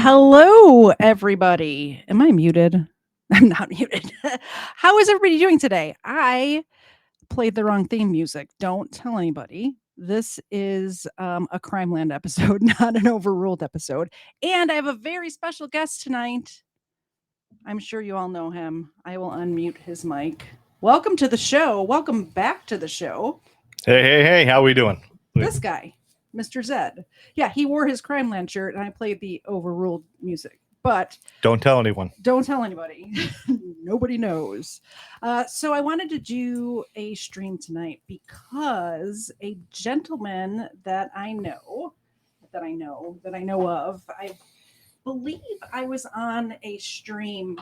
Hello, everybody. Am I muted? I'm not muted. How is everybody doing today? I played the wrong theme music. Don't tell anybody. This is a Crimeland episode, not an overruled episode. And I have a very special guest tonight. I'm sure you all know him. I will unmute his mic. Welcome to the show. Welcome back to the show. Hey, how we doing? This guy, Mr. Zed. Yeah, he wore his Crimeland shirt and I played the overruled music. But don't tell anyone. Don't tell anybody. Nobody knows. So I wanted to do a stream tonight because a gentleman that I know of, I believe I was on a stream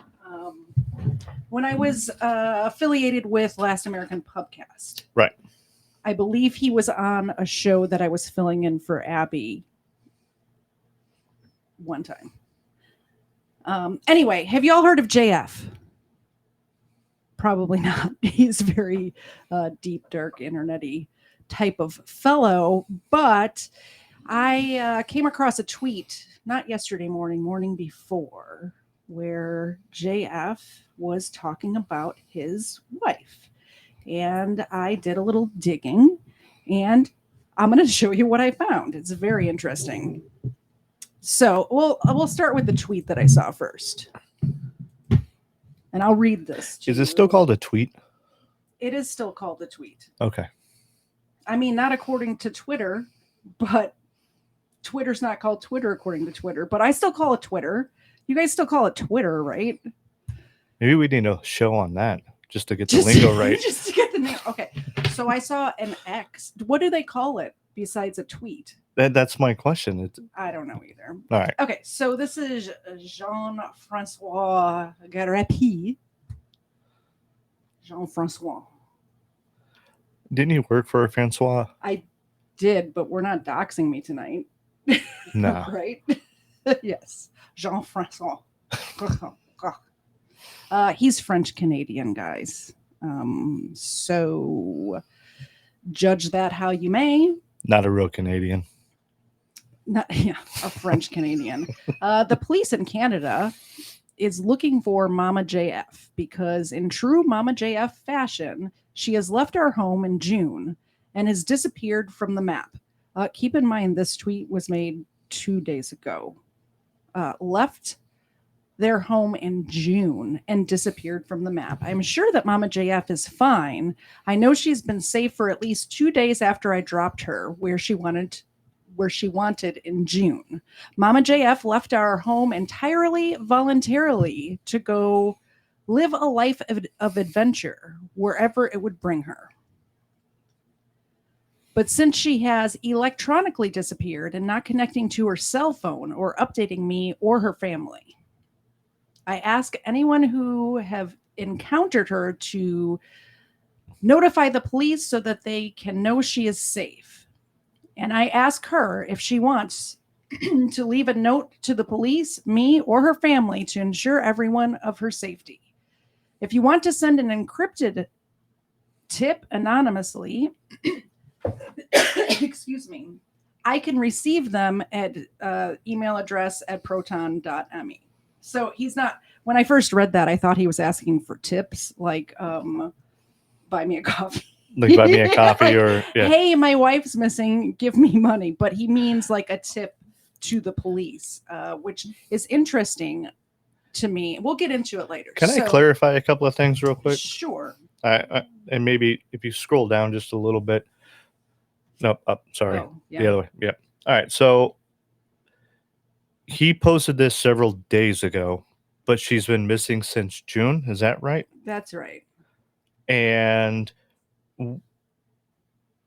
when I was affiliated with Last American Pubcast. Right. I believe he was on a show that I was filling in for Abby one time. Anyway, have you all heard of JF? Probably not. He's very deep, dark, internet-y type of fellow. But I came across a tweet, not yesterday morning before, where JF was talking about his wife. And I did a little digging, and I'm going to show you what I found. It's very interesting. So we'll start with the tweet that I saw first. And I'll read this. Is it still called a tweet? It is still called a tweet. Okay. I mean, not according to Twitter, but Twitter's not called Twitter according to Twitter, but I still call it Twitter. You guys still call it Twitter, right? Maybe we need a show on that just to get the lingo right. Just to get the name. Okay. So I saw an X. What do they call it besides a tweet? That's my question. I don't know either. All right. Okay, so this is Jean-François Gariépy. Jean-François. Didn't you work for Francois? I did, but we're not doxing me tonight. No. Right? Yes. Jean-François. He's French-Canadian, guys. So judge that how you may. Not a real Canadian. A French Canadian. The police in Canada is looking for Mama JF because in true Mama JF fashion, she has left our home in June and has disappeared from the map. Keep in mind, this tweet was made 2 days ago. Left their home in June and disappeared from the map. I'm sure that Mama JF is fine. I know she's been safe for at least 2 days after I dropped her where she wanted in June. Mama JF left our home entirely voluntarily to go live a life of adventure wherever it would bring her. But since she has electronically disappeared and not connecting to her cell phone or updating me or her family, I ask anyone who have encountered her to notify the police so that they can know she is safe. And I ask her if she wants to leave a note to the police, me, or her family to ensure everyone of her safety. If you want to send an encrypted tip anonymously, excuse me, I can receive them at email address at proton.me. So he's not, when I first read that, I thought he was asking for tips, like buy me a coffee. Like buy me a coffee or hey, my wife's missing, give me money. But he means like a tip to the police, which is interesting to me. We'll get into it later. Can I clarify a couple of things real quick? Sure. And maybe if you scroll down just a little bit. No, up. Sorry. Oh, yeah. The other way. Yeah. All right. So he posted this several days ago, but she's been missing since June. Is that right? That's right. And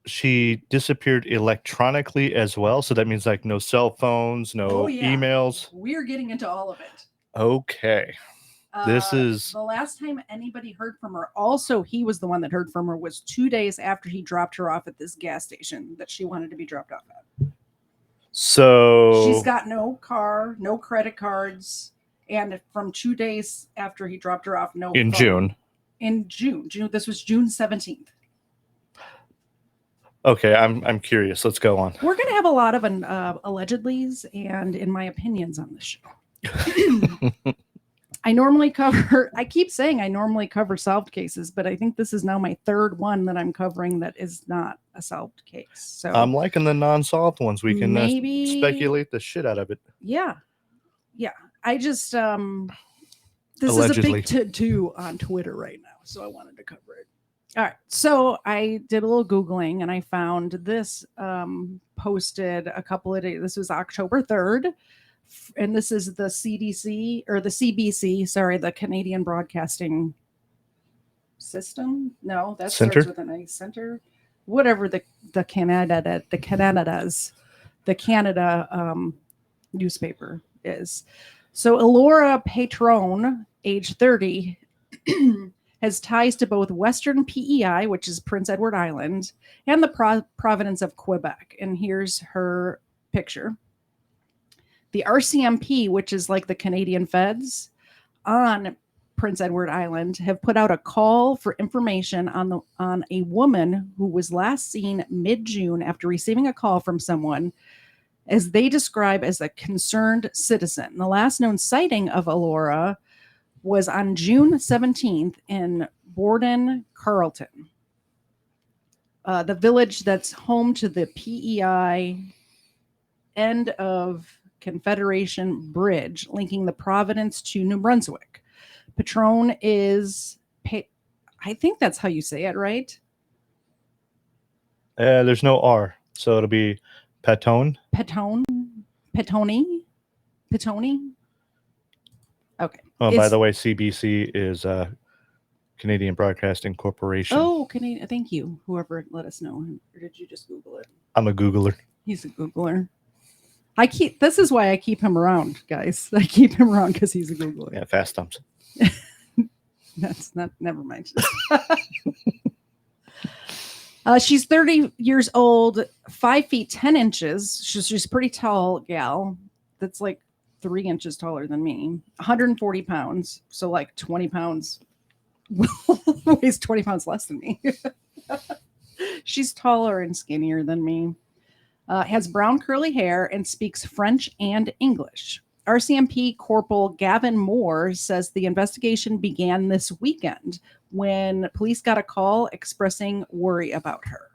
she disappeared electronically as well. So that means like no cell phones, no emails. We're getting into all of it. Okay. This is the last time anybody heard from her. Also, he was the one that heard from her was 2 days after he dropped her off at this gas station that she wanted to be dropped off at. So she's got no car, no credit cards. And from 2 days after he dropped her off, no in phone. June. June. This was June 17th. Okay, I'm curious. Let's go on. We're going to have a lot of allegedlys and in my opinions on this show. I normally cover, I keep saying I normally cover solved cases, but I think this is now my third one that I'm covering that is not a solved case. So I'm liking the non-solved ones. We can maybe speculate the shit out of it. Yeah. I just this Allegedly. is a big to-do on Twitter right now, so I wanted to cover it. All right, so I did a little Googling and I found this posted a couple of days. This was October 3rd, and this is the CDC or the CBC, sorry, the Canadian Broadcasting System. No, that Center? starts with an A, center. Whatever the Canada newspaper is. So Élora Patoine, age 30, has ties to both Western PEI, which is Prince Edward Island, and the province of Quebec. And here's her picture. The RCMP, which is like the Canadian feds on Prince Edward Island, have put out a call for information on a woman who was last seen mid-June after receiving a call from someone as they describe as a concerned citizen. The last known sighting of Elora was on June 17th in Borden, Carleton, the village that's home to the PEI end of Confederation Bridge linking the Providence to New Brunswick. Patron is, I think that's how you say it, right? There's no R, so it'll be Patoine. Petoni. Okay. Oh, by the way, CBC is Canadian Broadcasting Corporation. Oh, Canadian. Thank you. Whoever let us know. Or did you just Google it? I'm a Googler. He's a Googler. This is why I keep him around, guys. I keep him around because he's a Googler. Yeah, fast thumbs. That's not, never mind. She's 30 years old, 5 feet 10 inches. She's a pretty tall gal. That's like 3 inches taller than me. 140 pounds. So like 20 pounds. Weighs 20 pounds less than me. She's taller and skinnier than me. Has brown curly hair and speaks French and English. RCMP Corporal Gavin Moore says the investigation began this weekend when police got a call expressing worry about her.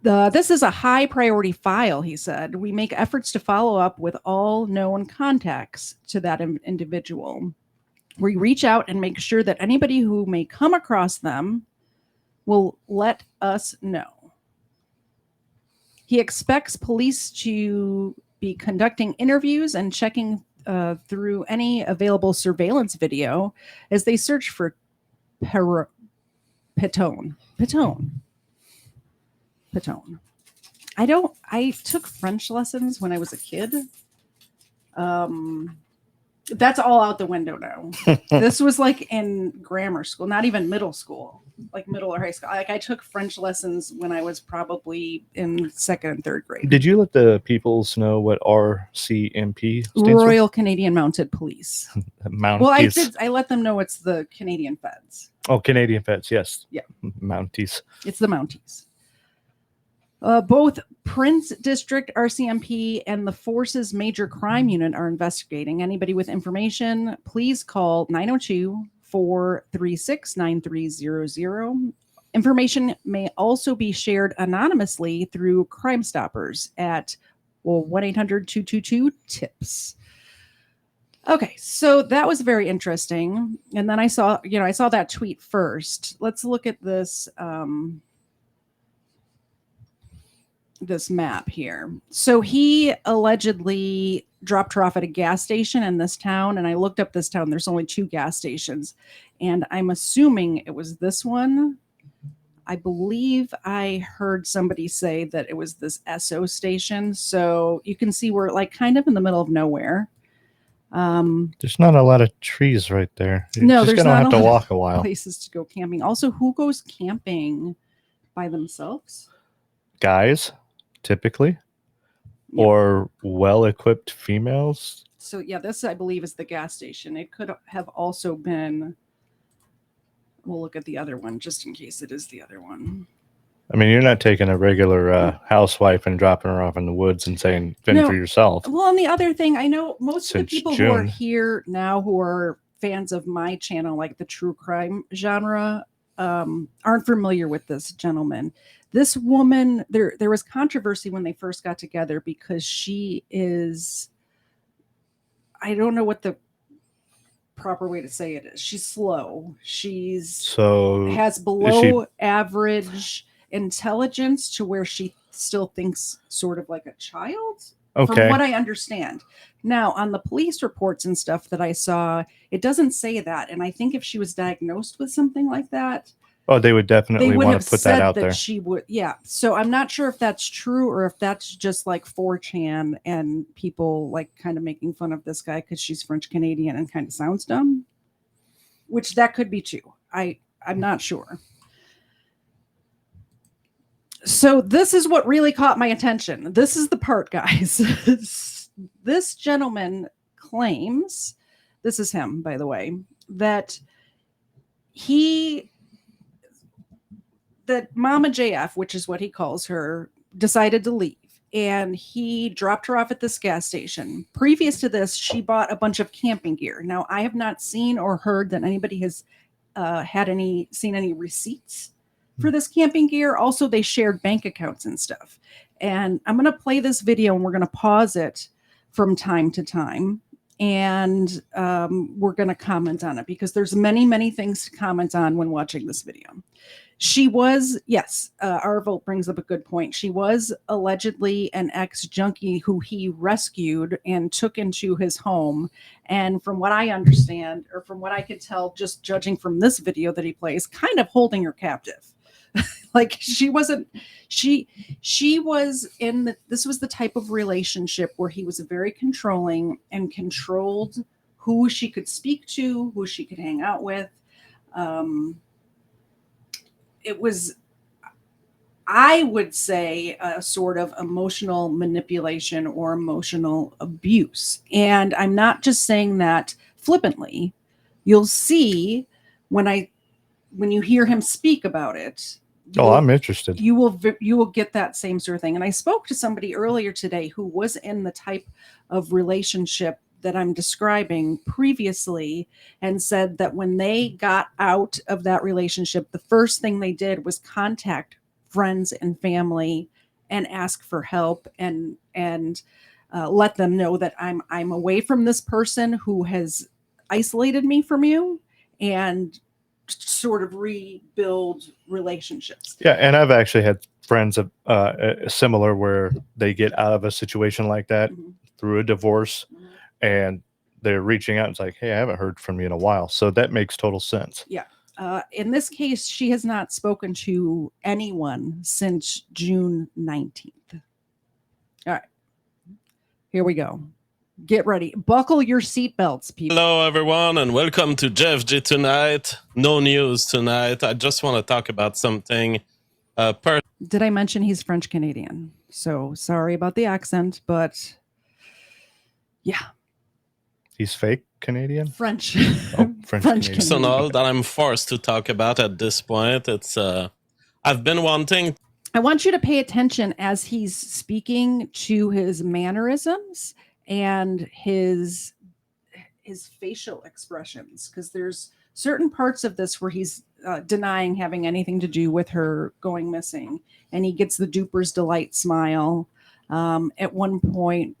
This is a high priority file, he said. We make efforts to follow up with all known contacts to that individual. We reach out and make sure that anybody who may come across them will let us know. He expects police to be conducting interviews and checking through any available surveillance video as they search for Patoine. I took French lessons when I was a kid. That's all out the window now. This was like in grammar school, not even middle school, like middle or high school. Like I took French lessons when I was probably in second and third grade. Did you let the peoples know what RCMP stands Royal for? Canadian Mounted Police. Mounties. Well, I did. I let them know it's the Canadian Feds. Oh, Canadian Feds, yes. Yeah. Mounties. It's the Mounties. Both Prince District RCMP and the Force's Major Crime Unit are investigating. Anybody with information, please call 902-436-9300. Information may also be shared anonymously through Crime Stoppers at 1-800-222-TIPS. Okay, so that was very interesting. And then I saw that tweet first. Let's look at this this map here. So he allegedly dropped her off at a gas station in this town, and I looked up this town. There's only 2 gas stations, and I'm assuming it was this one. I believe I heard somebody say that it was this Esso station. So you can see we're like kind of in the middle of nowhere. There's not a lot of trees right there. You're no, just there's gonna not have to walk a while. Places to go camping. Also, who goes camping by themselves? Guys, typically, Yeah. or well-equipped females. So yeah, this I believe is the gas station. It could have also been. We'll look at the other one just in case it is the other one. I mean, you're not taking a regular housewife and dropping her off in the woods and saying, fend for yourself. Well, and the other thing, I know most of the people who are June. here now who are fans of my channel, like the true crime genre, aren't familiar with this gentleman. This woman, there was controversy when they first got together because she is, I don't know what the proper way to say it is. She's slow. Has below average intelligence to where she still thinks sort of like a child. Okay. From what I understand. Now, on the police reports and stuff that I saw, it doesn't say that. And I think if she was diagnosed with something like that, they would definitely want to put that out there. She would, yeah. So I'm not sure if that's true or if that's just like 4chan and people like kind of making fun of this guy because she's French Canadian and kind of sounds dumb, which that could be too. I'm not sure. So this is what really caught my attention. This is the part, guys. This gentleman claims, this is him, by the way, that Mama JF, which is what he calls her, decided to leave. And he dropped her off at this gas station. Previous to this, she bought a bunch of camping gear. Now, I have not seen or heard that anybody has seen any receipts for this camping gear. Also, they shared bank accounts and stuff. And I'm going to play this video and we're going to pause it from time to time. And we're going to comment on it because there's many, many things to comment on when watching this video. She was, yes, our vote brings up a good point. She was allegedly an ex-junkie who he rescued and took into his home. And from what I understand, or from what I could tell, just judging from this video that he plays, kind of holding her captive. Like she was in this was the type of relationship where he was very controlling and controlled who she could speak to, who she could hang out with. It was, I would say, a sort of emotional manipulation or emotional abuse. And I'm not just saying that flippantly. You'll see when you hear him speak about it. I'm interested. You will get that same sort of thing. And I spoke to somebody earlier today who was in the type of relationship that I'm describing previously and said that when they got out of that relationship, the first thing they did was contact friends and family and ask for help and let them know that I'm away from this person who has isolated me from you and sort of rebuild relationships. Yeah, and I've actually had friends of similar where they get out of a situation like that through a divorce. And they're reaching out and it's like, hey, I haven't heard from you in a while. So that makes total sense. Yeah. In this case, she has not spoken to anyone since June 19th. All right. Here we go. Get ready. Buckle your seatbelts, people. Hello, everyone, and welcome to JFG tonight. No news tonight. I just want to talk about something. Did I mention he's French Canadian? So sorry about the accent, but yeah. He's fake Canadian? French. Oh, French Canadian. Personal that I'm forced to talk about at this point. It's I've been wanting. I want you to pay attention as he's speaking to his mannerisms and his facial expressions, because there's certain parts of this where he's denying having anything to do with her going missing, and he gets the duper's delight smile. At one point,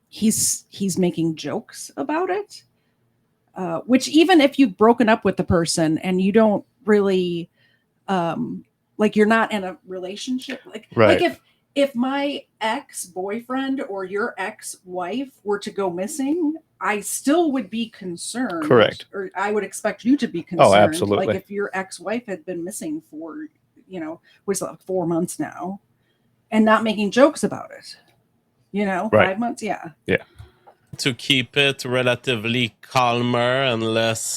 he's making jokes about it, which even if you've broken up with the person and you don't really like you're not in a relationship, like if my ex-boyfriend or your ex-wife were to go missing, I still would be concerned. Correct. Or I would expect you to be concerned. Oh, absolutely. Like if your ex-wife had been missing for, was like 4 months now and not making jokes about it. Right. 5 months, yeah. Yeah. To keep it relatively calmer and less.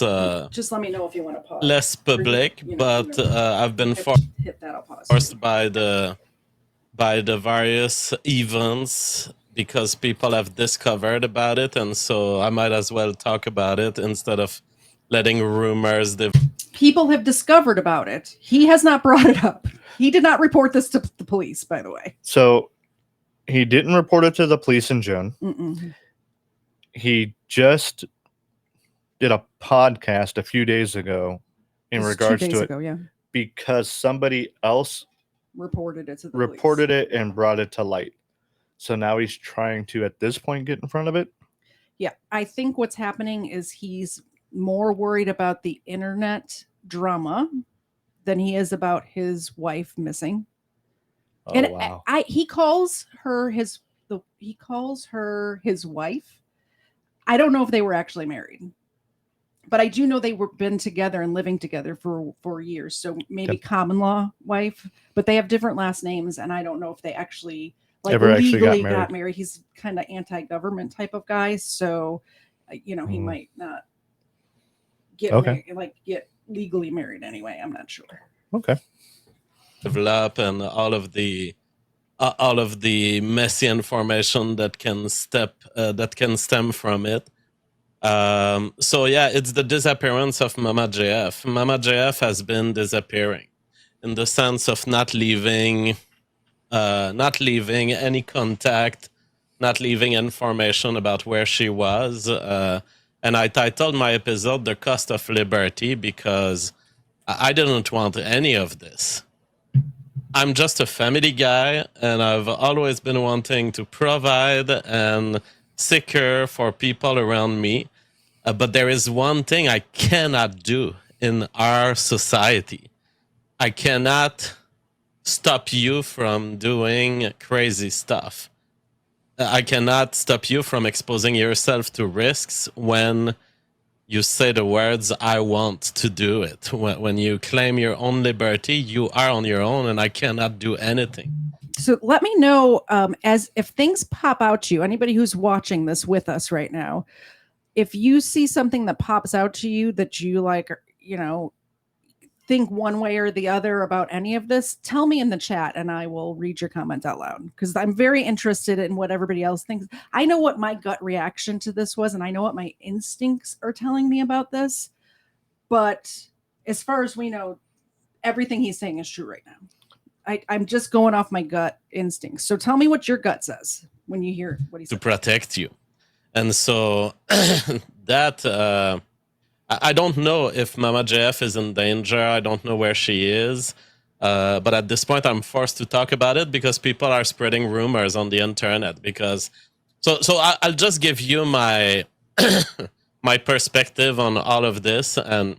Just let me know if you want to pause. Less public, but I've been forced by the various events because people have discovered about it, and so I might as well talk about it instead of letting rumors. People have discovered about it. He has not brought it up. He did not report this to the police, by the way. So he didn't report it to the police in June. Mm-mm. He just did a podcast a few days ago in regards to it ago, because somebody else reported it to the reported police. it and brought it to light. So now he's trying to, at this point, get in front of it. Yeah, I think what's happening is he's more worried about the internet drama than he is about his wife missing. Oh, And wow. he calls her his wife. I don't know if they were actually married, but I do know they were been together and living together for years. So maybe common law wife, but they have different last names, and I don't know if they actually legally got married. He's kind of anti-government type of guy, so he might not get married, get legally married anyway. I'm not sure. Okay. Develop and all of the messy information that can stem from it. So yeah, it's the disappearance of Mama JF. Mama JF has been disappearing in the sense of not leaving any contact, not leaving information about where she was. And I titled my episode "The Cost of Liberty" because I didn't want any of this. I'm just a family guy, and I've always been wanting to provide and secure for people around me. But there is one thing I cannot do in our society. I cannot stop you from doing crazy stuff. I cannot stop you from exposing yourself to risks when you say the words, I want to do it. When you claim your own liberty, you are on your own, and I cannot do anything. So let me know as if things pop out to you, anybody who's watching this with us right now, if you see something that pops out to you that you think one way or the other about any of this, tell me in the chat and I will read your comment out loud, because I'm very interested in what everybody else thinks. I know what my gut reaction to this was, and I know what my instincts are telling me about this. But as far as we know, everything he's saying is true right now. I'm just going off my gut instincts. So tell me what your gut says when you hear what he said. To protect you. And so that... I don't know if Mama JF is in danger. I don't know where she is. But at this point, I'm forced to talk about it because people are spreading rumors on the internet. So I'll just give you my my perspective on all of this. And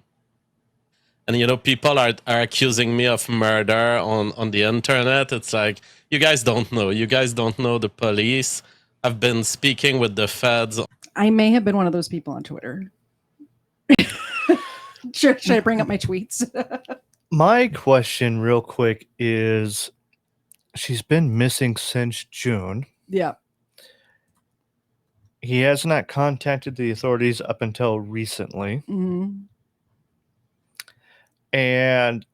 people are accusing me of murder on the internet. It's like, you guys don't know. You guys don't know the police. I've been speaking with the feds. I may have been one of those people on Twitter. Should I bring up my tweets? My question real quick is, she's been missing since June. Yeah. He has not contacted the authorities up until recently. Mm-hmm. And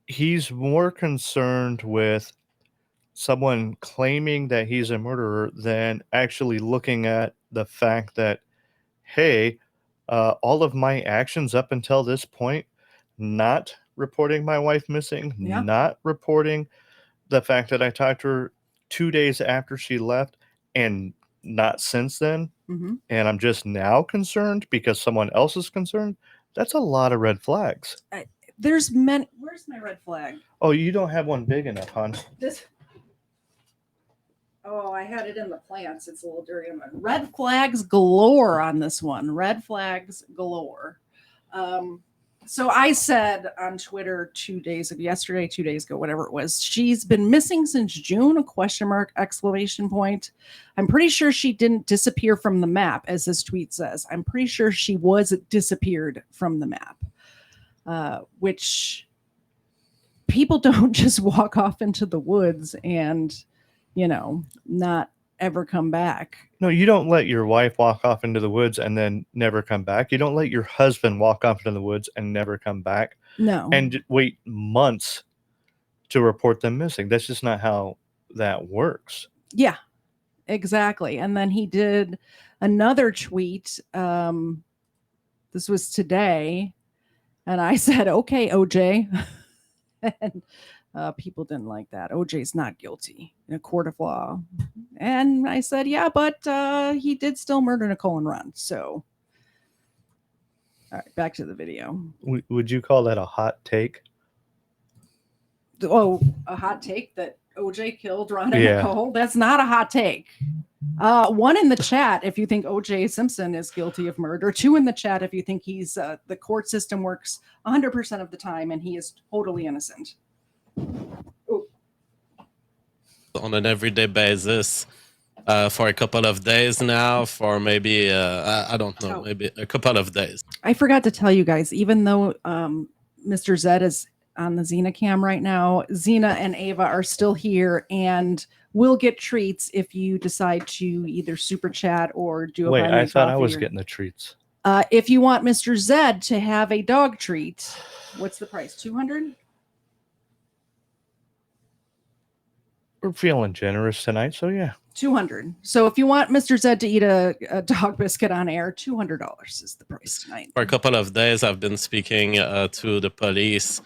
he's more concerned with someone claiming that he's a murderer than actually looking at the fact that, hey, all of my actions up until this point, not reporting my wife missing, not reporting the fact that I talked to her 2 days after she left, and not since then, and I'm just now concerned because someone else is concerned, that's a lot of red flags. There's many. Where's my red flag? Oh, you don't have one big enough, hon. Oh, I had it in the plants. It's a little dirty. Red flags galore on this one. Red flags galore. So I said on Twitter 2 days ago, whatever it was, she's been missing since June, ? Exclamation point. I'm pretty sure she didn't disappear from the map, as this tweet says. I'm pretty sure she was disappeared from the map, which people don't just walk off into the woods and not ever come back. No, you don't let your wife walk off into the woods and then never come back. You don't let your husband walk off into the woods and never come back. No. And wait months to report them missing. That's just not how that works. Yeah, exactly. And then he did another tweet. This was today. And I said, okay, OJ. And people didn't like that. OJ's not guilty in a court of law. And I said, yeah, but he did still murder Nicole and Ron. So, all right, back to the video. Would you call that a hot take? Oh, a hot take that OJ killed Ron and Yeah. Nicole? That's not a hot take. One in the chat if you think OJ Simpson is guilty of murder. 2 in the chat if you think he's the court system works 100% of the time and he is totally innocent. Ooh. On an everyday basis for a couple of days now, for maybe, I don't know, maybe a couple of days. I forgot to tell you guys, even though Mr. Zed is on the Xena cam right now, Xena and Ava are still here and will get treats if you decide to either super chat or do a Wait, buy me I thought I coffee was or- getting the treats. If you want Mr. Zed to have a dog treat, what's the price? 200? We're feeling generous tonight, so yeah. 200. So if you want Mr. Zed to eat a dog biscuit on air, $200 is the price tonight. For a couple of days, I've been speaking to the police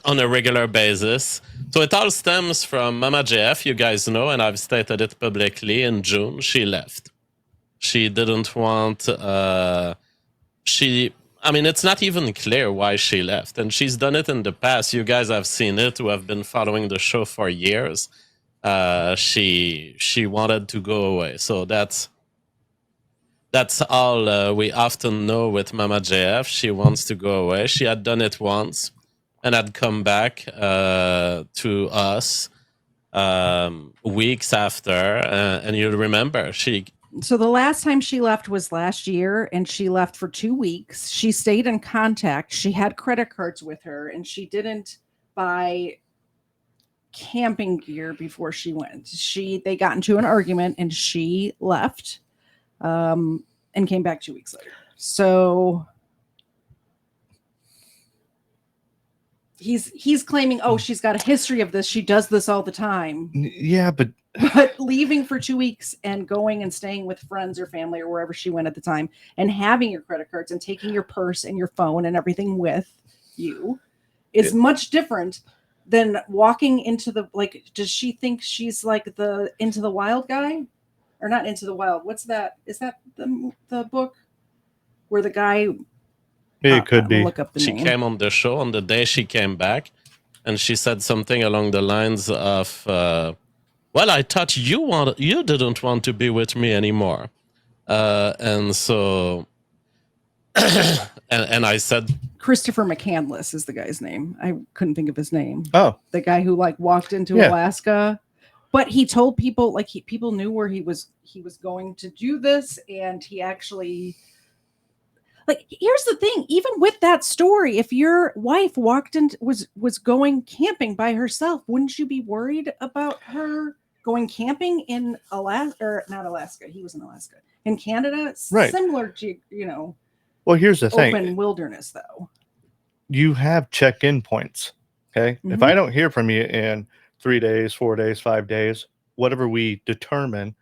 on a regular basis. So it all stems from Mama JF, you guys know, and I've stated it publicly. In June, she left. She didn't want... I mean, it's not even clear why she left. And she's done it in the past. You guys have seen it, who have been following the show for years. She wanted to go away. So that's all we often know with Mama JF. She wants to go away. She had done it once and had come back to us weeks after. And you remember, So the last time she left was last year, and she left for 2 weeks. She stayed in contact. She had credit cards with her, and she didn't buy camping gear before she went. They got into an argument, and she left, and came back 2 weeks later. So he's claiming, oh, she's got a history of this. She does this all the time. Yeah, but leaving for 2 weeks and going and staying with friends or family or wherever she went at the time and having your credit cards and taking your purse and your phone and everything with you is much different than walking into the, like, does she think she's like the Into the Wild guy? Or not Into the Wild. What's that? Is that the book where the guy... it could be. Look up the she name. came on the show on the day she came back, and she said something along the lines of, well, I thought you didn't want to be with me anymore. And so, and I said, Christopher McCandless is the guy's name. I couldn't think of his name. Oh, The guy who like walked into Yeah. Alaska, but he told people like people knew where he was going to do this, and he actually, like, here's the thing, even with that story, if your wife walked in was going camping by herself, wouldn't you be worried about her going camping in Alaska, or not Alaska? He was in Alaska. In Canada, Right. Similar to, you know, well, here's the thing. open wilderness though. You have check-in points. Okay. If Mhm. I don't hear from you in 3 days, 4 days, 5 days, whatever we determine,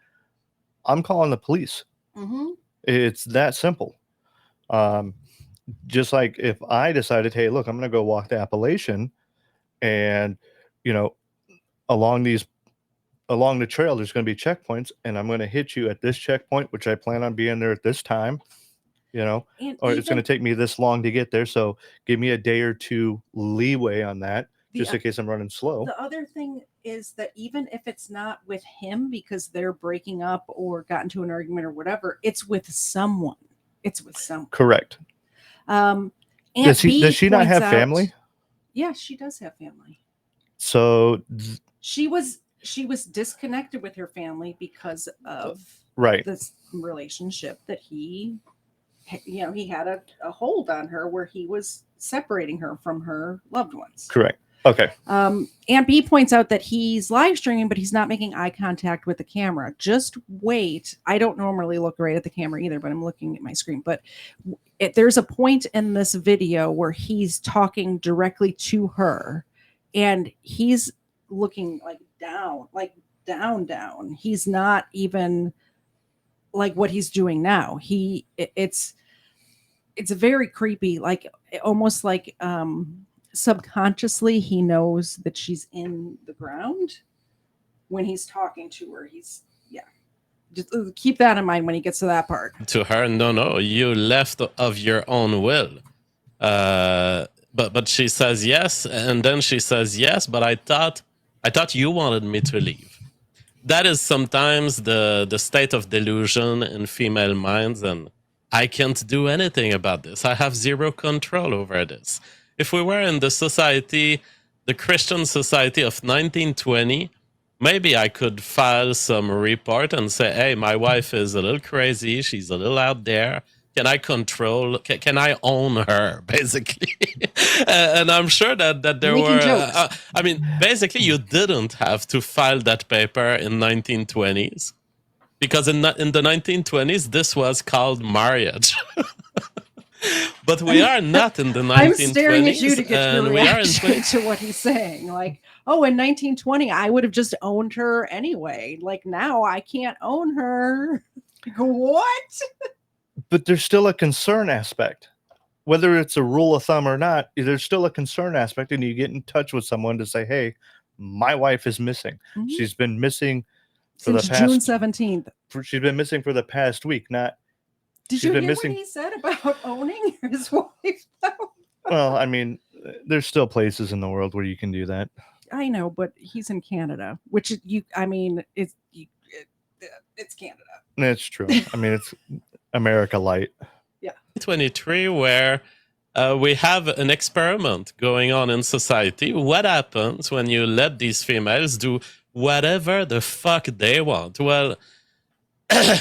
I'm calling the police. Mm-hmm. It's that simple. Just like if I decided, hey, look, I'm going to go walk the Appalachian, and, you know, along the trail, there's going to be checkpoints, and I'm going to hit you at this checkpoint, which I plan on being there at this time, you know, And or it's going to take me this long to get there. So give me a day or two leeway on that, just in case I'm running slow. The other thing is that even if it's not with him because they're breaking up or got into an argument or whatever, it's with someone. It's with someone. Correct. Aunt Does B she not points have out- family? Yeah, she does have family. So, She was disconnected with her family because of right. this relationship that he had a hold on her where he was separating her from her loved ones. Correct. Okay. Aunt B points out that he's live streaming, but he's not making eye contact with the camera. Just wait. I don't normally look right at the camera either, but I'm looking at my screen. But there's a point in this video where he's talking directly to her, and he's looking like down. He's not even like what he's doing now. it's very creepy, like almost like subconsciously he knows that she's in the ground when he's talking to her. He's just keep that in mind when he gets to that part. To her, no, you left of your own will. But she says yes, and then she says yes, but I thought you wanted me to leave. That is sometimes the state of delusion in female minds, and I can't do anything about this. I have zero control over this. If we were in the society, the Christian society of 1920, maybe I could file some report and say, hey, my wife is a little crazy. She's a little out there. Can I control? Can I own her, basically? And I'm sure that there Making were. jokes. I mean, basically, you didn't have to file that paper in 1920s because in the 1920s this was called marriage. But we are not in the 1920s. I'm staring at you to get your we are in reaction to what he's saying. Like, oh, in 1920, I would have just owned her anyway. Like now, I can't own her. Like, what? But there's still a concern aspect. Whether it's a rule of thumb or not, there's still a concern aspect, and you get in touch with someone to say, hey, my wife is missing. Mhm. She's been missing for Since the past June 17th. She's been missing for the past week. Not Did she's you been hear missing. what he said about owning his wife, though? Well, I mean, there's still places in the world where you can do that. I know, but he's in Canada, which it's Canada. That's true. I mean, it's America light. 23, where we have an experiment going on in society. What happens when you let these females do whatever the fuck they want? Well,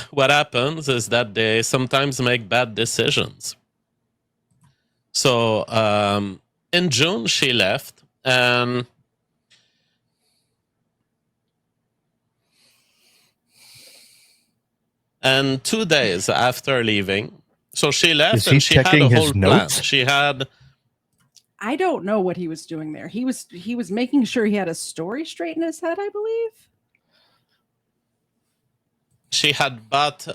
what happens is that they sometimes make bad decisions. So in June, she left, and And 2 days after leaving, so she left Is he and she had a checking his whole plan. notes? She had I don't know what he was doing there. He was making sure he had a story straight in his head, I believe. bought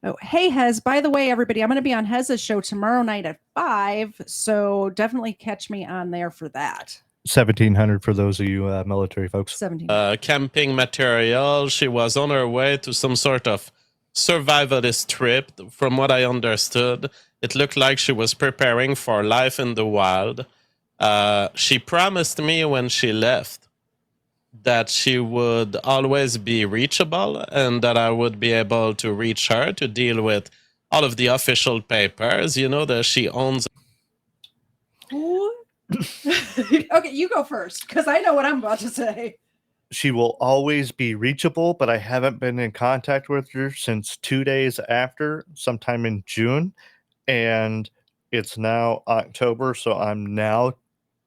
Oh, hey Hez, by the way, everybody, I'm going to be on Hez's show tomorrow night at 5, so definitely catch me on there for that. 1,700 for those of you military folks. 17. camping material. She was on her way to some sort of survivalist trip. From what I understood, it looked like she was preparing for life in the wild. She promised me when she left that she would always be reachable and that I would be able to reach her to deal with all of the official papers. You know that she owns. Who? Okay, you go first, because I know what I'm about to say. She will always be reachable, but I haven't been in contact with her since 2 days after, sometime in June. And it's now October, so I'm now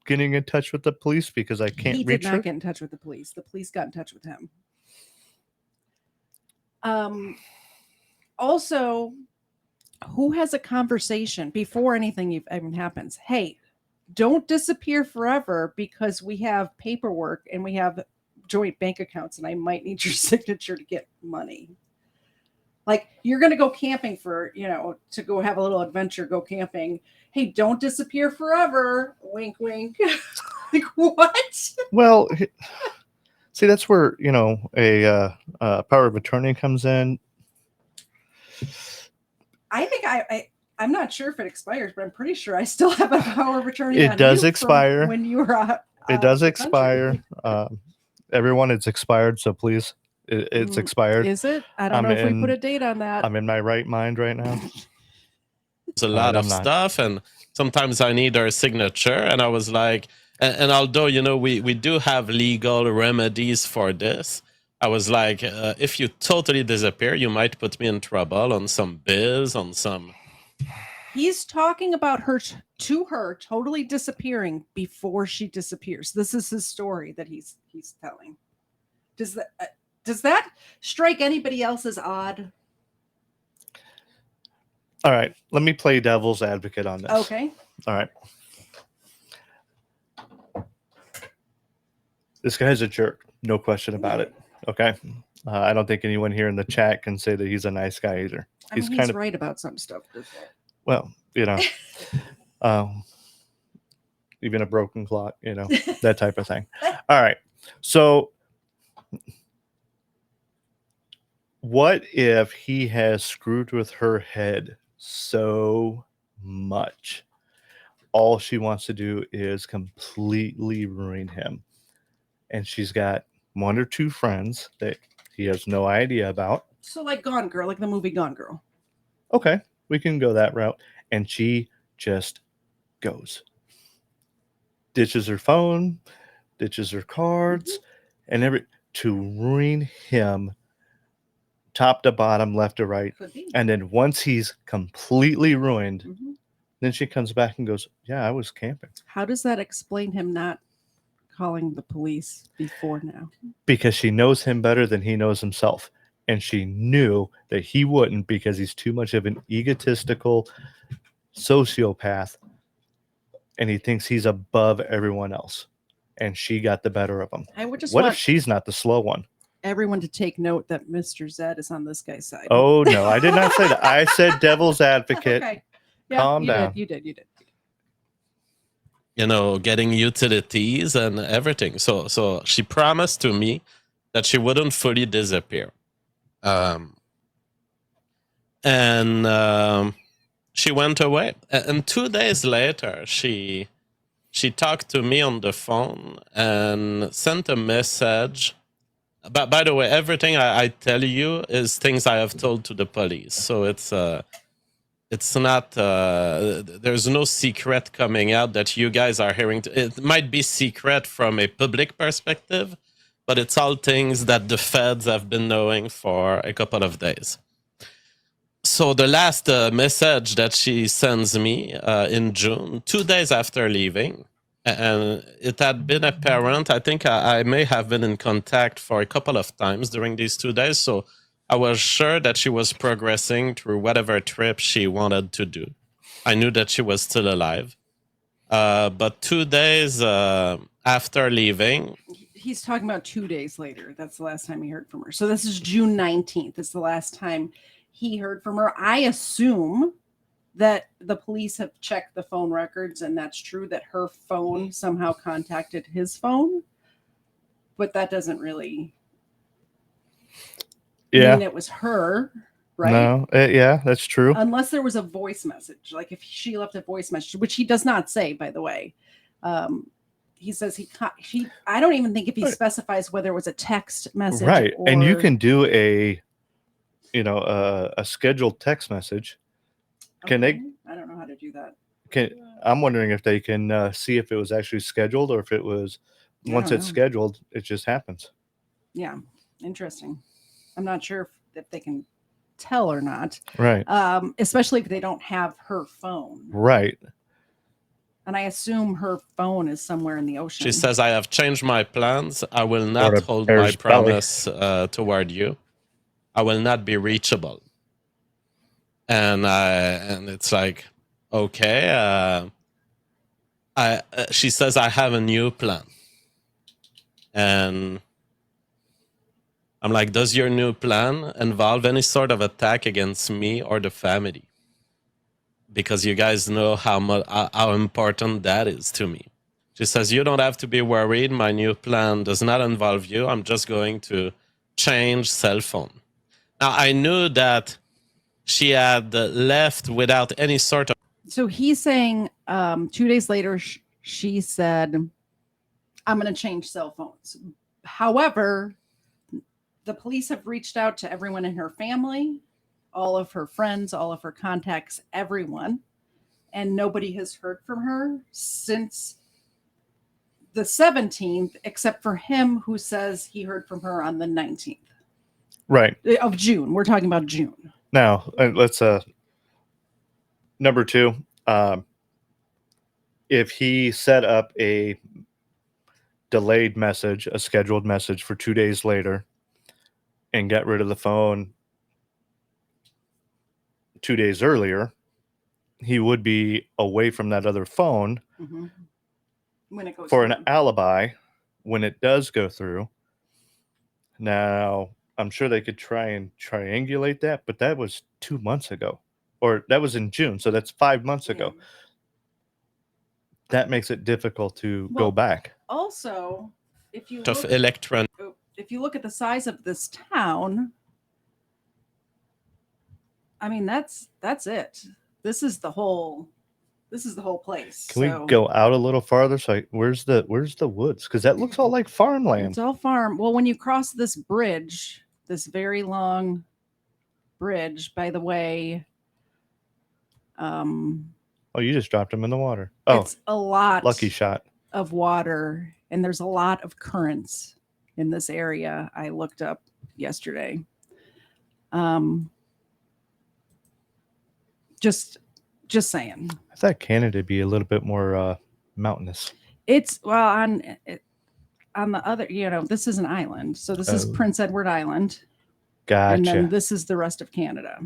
getting in touch with the police because I can't He reach did her. not get in touch with the police. The police got in touch with him. Also, who has a conversation before anything even happens? Hey, don't disappear forever because we have paperwork and we have joint bank accounts and I might need your signature to get money. Like, you're going to go camping for, to go have a little adventure, go camping. Hey, don't disappear forever. Wink, wink. Like, what? Well, see, that's where, a power of attorney comes in. I think I'm not sure if it expires, but I'm pretty sure I still have a power of attorney. It on does you expire. from when you were out. It does of the expire. country. Everyone, it's expired, so please, it's expired. Is it? I don't know if we put a date on that. I'm in my right mind right now. a lot of stuff, and sometimes I need her signature. And I was like, and although we do have legal remedies for this, I was like, if you totally disappear, you might put me in trouble on some bills, on some. He's talking about her to her totally disappearing before she disappears. This is his story that he's telling. Does that strike anybody else as odd? All right, let me play devil's advocate on this. Okay. All right. This guy's a jerk, no question about it. Okay. I don't think anyone here in the chat can say that he's a nice guy either. He's right about some stuff. Well, you know, um, even a broken clock, you know, that type of thing. All right. So what if he has screwed with her head so much? All she wants to do is completely ruin him. And she's got 1 or 2 friends that he has no idea about. So like Gone Girl, like the movie Gone Girl. Okay, we can go that route. And she just goes. Ditches her phone, ditches her cards, and to ruin him top to bottom, left to right. Could be. And then once he's completely ruined, Mhm. then she comes back and goes, yeah, I was camping. How does that explain him not calling the police before now? Because she knows him better than he knows himself. And she knew that he wouldn't because he's too much of an egotistical sociopath. And he thinks he's above everyone else. And she got the better of him. I would just What want if she's not the slow one? everyone to take note that Mr. Zed is on this guy's side. Oh, no, I did not say that. I said devil's advocate. Okay. Yeah, Calm you down. You did. You know, getting utilities and everything. So she promised to me that she wouldn't fully disappear. And she went away. And 2 days later, she talked to me on the phone and sent a message. But by the way, everything I tell you is things I have told to the police. So it's not, there's no secret coming out that you guys are hearing. It might be secret from a public perspective, but it's all things that the feds have been knowing for a couple of days. So the last message that she sends me in June, 2 days after leaving, and it had been apparent, I think I may have been in contact for a couple of times during these 2 days, so I was sure that she was progressing through whatever trip she wanted to do. I knew that she was still alive. But 2 days after leaving... He's talking about 2 days later. That's the last time he heard from her. So this is June 19th. It's the last time he heard from her. I assume that the police have checked the phone records, and that's true, that her phone somehow contacted his phone. But that doesn't really mean it was her, right? No, yeah, that's true. Unless there was a voice message. Like if she left a voice message, which he does not say, by the way. He says I don't even think if he specifies whether it was a text message. Right. Or... And you can do a scheduled text message. Can they? I don't know how to do that. I'm wondering if they can see if it was actually scheduled or if it was once it's scheduled, it just happens. Yeah, interesting. I'm not sure if they can tell or not. Right. Especially if they don't have her phone. Right. And I assume her phone is somewhere in the ocean. She says, I have changed my plans. I will not hold my promise toward you. I will not be reachable. And it's like, okay. She says, I have a new plan. And I'm like, does your new plan involve any sort of attack against me or the family? Because you guys know how important that is to me. She says, you don't have to be worried. My new plan does not involve you. I'm just going to change cell phone. Now, I knew that she had left without any sort of... So he's saying 2 days later, she said, I'm going to change cell phones. However, the police have reached out to everyone in her family, all of her friends, all of her contacts, everyone. And nobody has heard from her since the 17th, except for him who says he heard from her on the 19th. Right. Of June. We're talking about June. Now, let's number 2. If he set up a delayed message, a scheduled message for 2 days later and got rid of the phone 2 days earlier, he would be away from that other phone when it goes for through. an alibi when it does go through. Now, I'm sure they could try and triangulate that, but that was 2 months ago. or that was in June, so that's 5 months ago. That makes it difficult to go back. Also, if you look at the size of this town, I mean that's it. This is the whole place. Can we go out a little farther? So where's the woods? Because that looks all like farmland. It's all farm. Well, when you cross this bridge, this very long bridge, by the way, oh, you just dropped him in the water. Oh, it's a lot. Lucky shot of water, and there's a lot of currents in this area. I looked up yesterday. Just saying. I thought Canada would be a little bit more mountainous. It's on the other, this is an island. So this is Prince Edward Island. Gotcha. And then this is the rest of Canada.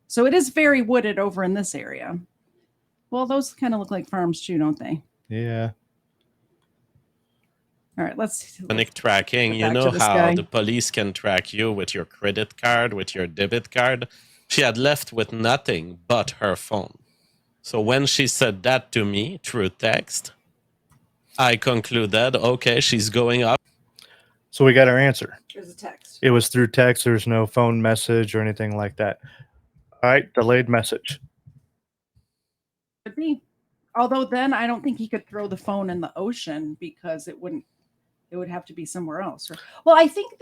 So it is very wooded over in this area. Well, those kind of look like farms too, don't they? Yeah. All right, let's tracking. You know how the police can track you with your credit card, with your debit card? She had left with nothing but her phone. So when she said that to me through text, I concluded, okay, she's going up. So we got our answer. There's a text. It was through text. There's no phone message or anything like that. All right, delayed message. Could be. Although then I don't think he could throw the phone in the ocean because it would have to be somewhere else. Well, I think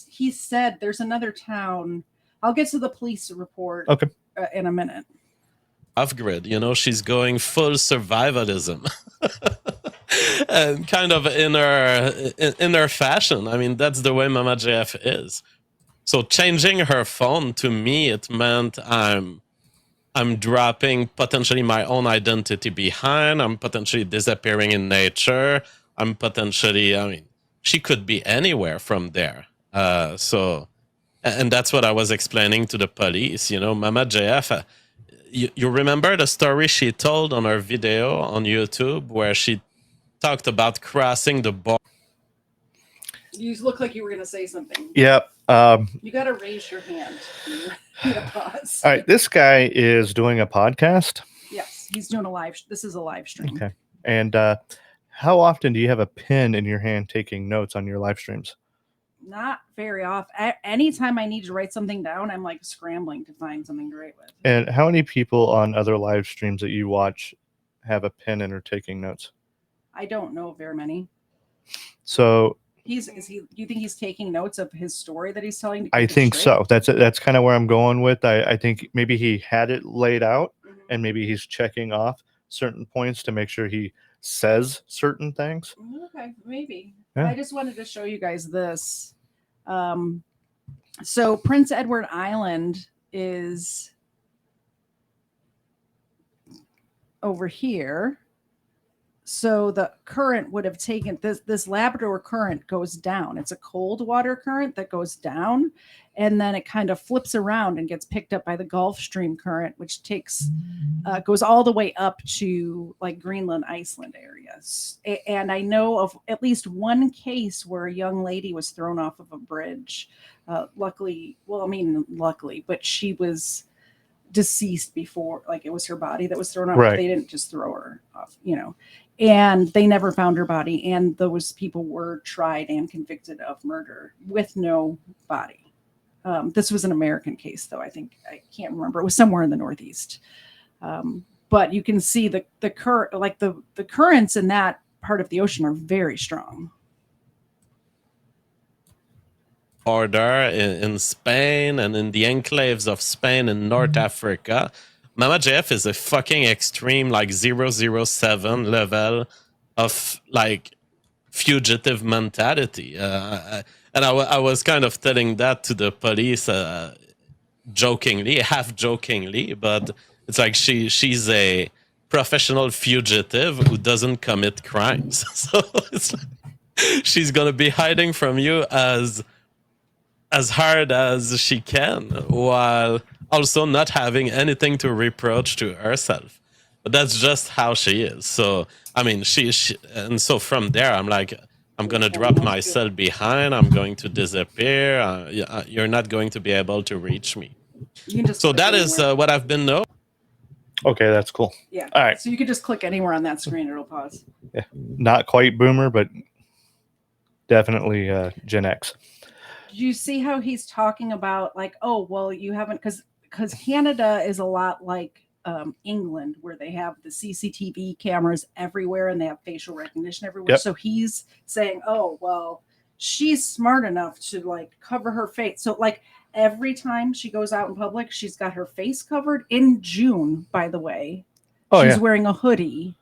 he said there's another town. I'll get to the police report in a minute. Off-grid, she's going full survivalism. And kind of in her fashion. I mean, that's the way Mama JF is. So changing her phone, to me, it meant I'm dropping potentially my own identity behind. I'm potentially disappearing in nature. I'm potentially, she could be anywhere from there. And that's what I was explaining to the police. Mama JF, you remember the story she told on her video on YouTube where she talked about crossing the border? You look like you were going to say something. Yep. You got to raise your hand. You got to pause. All right. This guy is doing a podcast. Yes. He's doing this is a live stream. Okay. And how often do you have a pen in your hand taking notes on your live streams? Not very often. Anytime I need to write something down, I'm like scrambling to find something to write with. And how many people on other live streams that you watch have a pen and are taking notes? I don't know very many. So do you think he's taking notes of his story that he's telling? I think so. That's kind of where I'm going with. I think maybe he had it laid out, and maybe he's checking off certain points to make sure he says certain things. Okay, maybe. Yeah. I just wanted to show you guys this. So Prince Edward Island is over here. So the current would have taken this Labrador current goes down. It's a cold water current that goes down, and then it kind of flips around and gets picked up by the Gulf Stream current, which goes all the way up to like Greenland, Iceland areas. And I know of at least one case where a young lady was thrown off of a bridge. Luckily, but she was deceased before, like it was her body that was thrown off. Right. They didn't just throw her off, and they never found her body. And those people were tried and convicted of murder with no body. This was an American case, though. I can't remember. It was somewhere in the Northeast. But you can see the currents in that part of the ocean are very strong. Border in Spain and in the enclaves of Spain and North Africa, Mama JF is a fucking extreme, like 007 level of like fugitive mentality. And I was kind of telling that to the police jokingly, half jokingly, but it's like she's a professional fugitive who doesn't commit crimes. So it's like she's going to be hiding from you as hard as she can, while also not having anything to reproach to herself. But that's just how she is. So, I mean, she and so from there, I'm like, I'm going to drop myself behind. I'm going to disappear. You're not going to be able to reach me. You can just So click that is anywhere. what I've been knowing. Okay, that's cool. Yeah. All right. So you could just click anywhere on that screen. It'll pause. Not quite boomer, but definitely Gen X. Do you see how he's talking about like, oh, well, you haven't, because Canada is a lot like England, where they have the CCTV cameras everywhere and they have facial recognition everywhere. Yep. So he's saying, oh, well, she's smart enough to like cover her face. So like every time she goes out in public, she's got her face covered. In June, by the way, Oh, she's yeah. wearing a hoodie.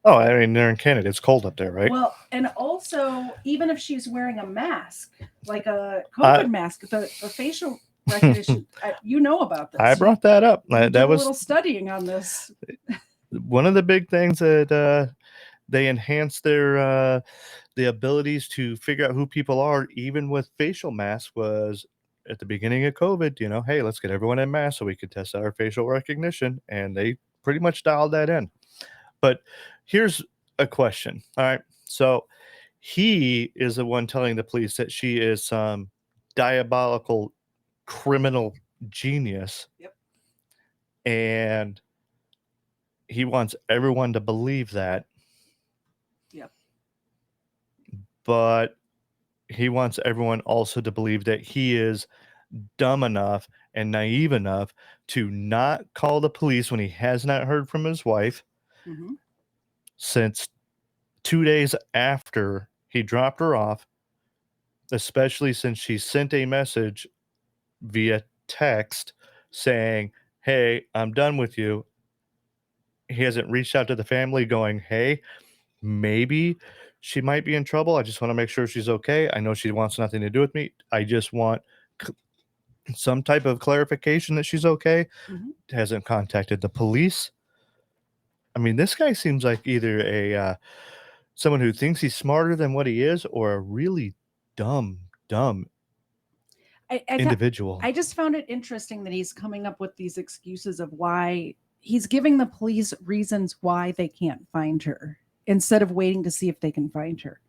Oh, I mean, they're in Canada. It's cold up there, right? Well, and also, even if she's wearing a mask, like a COVID mask, the facial recognition, you know about this. I brought that up. You did That a was little studying on this. one of the big things that they enhanced their the abilities to figure out who people are, even with facial masks, was at the beginning of COVID. You know, hey, let's get everyone in masks so we could test our facial recognition, and they pretty much dialed that in. But here's a question. All right. So he is the one telling the police that she is some diabolical criminal genius. Yep. And he wants everyone to believe that. Yep. But he wants everyone also to believe that he is dumb enough and naive enough to not call the police when he has not heard from his wife. Mm-hmm. Since 2 days after he dropped her off, especially since she sent a message via text saying, hey, I'm done with you. He hasn't reached out to the family going, hey, maybe she might be in trouble. I just want to make sure she's okay. I know she wants nothing to do with me. I just want some type of clarification that she's okay. Mm-hmm. Hasn't contacted the police. I mean, this guy seems like either a someone who thinks he's smarter than what he is, or a really dumb individual. I just found it interesting that he's coming up with these excuses of why he's giving the police reasons why they can't find her instead of waiting to see if they can find her.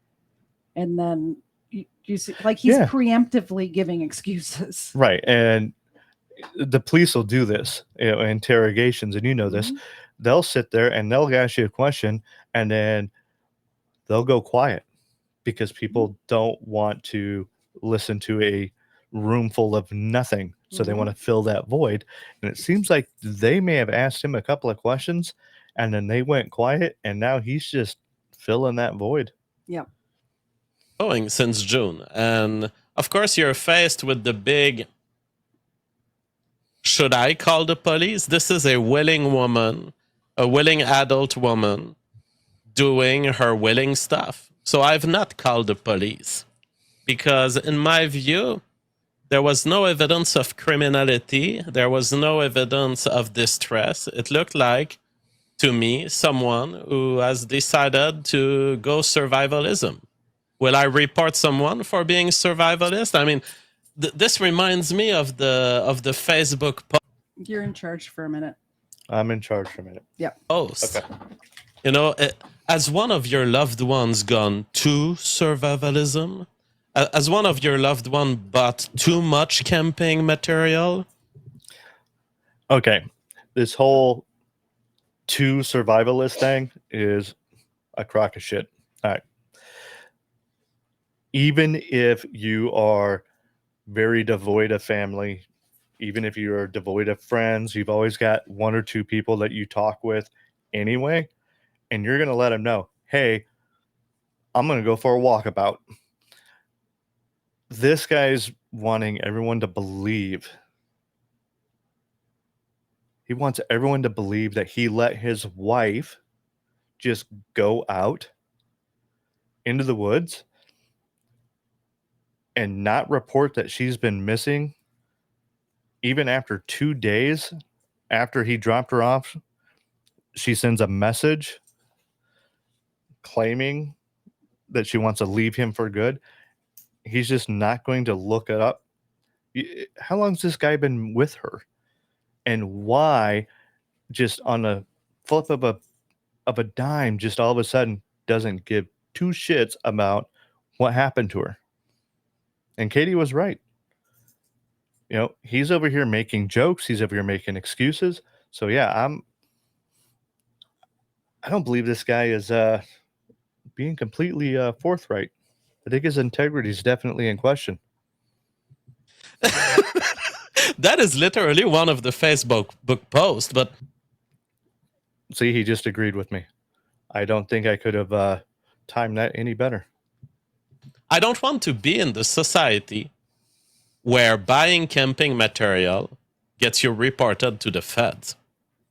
And then you see, like he's preemptively giving excuses. Right. And the police will do this, you know, interrogations, and you know this. They'll sit there and they'll ask you a question, and then they'll go quiet because people don't want to listen to a room full of nothing. So they want to fill that void. And it seems like they may have asked him a couple of questions and then they went quiet, and now he's just filling that void. Yeah. Going since June. And of course, you're faced with the big, should I call the police? This is a willing woman, a willing adult woman doing her willing stuff. So I've not called the police because, in my view, there was no evidence of criminality. There was no evidence of distress. It looked like, to me, someone who has decided to go survivalism. Will I report someone for being survivalist? I mean, this reminds me of the Facebook post. You're in charge for a minute. I'm in charge for a minute. Yeah. Post. Okay. You know, as one of your loved ones gone to survivalism, as one of your loved one bought too much camping material. Okay. This whole to survivalist thing is a crock of shit. All right. Even if you are very devoid of family, even if you are devoid of friends, you've always got one or two people that you talk with anyway, and you're going to let them know, hey, I'm going to go for a walkabout. This guy's wanting everyone to believe. He wants everyone to believe that he let his wife just go out into the woods and not report that she's been missing even after 2 days after he dropped her off. She sends a message claiming that she wants to leave him for good. He's just not going to look it up. How long's this guy been with her? And why, just on a flip of a dime, just all of a sudden doesn't give two shits about what happened to her? And Katie was right. he's over here making jokes. He's over here making excuses. So yeah, I don't believe this guy is being completely forthright. I think his integrity is definitely in question. That is literally one of the Facebook book posts, but See, he just agreed with me. I don't think I could have timed that any better. I don't want to be in the society where buying camping material gets you reported to the feds.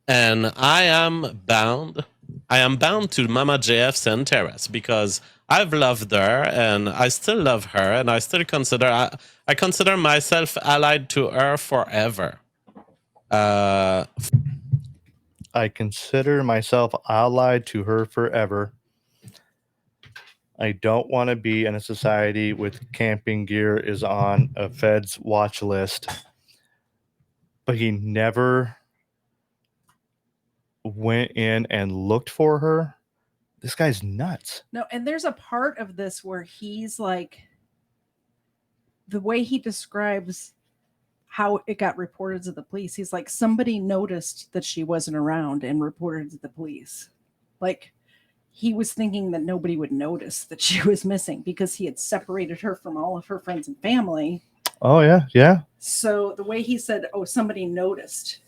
And I am bound to Mama JF's interest because I've loved her and I still love her and I still consider I consider myself allied to her forever. I consider myself allied to her forever. I don't want to be in a society with camping gear is on a Fed's watch list. But he never went in and looked for her. This guy's nuts. No, and there's a part of this where he's like, the way he describes how it got reported to the police, he's like, somebody noticed that she wasn't around and reported to the police. Like, he was thinking that nobody would notice that she was missing because he had separated her from all of her friends and family. Oh, yeah, yeah. So the way he said, oh, somebody noticed.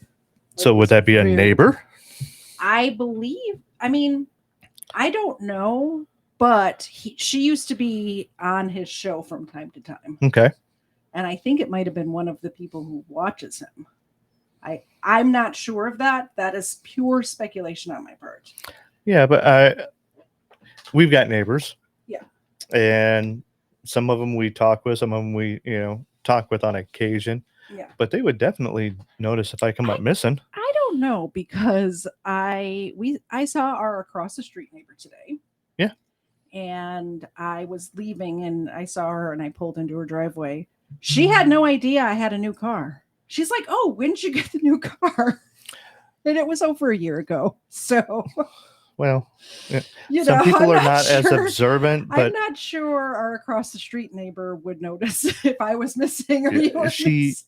So would that be a neighbor? I believe, I mean, I don't know, but she used to be on his show from time to time. Okay. And I think it might have been one of the people who watches him. I'm not sure of that. That is pure speculation on my part. Yeah, but we've got neighbors. Yeah. And some of them we talk with, some of them we, talk with on occasion. Yeah. But they would definitely notice if I come up missing. I don't know because I saw our across the street neighbor today. Yeah. And I was leaving and I saw her and I pulled into her driveway. She had no idea I had a new car. She's like, "Oh, when did you get the new car?" And it was over a year ago. So, well, some people are not as observant, but I'm not sure our across the street neighbor would notice if I was missing or you were missing.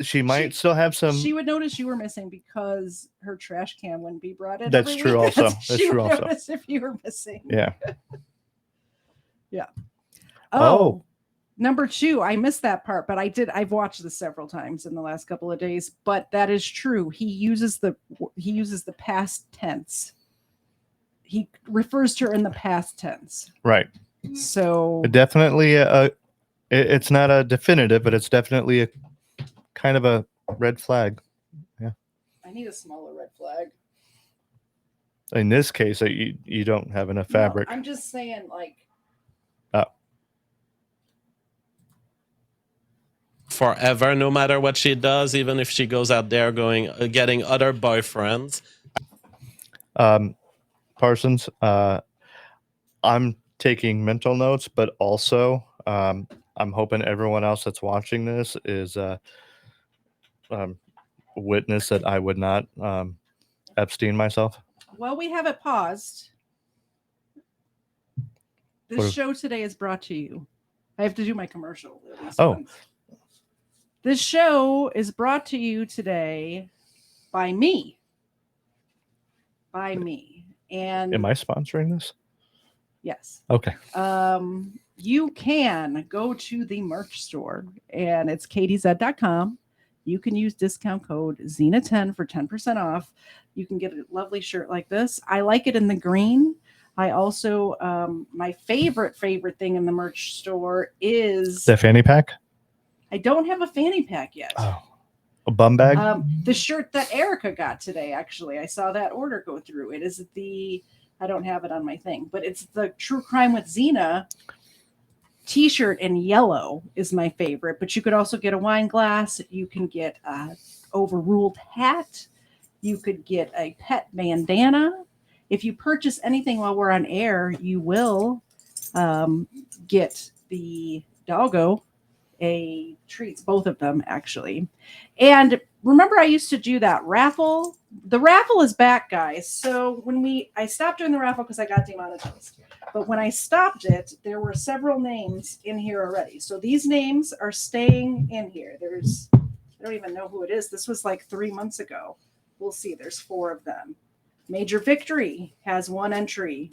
She might still have some. She would notice you were missing because her trash can wouldn't be brought in. That's true. Also, that's true. Also, notice if you were missing. Yeah. Yeah. Oh. Number 2, I missed that part, but I've watched this several times in the last couple of days, but that is true. He uses the past tense. He refers to her in the past tense. Right. So definitely it's not a definitive, but it's definitely a kind of a red flag. Yeah. I need a smaller red flag. In this case, you don't have enough fabric. No, I'm just saying, like, forever, no matter what she does, even if she goes out there getting other boyfriends. Parsons, I'm taking mental notes, but also I'm hoping everyone else that's watching this is witness that I would not Epstein myself. Well, we have it paused. This show today is brought to you. I have to do my commercial. Oh. This show is brought to you today by me. By me. And am I sponsoring this? Yes. Okay. You can go to the merch store and it's KTZed.com. You can use discount code Xena10 for 10% off. You can get a lovely shirt like this. I like it in the green. I also, my favorite thing in the merch store is the fanny pack. I don't have a fanny pack yet. Oh, a bum bag? The shirt that Erica got today, actually. I saw that order go through. It is I don't have it on my thing, but it's the True Crime with Xena t-shirt in yellow is my favorite. But you could also get a wine glass. You can get a overruled hat. You could get a pet bandana. If you purchase anything while we're on air, you will get the doggo a treats, both of them actually. And remember, I used to do that raffle the raffle is back, guys. So I stopped doing the raffle because I got demonetized. But when I stopped it, there were several names in here already. So these names are staying in here. I don't even know who it is. This was like 3 months ago. We'll see. There's 4 of them. Major Victory has 1 entry.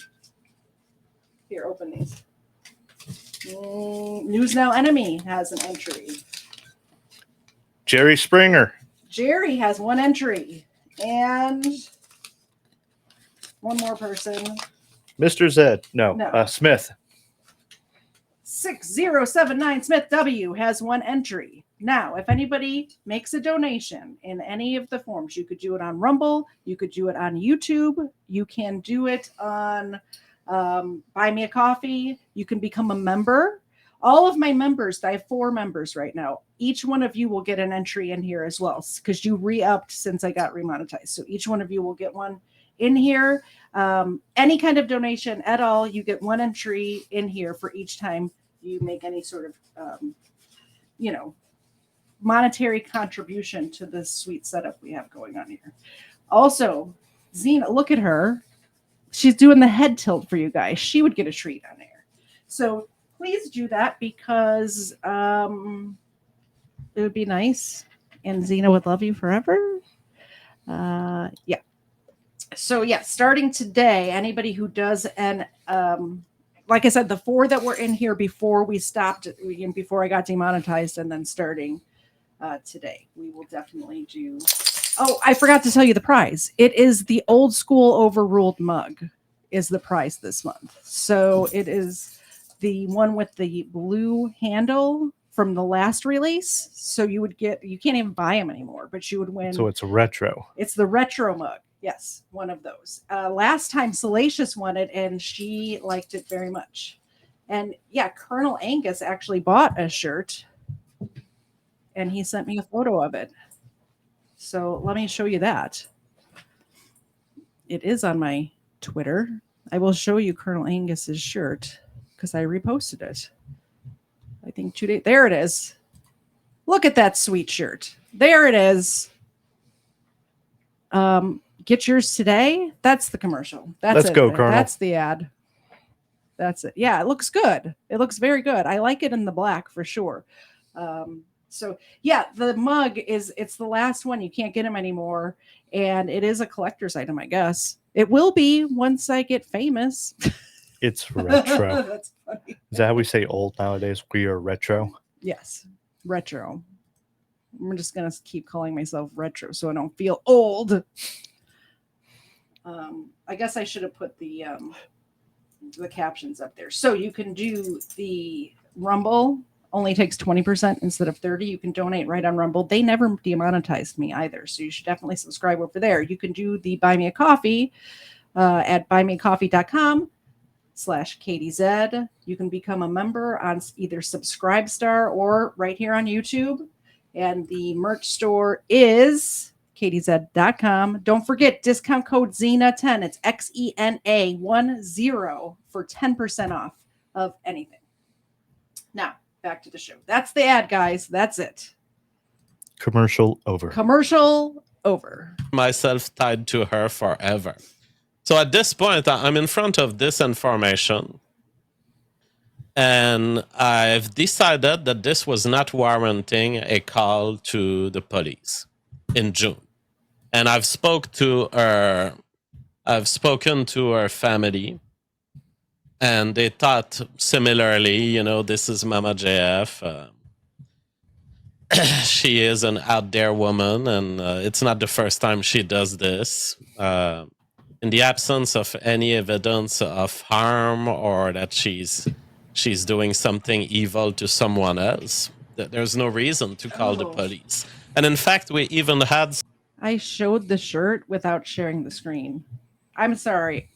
Here, open these. News Now Enemy has an entry. Jerry Springer. Jerry has 1 entry. And one more person. Mr. Zed. No. Smith. 6079 Smith W has 1 entry. Now, if anybody makes a donation in any of the forms, you could do it on Rumble, you could do it on YouTube, you can do it on Buy Me a Coffee, you can become a member. All of my members, I have 4 members right now. Each one of you will get an entry in here as well because you re-upped since I got remonetized. So each one of you will get one in here. Any kind of donation at all, you get 1 entry in here for each time you make any sort of, monetary contribution to this sweet setup we have going on here. Also, Xena, look at her. She's doing the head tilt for you guys. She would get a treat on there. So please do that because it would be nice. And Xena would love you forever. Yeah. So yeah, starting today, anybody who does like I said, the 4 that were in here before we stopped, before I got demonetized, and then starting today, we will definitely do. Oh, I forgot to tell you the prize. It is the old school overruled mug is the prize this month. So it is the one with the blue handle from the last release. So you can't even buy them anymore, but you would win. So it's a retro. It's the retro mug. Yes, one of those. Last time Salacious won it, and she liked it very much. And yeah, Colonel Angus actually bought a shirt, and he sent me a photo of it. So let me show you that. It is on my Twitter. I will show you Colonel Angus's shirt because I reposted it. I think 2 days. There it is. Look at that sweet shirt. There it is. Get yours today. That's the commercial. Let's go, Colonel. That's the ad. That's it. Yeah, it looks good. It looks very good. I like it in the black for sure. So yeah, the mug it's the last one. You can't get them anymore. And it is a collector's item, I guess. It will be once I get famous. It's retro. That's funny. Is that how we say old nowadays? We are retro. Yes, retro. I'm just gonna keep calling myself retro so I don't feel old. I guess I should have put the captions up there. So you can do the Rumble. Only takes 20% instead of 30%. You can donate right on Rumble. They never demonetized me either, so you should definitely subscribe over there. You can do the Buy Me a Coffee at buymeacoffee.com/KTZed. You can become a member on either Subscribestar or right here on YouTube. And the merch store is KTZed.com. Don't forget discount code Xena10. It's XENA10 for 10% off of anything. Now, back to the show. That's the ad, guys. That's it. Commercial over. Commercial over. Myself tied to her forever. So at this point, I'm in front of this information. And I've decided that this was not warranting a call to the police in June. And I've spoken to her family. And they thought similarly, this is Mama JF. She is an out there woman, and it's not the first time she does this. In the absence of any evidence of harm or that she's doing something evil to someone else, there's no reason to call the police. And in fact, we even had... I showed the shirt without sharing the screen. I'm sorry.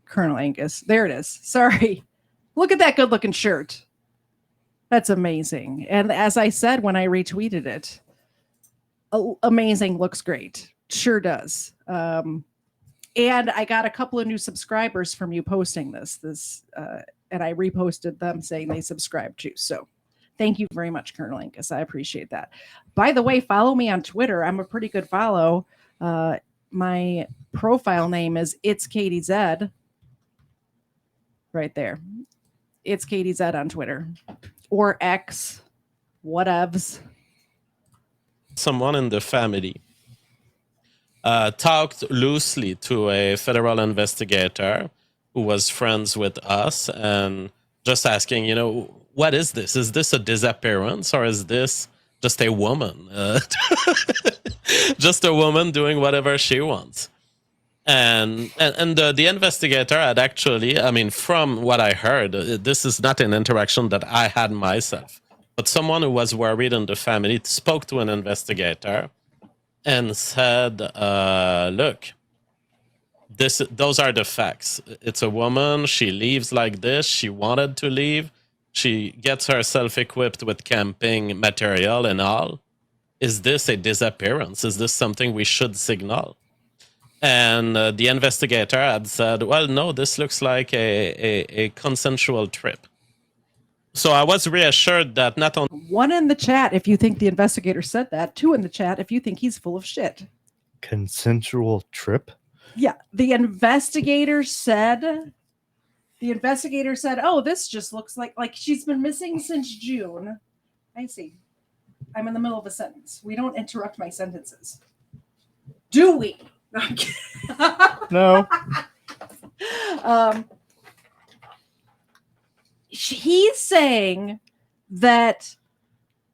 Colonel Angus. There it is. Sorry. Look at that good looking shirt. That's amazing. And as I said when I retweeted it, amazing, looks great. Sure does. And I got a couple of new subscribers from you posting this, and I reposted them saying they subscribed too. So thank you very much, Colonel Angus. I appreciate that. By the way, follow me on Twitter. I'm a pretty good follow. My profile name is It's KTZed. Right there. It's KTZed on Twitter or X, whatevs. Someone in the family talked loosely to a federal investigator who was friends with us and just asking, what is this? Is this a disappearance or is this just a woman? Just a woman doing whatever she wants. And the investigator had actually, I mean, from what I heard, this is not an interaction that I had myself, but someone who was worried in the family spoke to an investigator and said, look, those are the facts. It's a woman. She leaves like this. She wanted to leave. She gets herself equipped with camping material and all. Is this a disappearance? Is this something we should signal? And the investigator had said, well, no, this looks like a consensual trip. So I was reassured that not only... 1 in the chat if you think the investigator said that. 2 in the chat if you think he's full of shit. Consensual trip? Yeah, the investigator said, oh, this just looks like she's been missing since June. I see. I'm in the middle of a sentence. We don't interrupt my sentences. Do we? No, I'm kidding. No. He's saying that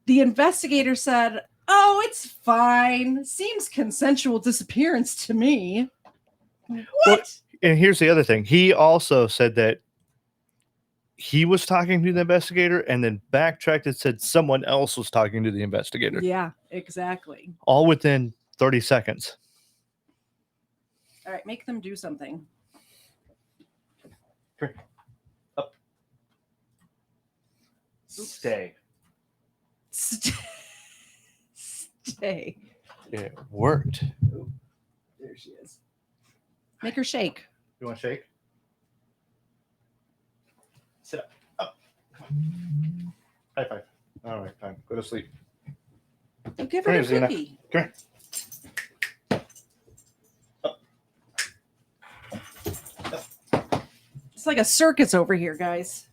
the investigator said, oh, it's fine. Seems consensual disappearance to me. What? Well, and here's the other thing. He also said that he was talking to the investigator and then backtracked and said someone else was talking to the investigator. Yeah, exactly. All within 30 seconds. All right, make them do something. Up. Stay. Stay. It worked. Oh, there she is. Make her shake. You want to shake? Sit up. Up. High five. All right, fine. Go to sleep. Oh, give her a cookie. Come here. It's like a circus over here, guys.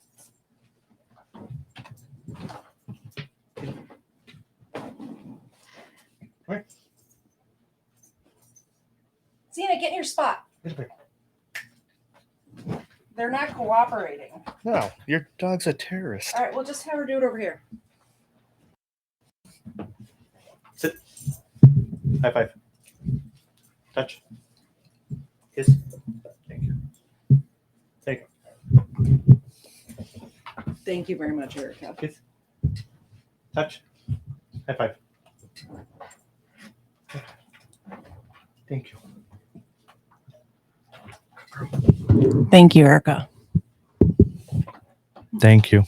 Right. Zena, get in your spot. They're not cooperating. No, your dog's a terrorist. All right, we'll just have her do it over here. Sit. High five. Touch. Kiss. Thank you. Thank you. Thank you very much, Erica. Kiss. Touch. High five. Thank you. Thank you, Erica. Thank you.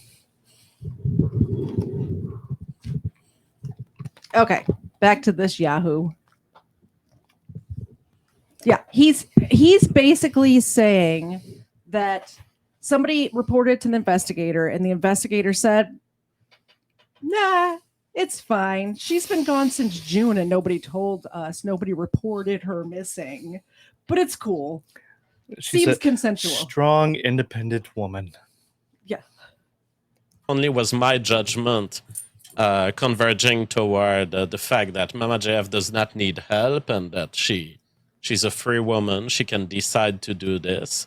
Okay, back to this Yahoo. Yeah, he's basically saying that somebody reported to the investigator and the investigator said, nah, it's fine. She's been gone since June and nobody told us. Nobody reported her missing, but it's cool. She's Seems a consensual. strong, independent woman. Yeah. Only was my judgment converging toward the fact that Mama JF does not need help and that she's a free woman. She can decide to do this.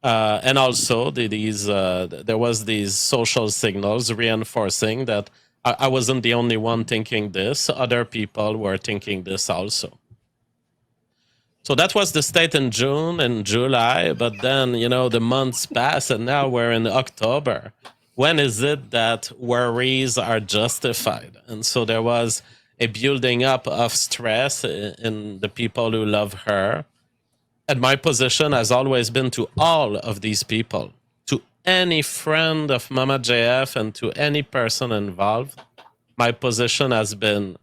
And also, there was these social signals reinforcing that I wasn't the only one thinking this. Other people were thinking this also. So that was the state in June and July, but then, the months pass and now we're in October. When is it that worries are justified? And so there was a building up of stress in the people who love her. And my position has always been to all of these people, to any friend of Mama JF and to any person involved. My position has been,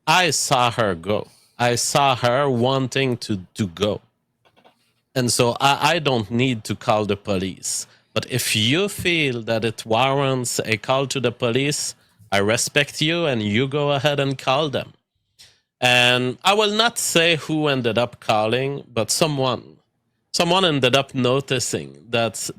I saw her go. I saw her wanting to go. And so I don't need to call the police. But if you feel that it warrants a call to the police, I respect you and you go ahead and call them. And I will not say who ended up calling, but someone ended up noticing that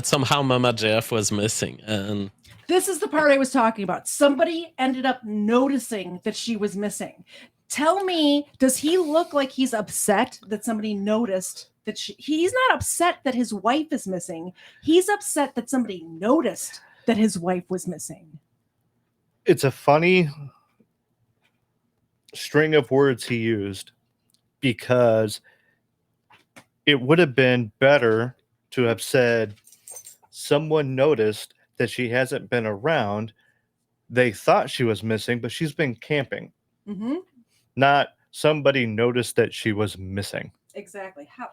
somehow Mama JF was missing. And this is the part I was talking about. Somebody ended up noticing that she was missing. Tell me, does he look like he's upset that somebody noticed that he's not upset that his wife is missing. He's upset that somebody noticed that his wife was missing. It's a funny string of words he used, because it would have been better to have said someone noticed that she hasn't been around. They thought she was missing, but she's been camping. Mm-hmm. Not somebody noticed that she was missing. Exactly. How?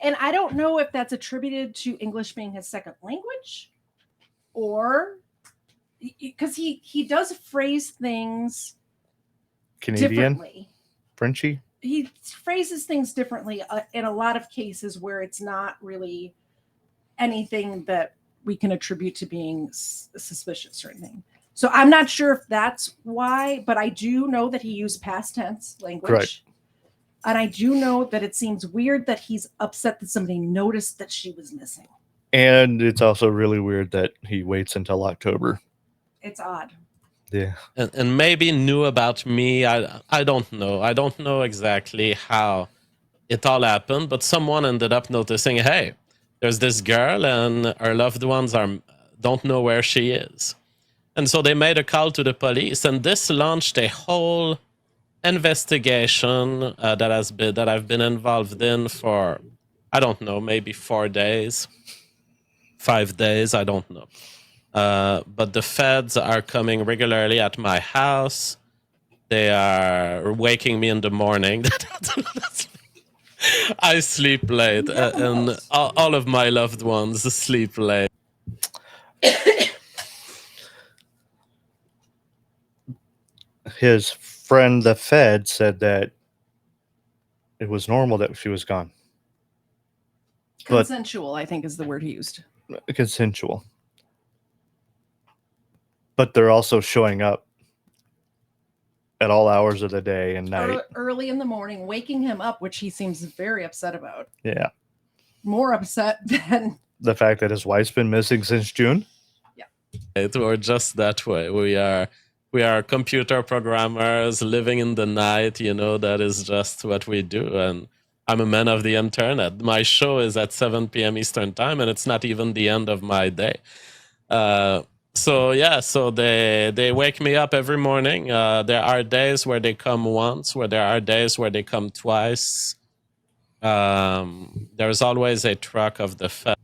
And I don't know if that's attributed to English being his second language, or because he does phrase things Canadian, differently. Frenchy. He phrases things differently in a lot of cases where it's not really anything that we can attribute to being suspicious or anything. So I'm not sure if that's why, but I do know that he used past tense language. Right. And I do know that it seems weird that he's upset that somebody noticed that she was missing. And it's also really weird that he waits until October. It's odd. Yeah. And maybe knew about me. I don't know. I don't know exactly how it all happened, but someone ended up noticing, hey, there's this girl and her loved ones don't know where she is. And so they made a call to the police, and this launched a whole investigation that I've been involved in for, I don't know, maybe 4 days, 5 days, I don't know. But the feds are coming regularly at my house. They are waking me in the morning. I sleep late, and all of my loved ones sleep late. His friend, the Fed, said that it was normal that she was gone. Consensual, I think, is the word he used. Consensual. But they're also showing up at all hours of the day and night. Early in the morning, waking him up, which he seems very upset about. Yeah. More upset than the fact that his wife's been missing since June. Yeah. We're just that way. We are computer programmers living in the night. That is just what we do. And I'm a man of the internet. My show is at 7 p.m. Eastern time, and it's not even the end of my day. So they wake me up every morning. There are days where they come once, where there are days where they come twice. There's always a truck of the Fed.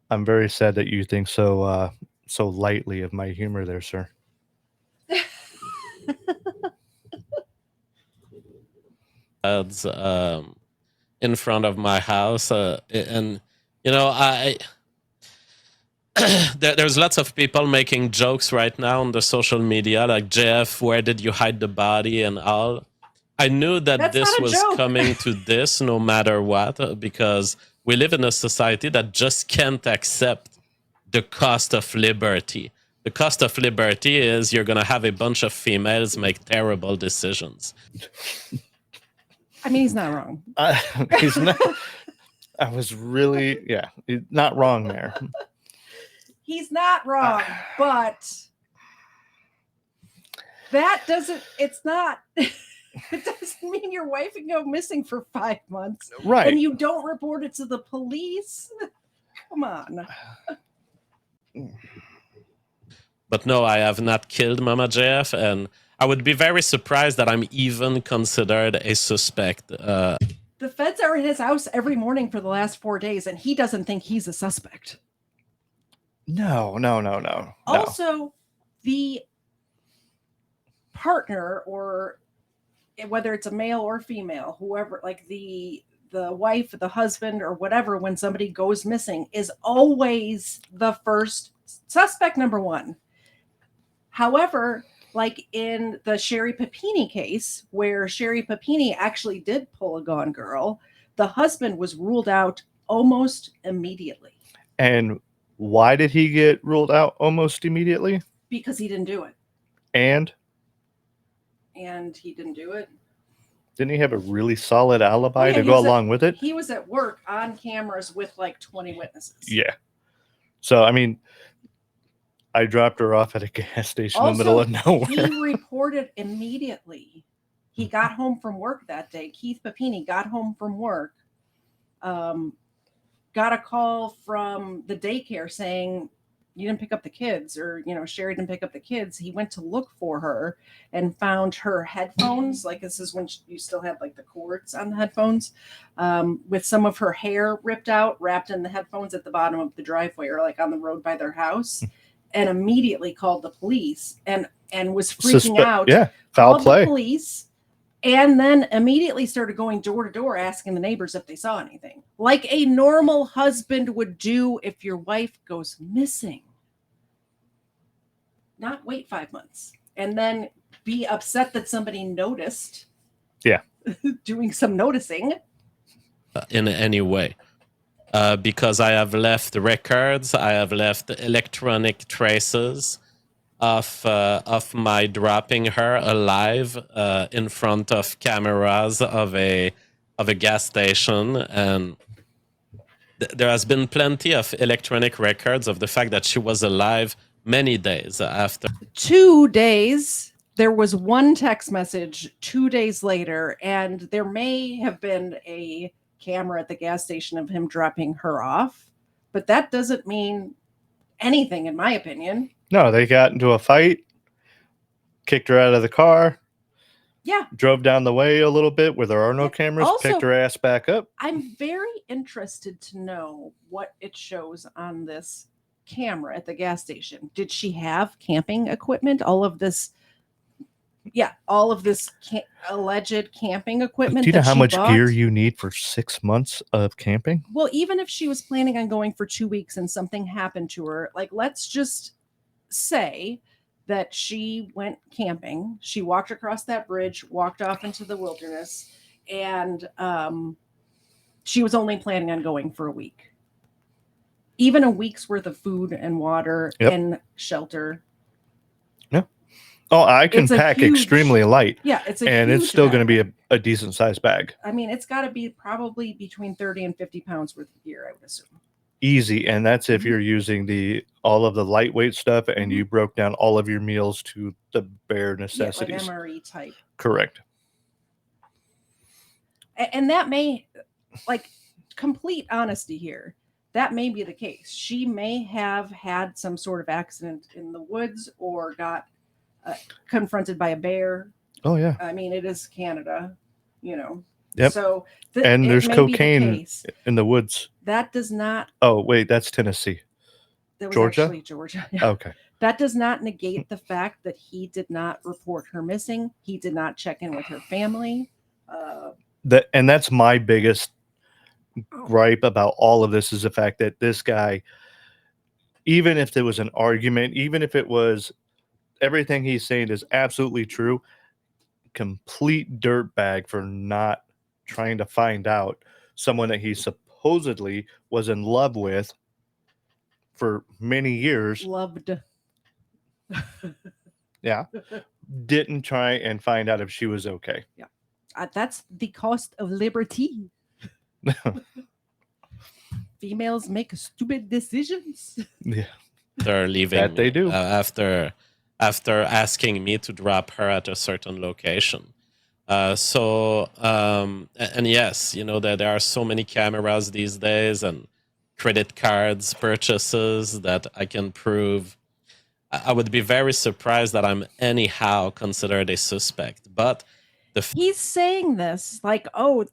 I'm very sad that you think so lightly of my humor there, sir. In front of my house, and there's lots of people making jokes right now on the social media, like, Jeff, where did you hide the body and all. I knew that this was coming to this no matter what, because we live in a society that just can't accept the cost of liberty. The cost of liberty is you're going to have a bunch of females make terrible decisions. I mean, he's not wrong. He's not. I was really, not wrong there. He's not wrong, but that doesn't, it's not, it doesn't mean your wife can go missing for 5 months. Right. And you don't report it to the police. Come on. But no, I have not killed Mama JF, and I would be very surprised that I'm even considered a suspect. The feds are in his house every morning for the last 4 days, and he doesn't think he's a suspect. No. Also, the partner, or whether it's a male or female, whoever, like the wife, the husband, or whatever, when somebody goes missing, is always the first suspect, number one. However, like in the Sherry Papini case, where Sherry Papini actually did pull a Gone Girl, the husband was ruled out almost immediately. And why did he get ruled out almost immediately? Because he didn't do it. And and he didn't do it. Didn't he have a really solid alibi to he go was along with it? He was at work on cameras with like 20 witnesses. Yeah. So, I mean, I dropped her off at a gas station in the middle of nowhere. He reported immediately. He got home from work that day. Keith Papini got home from work, got a call from the daycare saying, you didn't pick up the kids, or, Sherry didn't pick up the kids. He went to look for her and found her headphones. Like, this is when you still had like the cords on the headphones, with some of her hair ripped out, wrapped in the headphones at the bottom of the driveway or like on the road by their house, and immediately called the police and was freaking out. Yeah. Foul called play. The police. And then immediately started going door to door asking the neighbors if they saw anything, like a normal husband would do if your wife goes missing. Not wait 5 months and then be upset that somebody noticed. Yeah. Doing some noticing. In any way. Because I have left records, I have left electronic traces of my dropping her alive in front of cameras of a gas station, and there has been plenty of electronic records of the fact that she was alive many days after. 2 days. There was one text message 2 days later, and there may have been a camera at the gas station of him dropping her off, but that doesn't mean anything, in my opinion. No, they got into a fight, kicked her out of the car. Yeah. Drove down the way a little bit where there are no cameras, Also, picked her ass back up. I'm very interested to know what it shows on this camera at the gas station. Did she have camping equipment? All of this alleged camping equipment. Do you know how much bought? gear you need for 6 months of camping? Well, even if she was planning on going for 2 weeks and something happened to her, like, let's just say that she went camping. She walked across that bridge, walked off into the wilderness, and she was only planning on going for a week. Even a week's worth of food and water and shelter. Yeah. Oh, I can pack extremely light. Yeah, it's still going to be a decent sized bag. I mean, it's got to be probably between 30 and 50 pounds worth of gear, I would assume. Easy, and that's if you're using all of the lightweight stuff and you broke down all of your meals to the bare necessities. Yeah, like MRE type. Correct. And that may, like, complete honesty here, that may be the case. She may have had some sort of accident in the woods or got confronted by a bear. Oh, yeah. I mean, it is Canada, Yep. So and there's cocaine in the woods. That does not. Oh, wait, that's Tennessee. That was Georgia? actually Georgia. Yeah. Okay. That does not negate the fact that he did not report her missing. He did not check in with her family. And that's my biggest gripe about all of this is the fact that this guy, even if there was an argument, even if it was everything he's saying is absolutely true, complete dirtbag for not trying to find out someone that he supposedly was in love with for many years. Loved. Yeah. Didn't try and find out if she was okay. Yeah. That's the cost of liberty. Females make stupid decisions. Yeah. They're leaving. That they do. After asking me to drop her at a certain location. And yes, that there are so many cameras these days and credit cards purchases that I can prove. I would be very surprised that I'm anyhow considered a suspect. But he's saying this like, oh,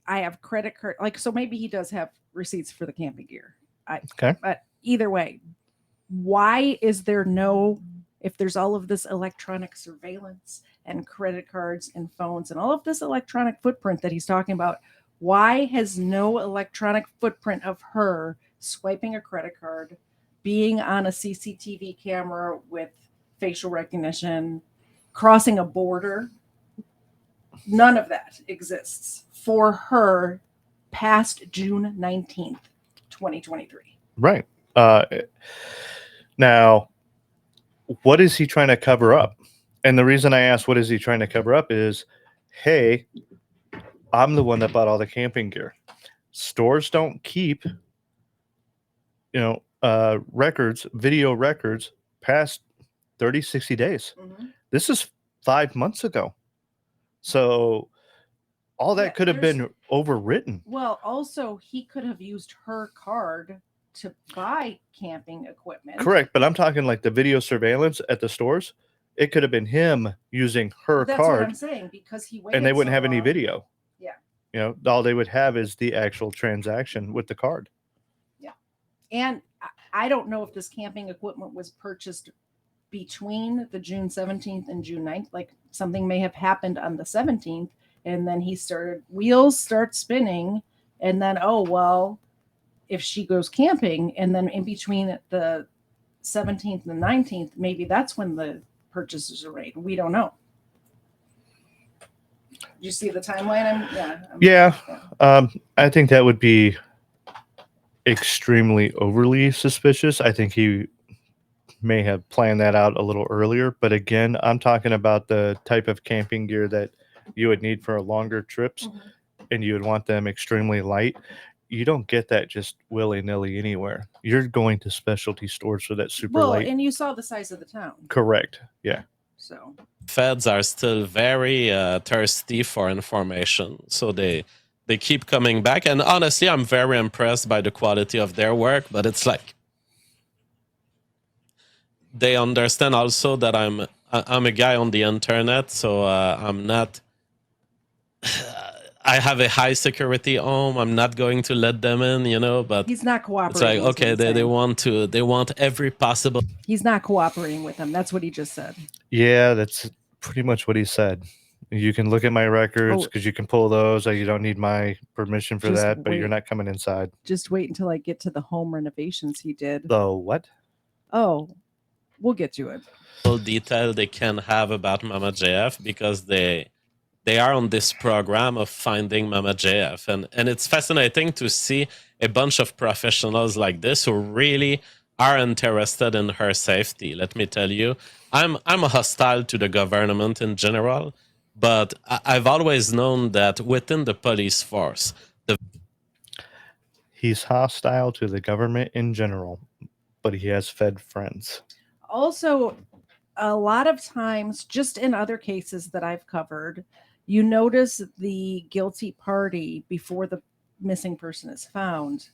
I have credit card. Like, so maybe he does have receipts for the camping gear. Okay. But either way, why is there if there's all of this electronic surveillance and credit cards and phones and all of this electronic footprint that he's talking about, why has no electronic footprint of her swiping a credit card, being on a CCTV camera with facial recognition, crossing a border? None of that exists for her past June 19th, 2023. Right. Now, what is he trying to cover up? And the reason I asked, what is he trying to cover up is, hey, I'm the one that bought all the camping gear. Stores don't keep, video records past 30, 60 days. Mm-hmm. This is 5 months ago. So all that could have been overwritten. Well, also, he could have used her card to buy camping equipment. Correct. But I'm talking like the video surveillance at the stores. It could have been him using her That's card. what I'm saying, because he waited And they wouldn't so have any long. video. Yeah. All they would have is the actual transaction with the card. Yeah. And I don't know if this camping equipment was purchased between the June 17th and June 9th. Like, something may have happened on the 17th, and then wheels start spinning, and then, oh, well, if she goes camping, and then in between the 17th and the 19th, maybe that's when the purchases are made. We don't know. You see the timeline? I think that would be extremely overly suspicious. I think he may have planned that out a little earlier. But again, I'm talking about the type of camping gear that you would need for longer trips, and you would want them extremely light. You don't get that just willy-nilly anywhere. You're going to specialty stores for that super light. And you saw the size of the town. Correct. Yeah. So Feds are still very thirsty for information, so they keep coming back. And honestly, I'm very impressed by the quality of their work. But it's like they understand also that I'm a guy on the internet, so I'm not. I have a high security home. I'm not going to let them in, But he's not cooperating. It's like, okay, they want every possible. He's not cooperating with them. That's what he just said. Yeah, that's pretty much what he said. You can look at my records because you can pull those. You don't need my permission for that, but you're not coming inside. Just wait until I get to the home renovations he did. The what? Oh, we'll get to it. Detail they can have about Mama JF, because they are on this program of finding Mama JF. And it's fascinating to see a bunch of professionals like this who really are interested in her safety. Let me tell you, I'm hostile to the government in general, but I've always known that within the police force, he's hostile to the government in general, but he has Fed friends. Also, a lot of times, just in other cases that I've covered, you notice the guilty party before the missing person is found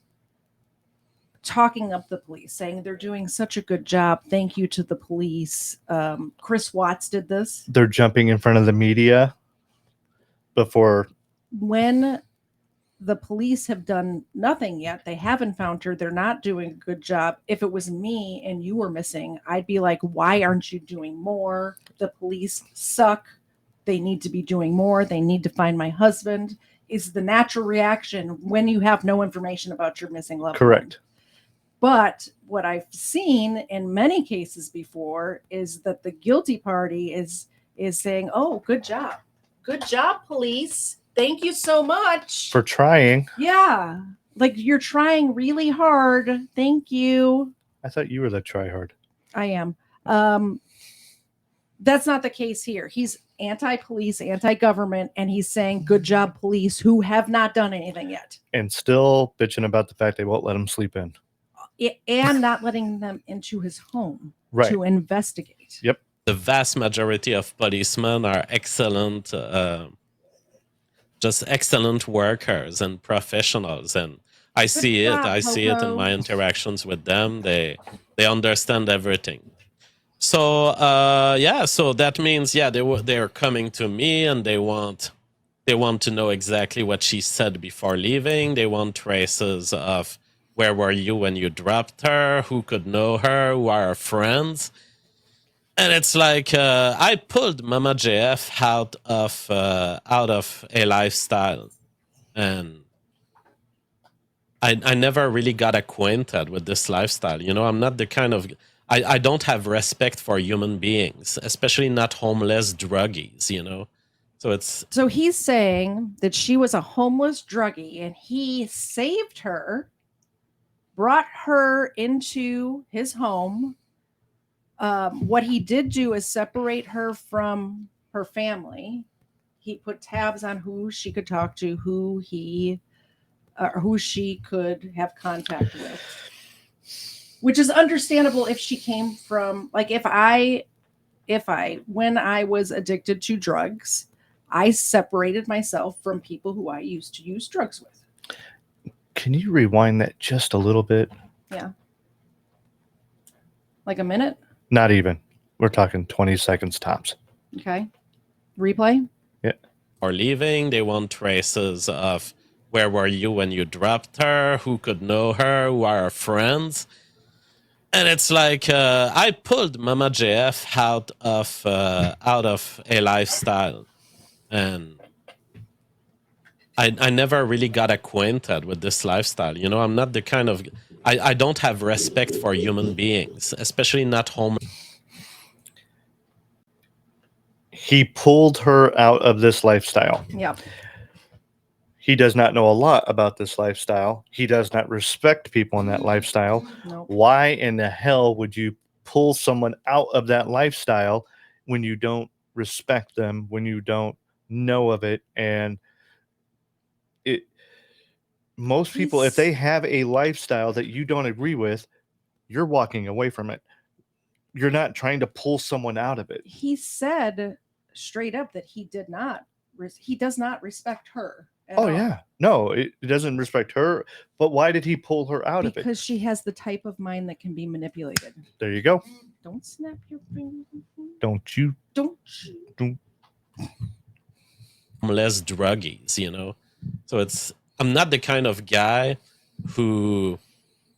talking up the police, saying they're doing such a good job. Thank you to the police. Chris Watts did this. They're jumping in front of the media before. When the police have done nothing yet, they haven't found her, they're not doing a good job. If it was me and you were missing, I'd be like, why aren't you doing more? The police suck. They need to be doing more. They need to find my husband. Is the natural reaction when you have no information about your missing loved one. Correct. But what I've seen in many cases before is that the guilty party is saying, oh, good job. Good job, police. Thank you so much. For trying. Yeah. Like, you're trying really hard. Thank you. I thought you were the tryhard. I am. That's not the case here. He's anti-police, anti-government, and he's saying, good job, police, who have not done anything yet. And still bitching about the fact they won't let him sleep in. And not letting them into his home to investigate. Yep. The vast majority of policemen are excellent, just excellent workers and professionals. And I see it. I see it in my interactions with them. They understand everything. So so that means they're coming to me and they want to know exactly what she said before leaving. They want traces of where were you when you dropped her, who could know her, who are her friends. And it's like I pulled Mama JF out of a lifestyle, and I never really got acquainted with this lifestyle. I'm not the kind of I don't have respect for human beings, especially not homeless druggies. So he's saying that she was a homeless druggie, and he saved her, brought her into his home, What he did do is separate her from her family. He put tabs on who she could talk to, who she could have contact with, which is understandable if she came from, like, when I was addicted to drugs, I separated myself from people who I used to use drugs with. Can you rewind that just a little bit? Yeah. Like a minute? Not even. We're talking 20 seconds tops. Okay. Replay? Yeah. Or leaving, they want traces of where were you when you dropped her, who could know her, who are her friends. And it's like I pulled Mama JF out of a lifestyle, and I never really got acquainted with this lifestyle. You know, I'm not the kind of I don't have respect for human beings, especially not home. He pulled her out of this lifestyle. Yep. He does not know a lot about this lifestyle. He does not respect people in that lifestyle. Nope. Why in the hell would you pull someone out of that lifestyle when you don't respect them, when you don't know of it? And most people, if they have a lifestyle that you don't agree with, you're walking away from it. You're not trying to pull someone out of it. He said straight up that he does not respect her. Oh, yeah. No, it doesn't respect her. But why did he pull her out of it? Because she has the type of mind that can be manipulated. There you go. Don't snap your fingers. Don't you? Don't you? Less druggies, you know. So I'm not the kind of guy who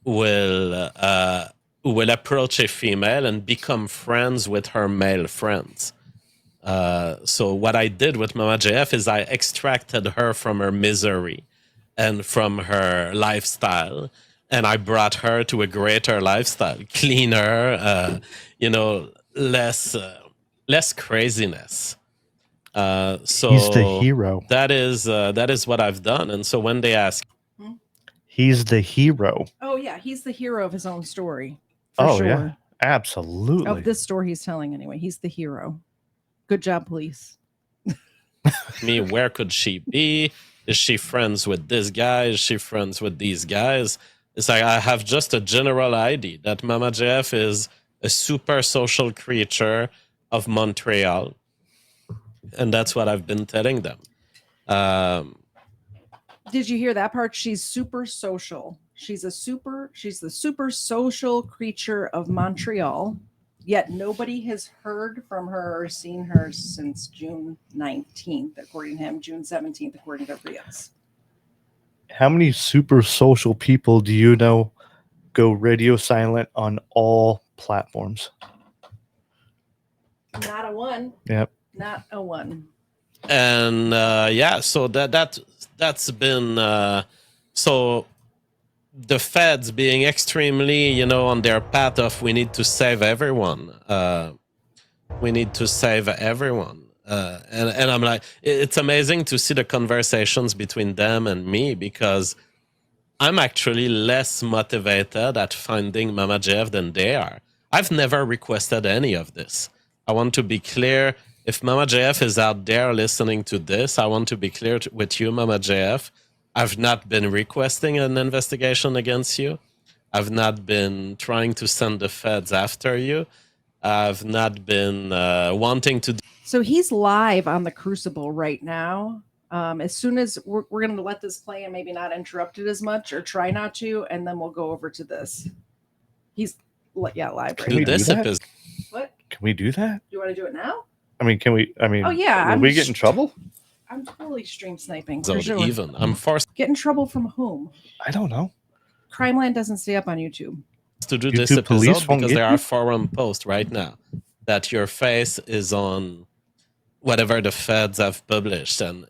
will approach a female and become friends with her male friends. So what I did with Mama JF is I extracted her from her misery and from her lifestyle, and I brought her to a greater lifestyle, cleaner, less craziness. So he's the hero. That is what I've done. And so when they ask, he's the hero. Oh yeah, he's the hero of his own story. Sure. Yeah, absolutely. Of this story he's telling anyway. He's the hero. Good job, police. me, where could she be? Is she friends with this guy? Is she friends with these guys? It's like I have just a general idea that Mama JF is a super social creature of Montreal. And that's what I've been telling them. Did you hear that part? She's super social. She's the super social creature of Montreal. Yet nobody has heard from her or seen her since June 19th, according to him, June 17th, according to Rios. How many super social people do you know go radio silent on all platforms? Not a one. Yep. Not a one. And so that's been so the feds being extremely, on their path of we need to save everyone. We need to save everyone. And I'm like, it's amazing to see the conversations between them and me, because I'm actually less motivated at finding Mama JF than they are. I've never requested any of this. I want to be clear. If Mama JF is out there listening to this, I want to be clear with you, Mama JF. I've not been requesting an investigation against you. I've not been trying to send the feds after you. I've not been wanting to. So he's live on the Crucible right now. As soon as we're going to let this play and maybe not interrupt it as much, or try not to, and then we'll go over to this. He's live right Can we now. do that? What? Can we do that? You want to do it now? I mean, can we? I mean, oh yeah. Will we get in trouble? I'm totally stream sniping. So For sure. even I'm forced Get in trouble from whom? I don't know. Crimeland doesn't stay up on YouTube. to do YouTube this police episode won't because get there you? are forum posts right now that your face is on whatever the feds have published, and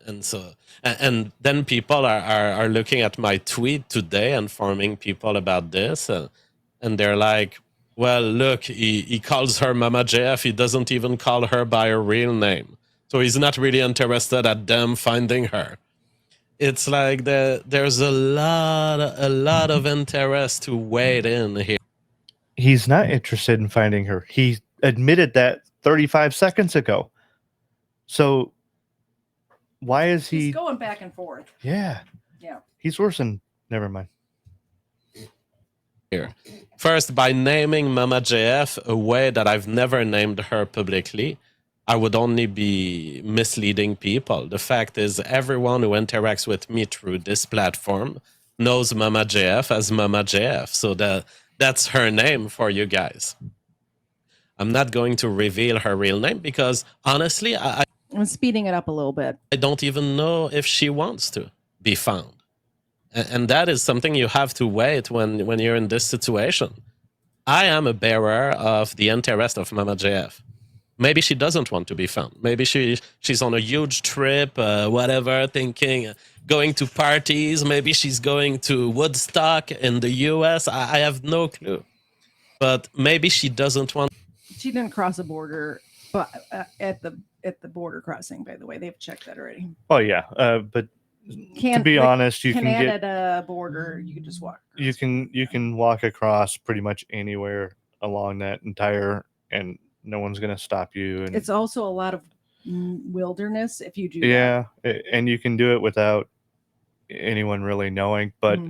then people are looking at my tweet today and informing people about this, and they're like, well, look, he calls her Mama JF. He doesn't even call her by her real name. So he's not really interested at them finding her. It's like there's a lot of interest to wade in here. He's not interested in finding her. He admitted that 35 seconds ago. So why is he He's going back and forth. Yeah. Yeah. He's worse than never mind. Here. First, by naming Mama JF a way that I've never named her publicly, I would only be misleading people. The fact is, everyone who interacts with me through this platform knows Mama JF as Mama JF. So that's her name for you guys. I'm not going to reveal her real name because, honestly, I'm speeding it up a little bit. I don't even know if she wants to be found. And that is something you have to wait when you're in this situation. I am a bearer of the interest of Mama JF. Maybe she doesn't want to be found. Maybe she's on a huge trip, whatever, thinking, going to parties. Maybe she's going to Woodstock in the US. I have no clue. But maybe she doesn't want. She didn't cross a border, but at the border crossing, by the way, they've checked that already. Oh yeah, but to be honest, you can get Canada border. You can just walk. you can walk across pretty much anywhere along that entire, and no one's gonna stop you. And it's also a lot of wilderness if you do. Yeah, and you can do it without anyone really knowing. But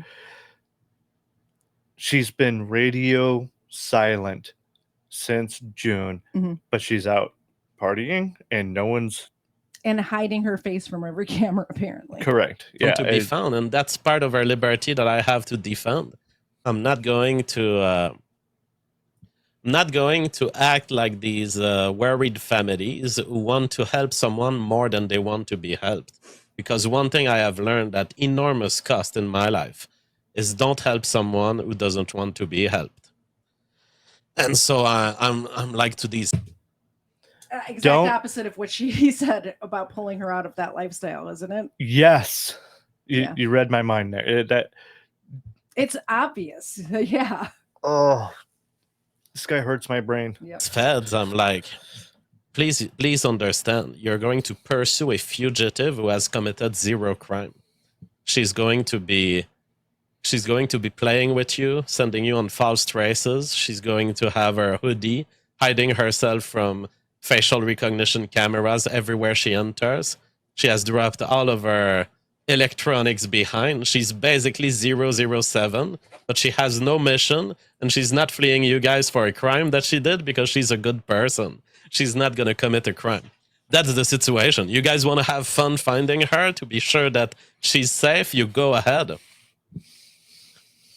she's been radio silent since June, but she's out partying, and no one's. And hiding her face from every camera, apparently. Correct. Yeah, to be found, and that's part of our liberty that I have to defend. I'm not going to act like these worried families who want to help someone more than they want to be helped. Because one thing I have learned at enormous cost in my life is don't help someone who doesn't want to be helped. And so I'm like to these. Exact opposite of what he said about pulling her out of that lifestyle, isn't it? Yes. You read my mind there. It's obvious. Yeah. Oh, this guy hurts my brain. Yep. Feds, I'm like, please understand. You're going to pursue a fugitive who has committed zero crime. She's going to be playing with you, sending you on false traces. She's going to have her hoodie, hiding herself from facial recognition cameras everywhere she enters. She has dropped all of her electronics behind. She's basically 007, but she has no mission, and she's not fleeing you guys for a crime that she did because she's a good person. She's not going to commit a crime. That's the situation. You guys want to have fun finding her to be sure that she's safe? You go ahead.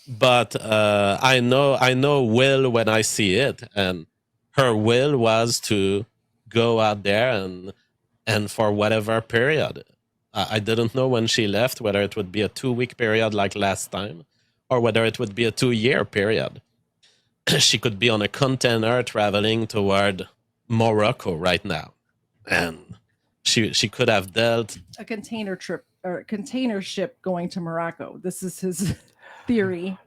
But I know will when I see it, and her will was to go out there and for whatever period. I didn't know when she left whether it would be a 2-week period like last time or whether it would be a 2-year period. She could be on a container traveling toward Morocco right now, and she could have dealt a container trip or container ship going to Morocco. This is his theory.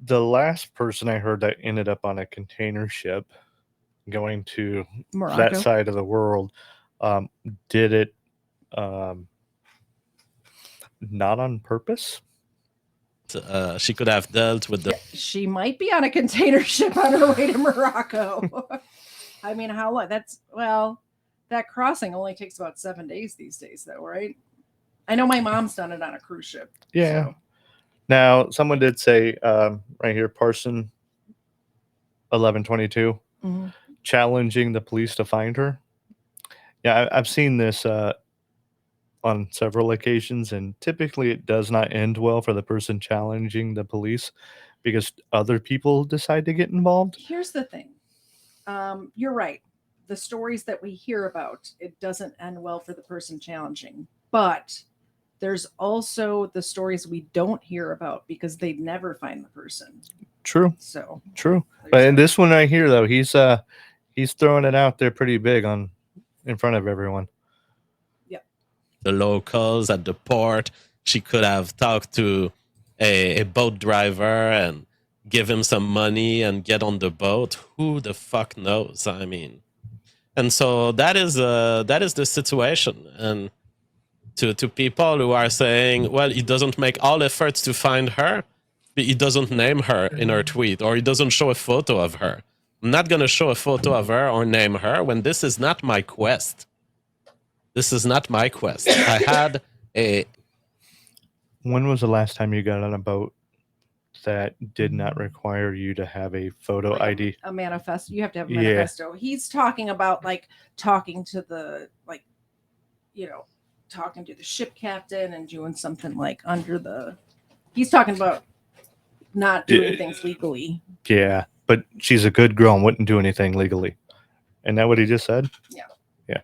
The last person I heard that ended up on a container ship going to Morocco, that side of the world, did it not on purpose. She could have dealt with the. She might be on a container ship on her way to Morocco. I mean, how long? That crossing only takes about 7 days these days, though, right? I know my mom's done it on a cruise ship. Yeah. So. Now, someone did say right here, Parson 1122. Challenging the police to find her. Yeah, I've seen this on several occasions, and typically it does not end well for the person challenging the police because other people decide to get involved. Here's the thing. You're right. The stories that we hear about, it doesn't end well for the person challenging. But there's also the stories we don't hear about because they never find the person. True. So true. But in this one right here, though, he's throwing it out there pretty big in front of everyone. Yep. The locals at the port. She could have talked to a boat driver and give him some money and get on the boat. Who the fuck knows? I mean, and so that is the situation. And to people who are saying, well, he doesn't make all efforts to find her, He doesn't name her in her tweet, or he doesn't show a photo of her. I'm not going to show a photo of her or name her when this is not my quest. This is not my quest. I had a... When was the last time you got on a boat that did not require you to have a photo Like ID? a manifesto. You have to have a Yeah. manifesto. He's talking about like talking to the like, you know, talking to the ship captain and doing something like under the. He's talking about not doing things legally. Yeah, but she's a good girl and wouldn't do anything legally. Isn't that what he just said? Yeah. Yeah.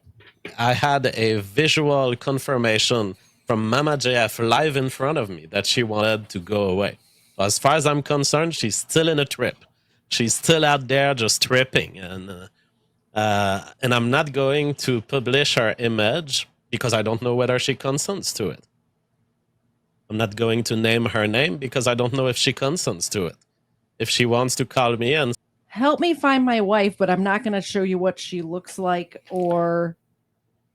I had a visual confirmation from Mama JF live in front of me that she wanted to go away. As far as I'm concerned, she's still in a trip. She's still out there just tripping. And I'm not going to publish her image because I don't know whether she consents to it. I'm not going to name her name because I don't know if she consents to it. If she wants to call me and Help me find my wife, but I'm not going to show you what she looks like. Or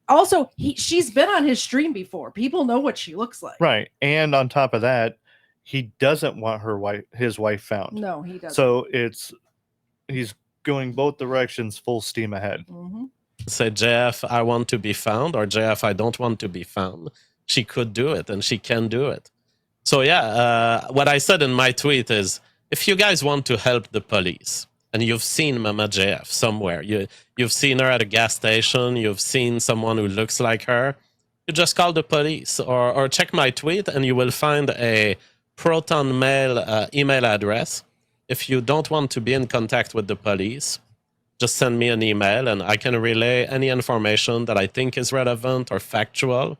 also, she's been on his stream before. People know what she looks like. Right. And on top of that, he doesn't want his wife found. No, he doesn't. So he's going both directions, full steam ahead. Mm-hmm. say, JF, I want to be found, or JF, I don't want to be found, she could do it, and she can do it. So yeah, what I said in my tweet is, if you guys want to help the police, and you've seen Mama JF somewhere, you've seen her at a gas station, you've seen someone who looks like her, you just call the police, or check my tweet, and you will find a Proton Mail email address. If you don't want to be in contact with the police, just send me an email, and I can relay any information that I think is relevant or factual.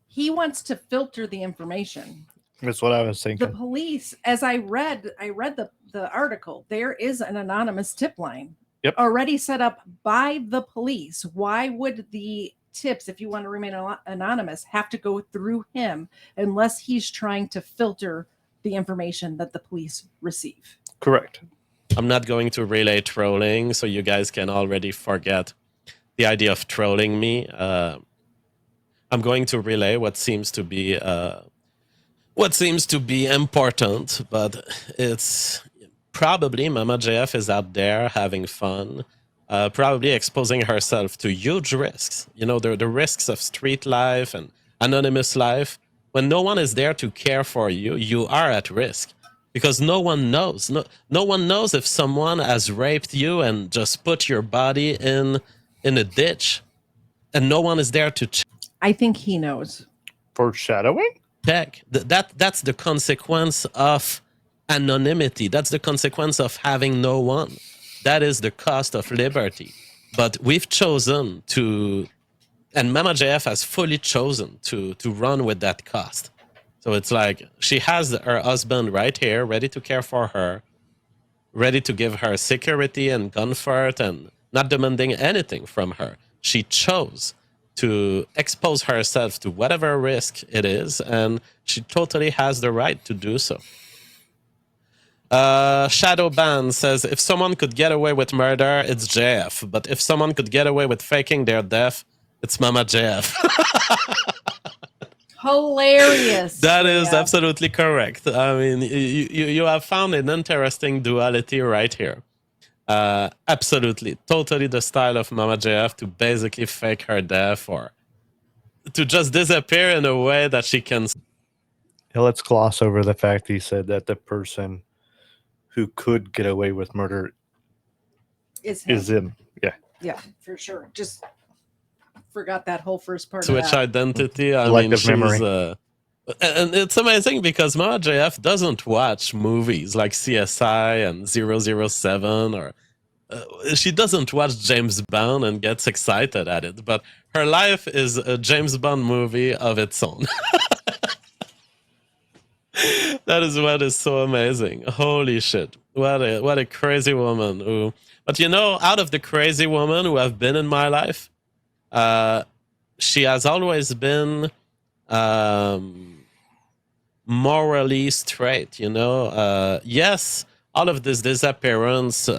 He wants to filter the information. That's what I was thinking. The police, as I read the article, there is an anonymous tip line already set up by the police. Why would the tips, if you want to remain anonymous, have to go through him unless he's trying to filter the information that the police receive? Correct. I'm not going to relay trolling, so you guys can already forget the idea of trolling me. I'm going to relay what seems to be important, but it's probably Mama JF is out there having fun, probably exposing herself to huge risks. You know, the risks of street life and anonymous life. When no one is there to care for you, you are at risk. Because no one knows. No one knows if someone has raped you and just put your body in a ditch, and no one is there to check. I think he knows. Foreshadowing? That's the consequence of anonymity. That's the consequence of having no one. That is the cost of liberty. But we've chosen to, and Mama JF has fully chosen to run with that cost. So it's like she has her husband right here, ready to care for her, ready to give her security and comfort and not demanding anything from her. She chose to expose herself to whatever risk it is, and she totally has the right to do so. Shadowban says, if someone could get away with murder, it's JF. But if someone could get away with faking their death, it's Mama JF. Hilarious. That is absolutely correct. I mean, you have found an interesting duality right here. Absolutely. Totally the style of Mama JF to basically fake her death or to just disappear in a way that she can. Yeah, let's gloss over the fact he said that the person who could get away with murder is him. Yeah. Yeah, for sure. Just forgot that whole first part Switch of that. Identity. I Selective mean, she's, memory. and it's amazing because Mama JF doesn't watch movies like CSI and 007 or she doesn't watch James Bond and gets excited at it, but her life is a James Bond movie of its own. That is what is so amazing. Holy shit. What a crazy woman who, but you know, out of the crazy women who have been in my life, she has always been morally straight, you know. Yes, all of this disappearance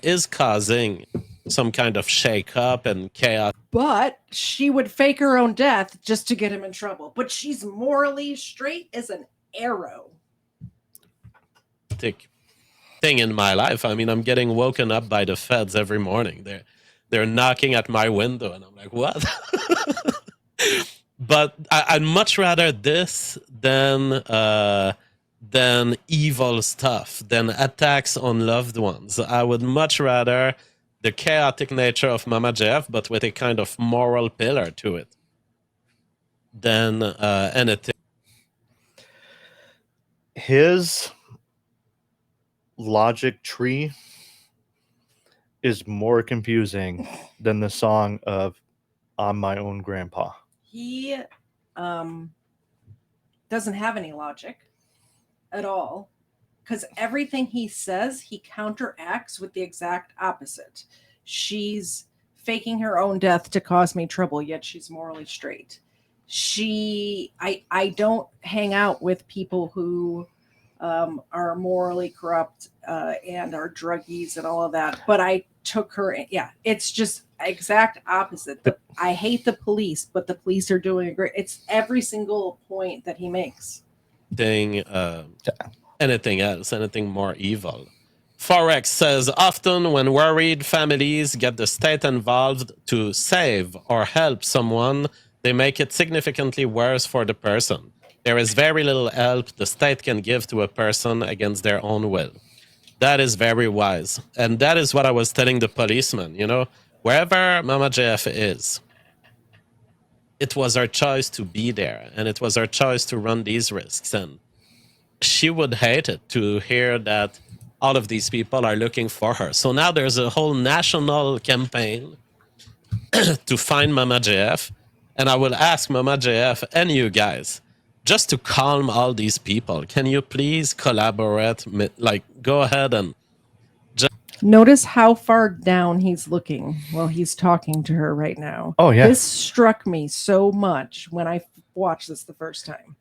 is causing some kind of shake-up and chaos. But she would fake her own death just to get him in trouble. But she's morally straight as an arrow. chaotic thing in my life. I mean, I'm getting woken up by the feds every morning. They're knocking at my window, and I'm like, what? But I'd much rather this than evil stuff, than attacks on loved ones. I would much rather the chaotic nature of Mama JF, but with a kind of moral pillar to it, than anything. His logic tree is more confusing than the song of "I'm My Own Grandpa." He doesn't have any logic at all, because everything he says, he counteracts with the exact opposite. She's faking her own death to cause me trouble, yet she's morally straight. I don't hang out with people who are morally corrupt and are druggies and all of that, but I took her. Yeah, it's just exact opposite. I hate the police, but the police are doing a great. It's every single point that he makes. Anything else, anything more evil. Forex says, often when worried families get the state involved to save or help someone, they make it significantly worse for the person. There is very little help the state can give to a person against their own will. That is very wise. And that is what I was telling the policeman, you know, wherever Mama JF is, it was her choice to be there, and it was her choice to run these risks. And she would hate it to hear that all of these people are looking for her. So now there's a whole national campaign to find Mama JF. And I will ask Mama JF and you guys, just to calm all these people, can you please collaborate? Like, go ahead and notice how far down he's looking while he's talking to her right now. Oh, yeah. This struck me so much when I watched this the first time.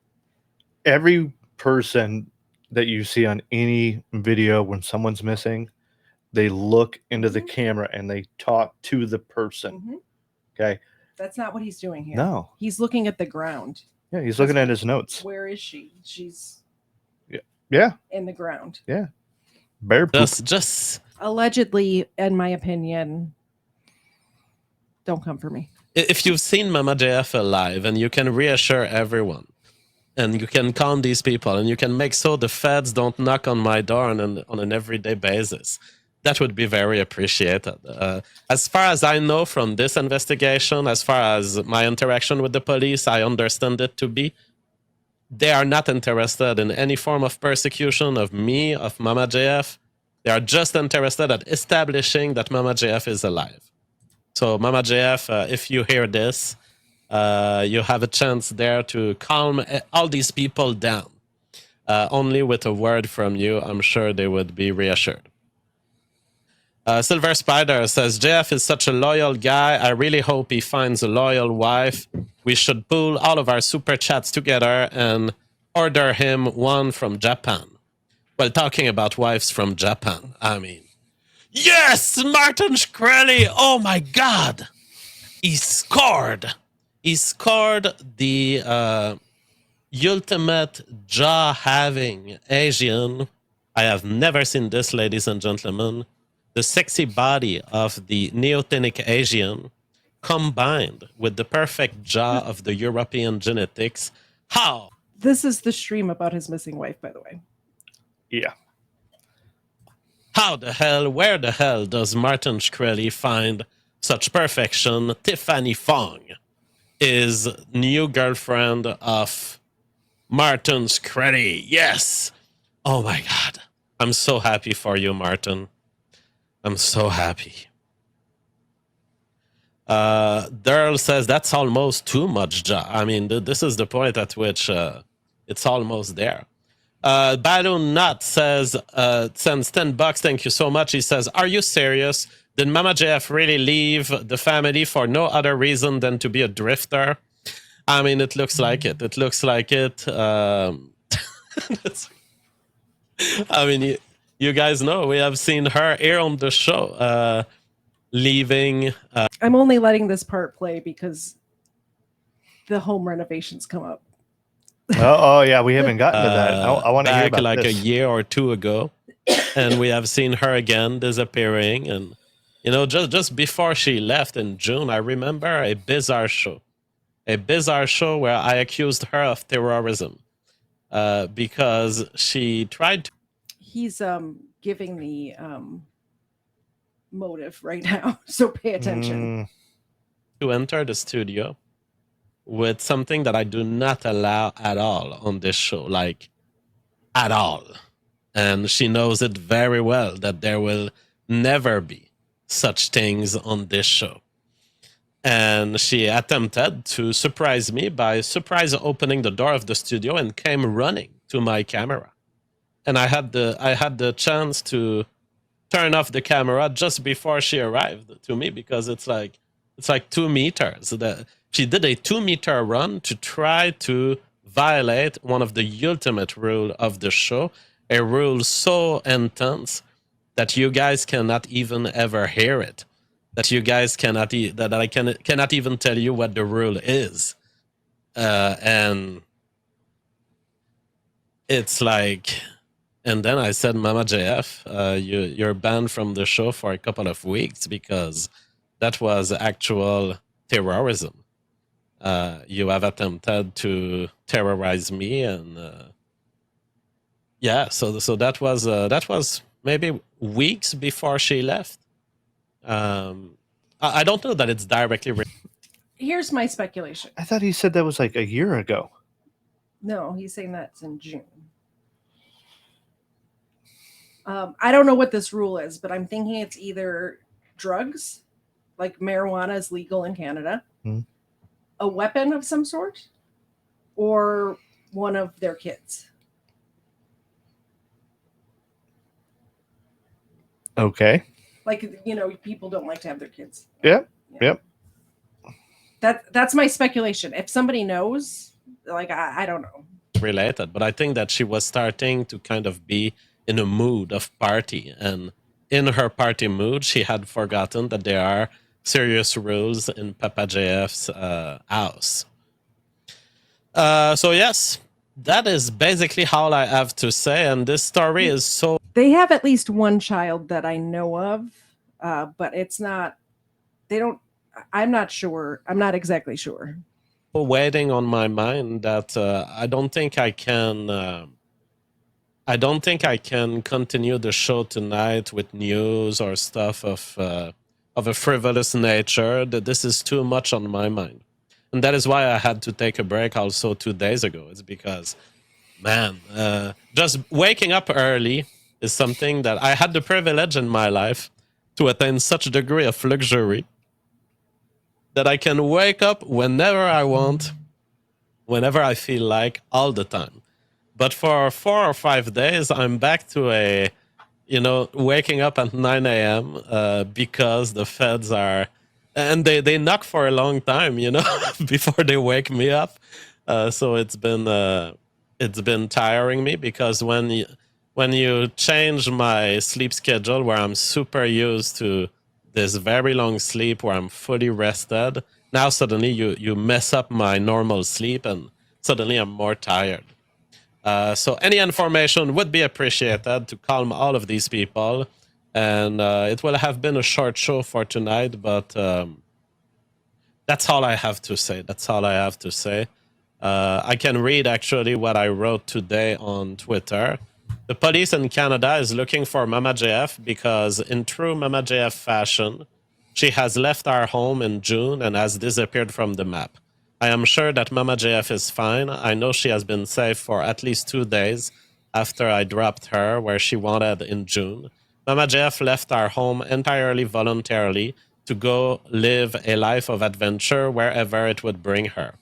Every person that you see on any video when someone's missing, they look into the camera and they talk to the person. Okay. That's not what he's doing here. No. He's looking at the ground. Yeah, he's looking at his notes. Where is she? She's Yeah. in the ground. Yeah. Bear poop. just Allegedly, in my opinion, don't come for me. if you've seen Mama JF alive and you can reassure everyone and you can calm these people and you can make so the feds don't knock on my door on an everyday basis, that would be very appreciated. As far as I know from this investigation, as far as my interaction with the police, I understand it to be, they are not interested in any form of persecution of me, of Mama JF. They are just interested at establishing that Mama JF is alive. So Mama JF, if you hear this, you have a chance there to calm all these people down. Only with a word from you, I'm sure they would be reassured. Silver Spider says, JF is such a loyal guy. I really hope he finds a loyal wife. We should pool all of our super chats together and order him one from Japan. Well, talking about wives from Japan, I mean, yes, Martin Shkreli. Oh my God. He scored. He scored the ultimate jaw-having Asian. I have never seen this, ladies and gentlemen. The sexy body of the Neotenic Asian combined with the perfect jaw of the European genetics. How? This is the stream about his missing wife, by the way. Yeah. How the hell, where the hell does Martin Shkreli find such perfection? Tiffany Fong is new girlfriend of Martin Shkreli. Yes. Oh my God. I'm so happy for you, Martin. I'm so happy. Daryl says that's almost too much jaw. I mean, this is the point at which it's almost there. Balloon Nut says, sends $10. Thank you so much. He says, are you serious? Did Mama JF really leave the family for no other reason than to be a drifter? I mean, it looks like it. It looks like it. I mean, you guys know we have seen her here on the show leaving. I'm only letting this part play because the home renovations come up. Oh, yeah, we haven't gotten to that. I want to hear back about like this. a year or two ago, and we have seen her again disappearing. And just before she left in June, I remember a bizarre show where I accused her of terrorism because she tried to. He's giving the motive right now, so pay attention. To enter the studio with something that I do not allow at all on this show, like at all. And she knows it very well that there will never be such things on this show. And she attempted to surprise me by surprise opening the door of the studio and came running to my camera. And I had the chance to turn off the camera just before she arrived to me, because it's like 2 meters. She did a 2-meter run to try to violate one of the ultimate rule of the show, a rule so intense that you guys cannot even ever hear it, that you guys cannot cannot even tell you what the rule is, and it's like. And then I said, Mama JF, you're banned from the show for a couple of weeks because that was actual terrorism. You have attempted to terrorize me, and so that was maybe weeks before she left. I don't know that it's directly. Here's my speculation. I thought he said that was like a year ago. No, he's saying that's in June. I don't know what this rule is, but I'm thinking it's either drugs, like marijuana is legal in Canada, a weapon of some sort, or one of their kids. Okay. Like, people don't like to have their kids. Yep. Yeah. Yep. That's my speculation. If somebody knows, like, I don't know. Related, but I think that she was starting to kind of be in a mood of party, and in her party mood, she had forgotten that there are serious rules in Papa JF's house. So yes, that is basically all I have to say, and this story is so. They have at least one child that I know of, but it's not. They don't. I'm not sure. I'm not exactly sure. Waiting on my mind that I don't think I can. I don't think I can continue the show tonight with news or stuff of a frivolous nature. That this is too much on my mind, and that is why I had to take a break. Also, 2 days ago, it's because, man, just waking up early is something that I had the privilege in my life to attain such a degree of luxury that I can wake up whenever I want, whenever I feel like, all the time. But for 4 or 5 days, I'm back to waking up at 9 a.m. Because the feds are, and they knock for a long time, before they wake me up. So it's been tiring me, because when you change my sleep schedule, where I'm super used to this very long sleep where I'm fully rested, now suddenly you mess up my normal sleep, and suddenly I'm more tired. So any information would be appreciated to calm all of these people. And it will have been a short show for tonight, but that's all I have to say. That's all I have to say. I can read actually what I wrote today on Twitter. The police in Canada is looking for Mama JF because, in true Mama JF fashion, she has left our home in June and has disappeared from the map. I am sure that Mama JF is fine. I know she has been safe for at least 2 days after I dropped her where she wanted in June. Mama JF left our home entirely voluntarily to go live a life of adventure wherever it would bring her.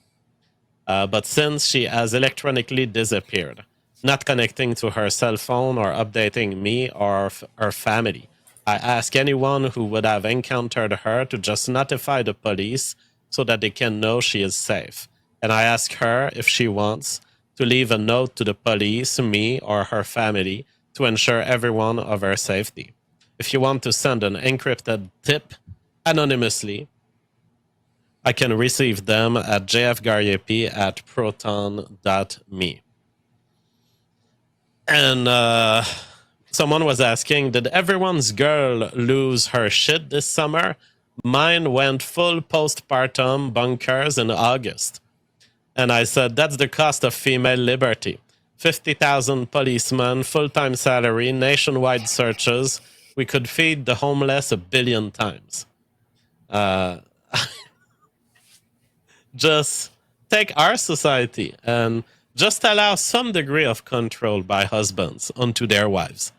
But since she has electronically disappeared, not connecting to her cell phone or updating me or her family, I ask anyone who would have encountered her to just notify the police so that they can know she is safe. And I ask her if she wants to leave a note to the police, me, or her family to ensure everyone of her safety. If you want to send an encrypted tip anonymously, I can receive them at jfgariépy@proton.me. And someone was asking, did everyone's girl lose her shit this summer? Mine went full postpartum bunkers in August. And I said, that's the cost of female liberty. 50,000 policemen, full-time salary, nationwide searches. We could feed the homeless 1 billion times. Just take our society and just allow some degree of control by husbands onto their wives.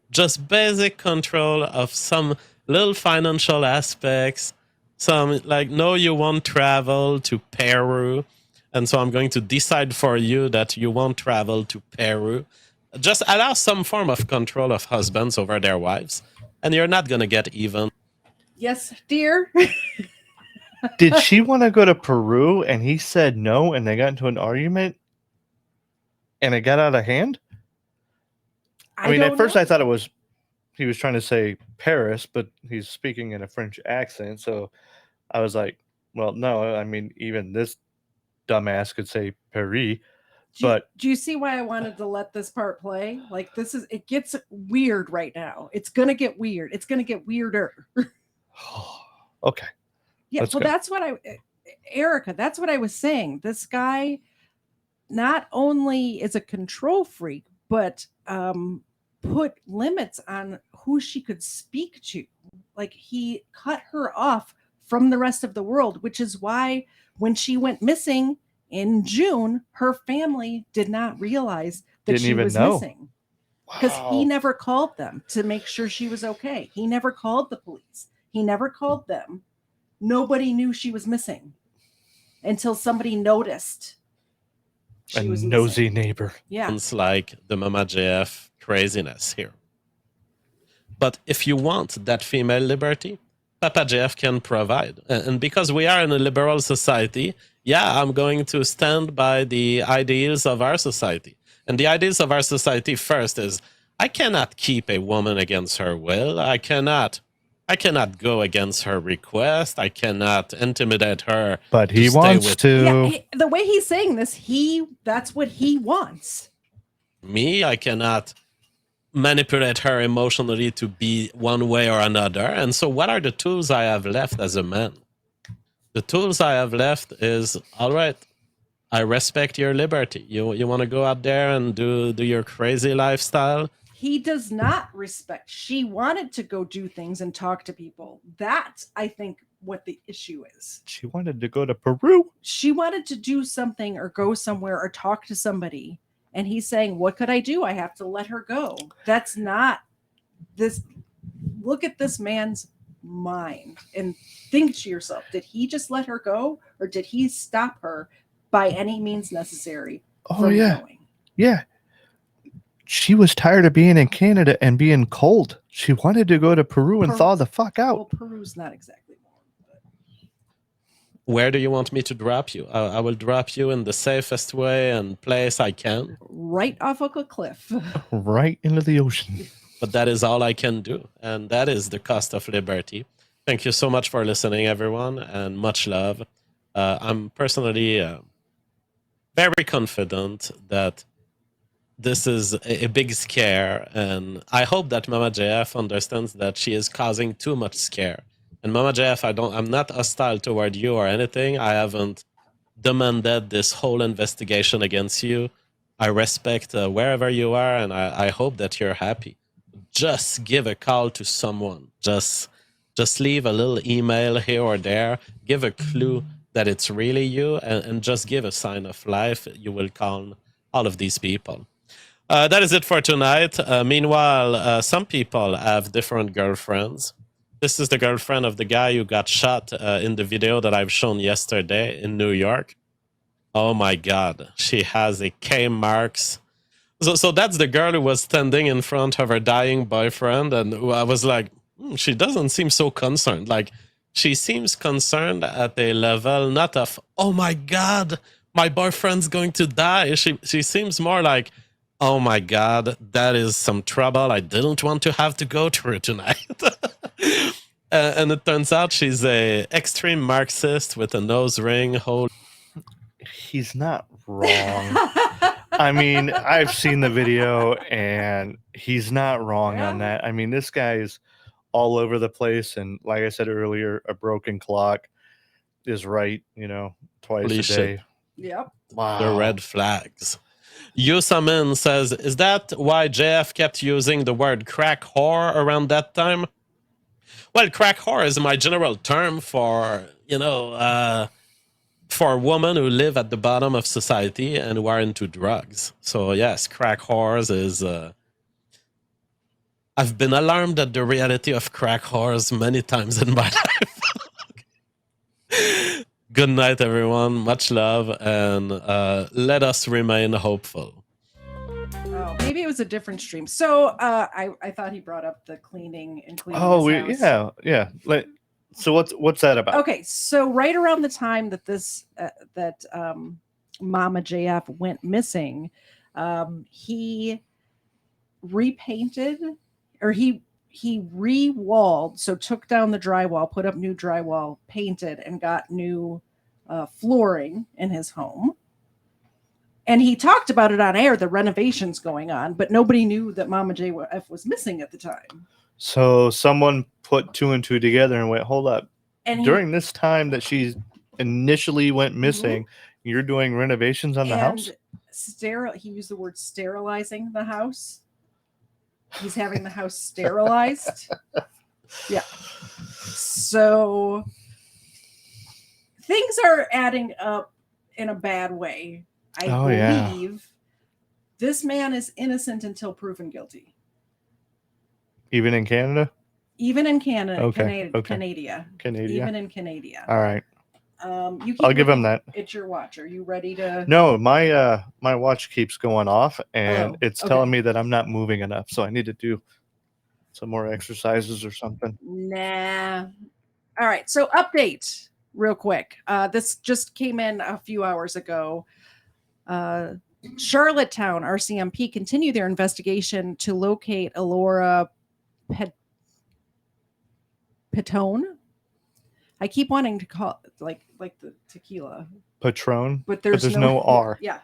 Just basic control of some little financial aspects. Some like, no, you won't travel to Peru. And so I'm going to decide for you that you won't travel to Peru. Just allow some form of control of husbands over their wives. And you're not going to get even. Yes, dear. Did she want to go to Peru and he said no and they got into an argument and it got out of hand? I mean, at first I thought he was trying to say Paris, but he's speaking in a French accent. So I was like, well, no, I mean, even this dumbass could say Paris. But do you see why I wanted to let this part play? Like, it gets weird right now. It's going to get weird. It's going to get weirder. Okay. Yeah, Let's well, go. Erica, that's what I was saying. This guy not only is a control freak, but put limits on who she could speak to. Like, he cut her off from the rest of the world, which is why when she went missing in June, her family did not realize that she was missing. Because he never called them to make sure she was okay. He never called the police. He never called them. Nobody knew she was missing until somebody noticed. A nosy neighbor. Yeah. It's like the Mama JF craziness here. But if you want that female liberty, Papa JF can provide. And because we are in a liberal society, yeah, I'm going to stand by the ideals of our society. And the ideals of our society first is, I cannot keep a woman against her will. I cannot go against her request. I cannot intimidate her. But he wants to. Yeah, the way he's saying this, that's what he wants. Me, I cannot manipulate her emotionally to be one way or another. And so what are the tools I have left as a man? The tools I have left is, all right, I respect your liberty. You want to go out there and do your crazy lifestyle? He does not respect. She wanted to go do things and talk to people. That's, I think, what the issue is. She wanted to go to Peru. She wanted to do something or go somewhere or talk to somebody. And he's saying, what could I do? I have to let her go. That's not this. Look at this man's mind and think to yourself, did he just let her go? Or did he stop her by any means necessary? Oh, yeah. Going? Yeah. She was tired of being in Canada and being cold. She wanted to go to Peru and thaw the fuck out. Well, Peru's not exactly warm. But... Where do you want me to drop you? I will drop you in the safest way and place I can. Right off of a cliff. Right into the ocean. But that is all I can do. And that is the cost of liberty. Thank you so much for listening, everyone, and much love. I'm personally very confident that this is a big scare, and I hope that Mama JF understands that she is causing too much scare. And Mama JF, I'm not hostile toward you or anything. I haven't demanded this whole investigation against you. I respect wherever you are, and I hope that you're happy. Just give a call to someone. Just leave a little email here or there. Give a clue that it's really you, and just give a sign of life. You will calm all of these people. That is it for tonight. Meanwhile, some people have different girlfriends. This is the girlfriend of the guy who got shot in the video that I've shown yesterday in New York. Oh my God, she has a K marks. So that's the girl who was standing in front of her dying boyfriend, and I was like, she doesn't seem so concerned. Like, she seems concerned at a level not of, oh my God, my boyfriend's going to die. She seems more like, oh my God, that is some trouble I didn't want to have to go through tonight. And it turns out she's a extreme Marxist with a nose ring. Holy He's not wrong. I mean, I've seen the video, and he's not wrong on that. I mean, this guy is all over the place, and like I said earlier, a broken clock is right, twice a shit. day. Yep. Wow. The red flags. Yusamin says, is that why JF kept using the word crack whore around that time? Well, crack whore is my general term for, for women who live at the bottom of society and who are into drugs. So yes, crack whores is... I've been alarmed at the reality of crack whores many times in my life. Good night, everyone. Much love, and let us remain hopeful. Oh, maybe it was a different stream. So I thought he brought up the cleaning and cleaning. Oh, his house. yeah. So what's that about? Okay, so right around the time that this Mama JF went missing, he repainted, or he re-walled, so took down the drywall, put up new drywall, painted, and got new flooring in his home. And he talked about it on air, the renovations going on, but nobody knew that Mama JF was missing at the time. So someone put 2 and 2 together and went, hold up. And during this time that she initially went missing, you're doing renovations on the house? He used the word sterilizing the house. He's having the house sterilized. Yeah. So things are adding up in a bad way. I believe this man is innocent until proven guilty. Even in Canada? Even in Canada. Okay. Canada. Even in Canada. All right. I'll give him that. It's your watch. Are you ready to? No, my watch keeps going off, and it's telling okay. me that I'm not moving enough, so I need to do some more exercises or something. Nah. All right. So update real quick. This just came in a few hours ago. Charlottetown RCMP continue their investigation to locate Élora Patoine. I keep wanting to call it like the tequila Patron, but there's no R. Yeah.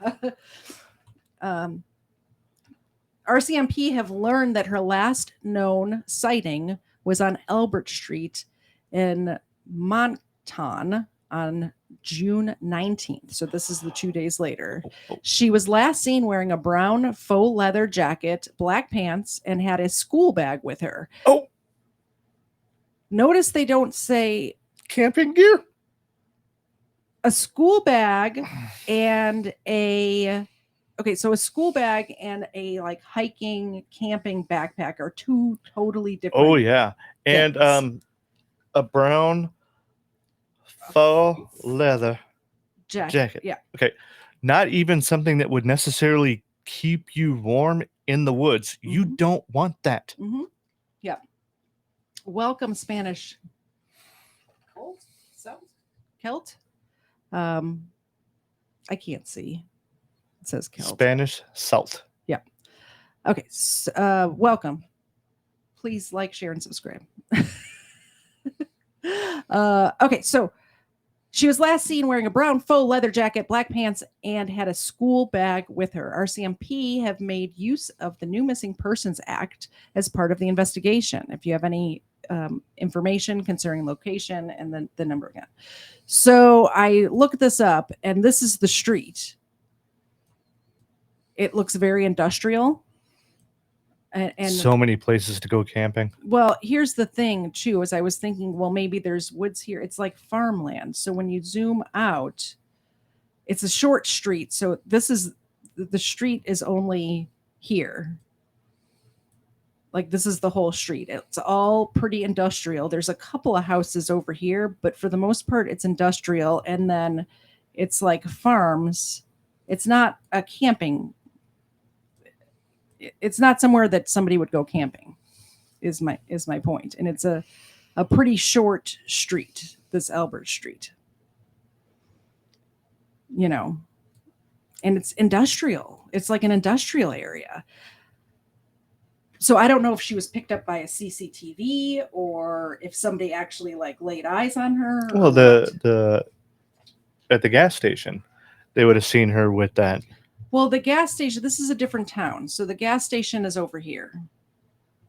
RCMP have learned that her last known sighting was on Albert Street in Moncton on June 19th. So this is the 2 days later. She was last seen wearing a brown faux leather jacket, black pants, and had a school bag with her. Oh. Notice they don't say camping gear. A school bag and a school bag and a like hiking camping backpack are two totally different. Oh yeah. And things. A brown faux leather jacket. Yeah. Okay. Not even something that would necessarily keep you warm in the woods. You don't want that. Yeah. Welcome, Spanish Celt. I can't see. It says Celt. Spanish Celt. Yeah. Okay. So, welcome. Please like, share, and subscribe. Okay. So she was last seen wearing a brown faux leather jacket, black pants, and had a school bag with her. RCMP have made use of the new Missing Persons Act as part of the investigation. If you have any information concerning location and then the number again. So I looked this up, and this is the street. It looks very industrial. And so many places to go camping. Well, here's the thing too, as I was thinking, well, maybe there's woods here. It's like farmland. So when you zoom out, it's a short street. So the street is only here. Like this is the whole street. It's all pretty industrial. There's a couple of houses over here, but for the most part, it's industrial. And then it's like farms. It's not a camping. It's not somewhere that somebody would go camping is my point. And it's a pretty short street, this Albert Street, and it's industrial. It's like an industrial area. So I don't know if she was picked up by a CCTV or if somebody actually like laid eyes on her. Well, the at the gas station, they would have seen her with that. Well, the gas station, this is a different town. So the gas station is over here.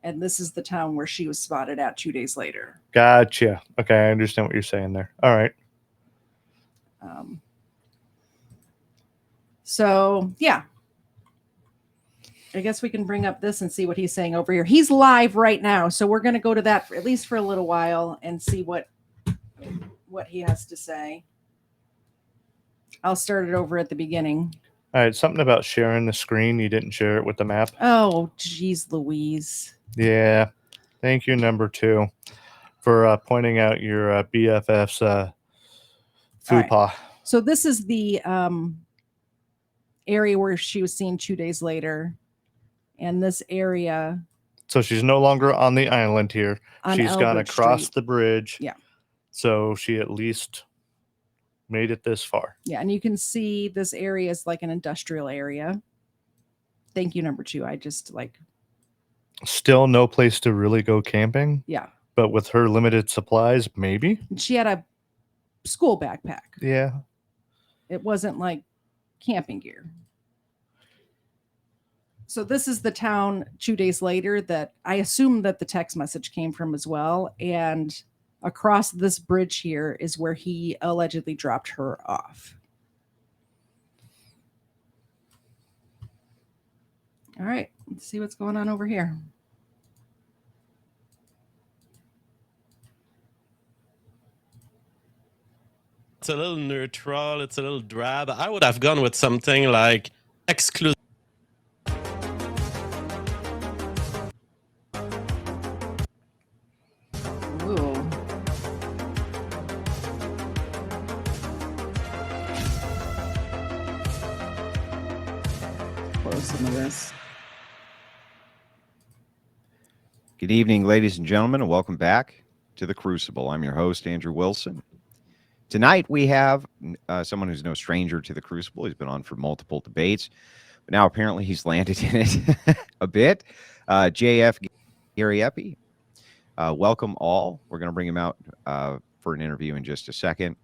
And this is the town where she was spotted at 2 days later. Gotcha. Okay, I understand what you're saying there. All right. So, yeah. I guess we can bring up this and see what he's saying over here. He's live right now. So we're going to go to that at least for a little while and see what he has to say. I'll start it over at the beginning. All right, something about sharing the screen. You didn't share it with the map. Oh, geez, Louise. Yeah. Thank you, number 2, for pointing out your BFF's faux pas. So this is the area where she was seen 2 days later. And this area. So she's no longer on the island here. She's gone across Street. the bridge. Yeah. So she at least made it this far. Yeah, and you can see this area is like an industrial area. Thank you, number 2. I just like. Still no place to really go camping. Yeah. But with her limited supplies, maybe. And she had a school backpack. Yeah. It wasn't like camping gear. So this is the town 2 days later that I assume that the text message came from as well. And across this bridge here is where he allegedly dropped her off. All right, let's see what's going on over here. It's a little neutral. It's a little drab. I would have gone with something like exclusive. Ooh. Close some of this. Good evening, ladies and gentlemen, and welcome back to The Crucible. I'm your host, Andrew Wilson. Tonight, we have someone who's no stranger to The Crucible. He's been on for multiple debates, but now apparently he's landed in it a bit. JF Gariépy. Welcome all. We're going to bring him out for an interview in just a second.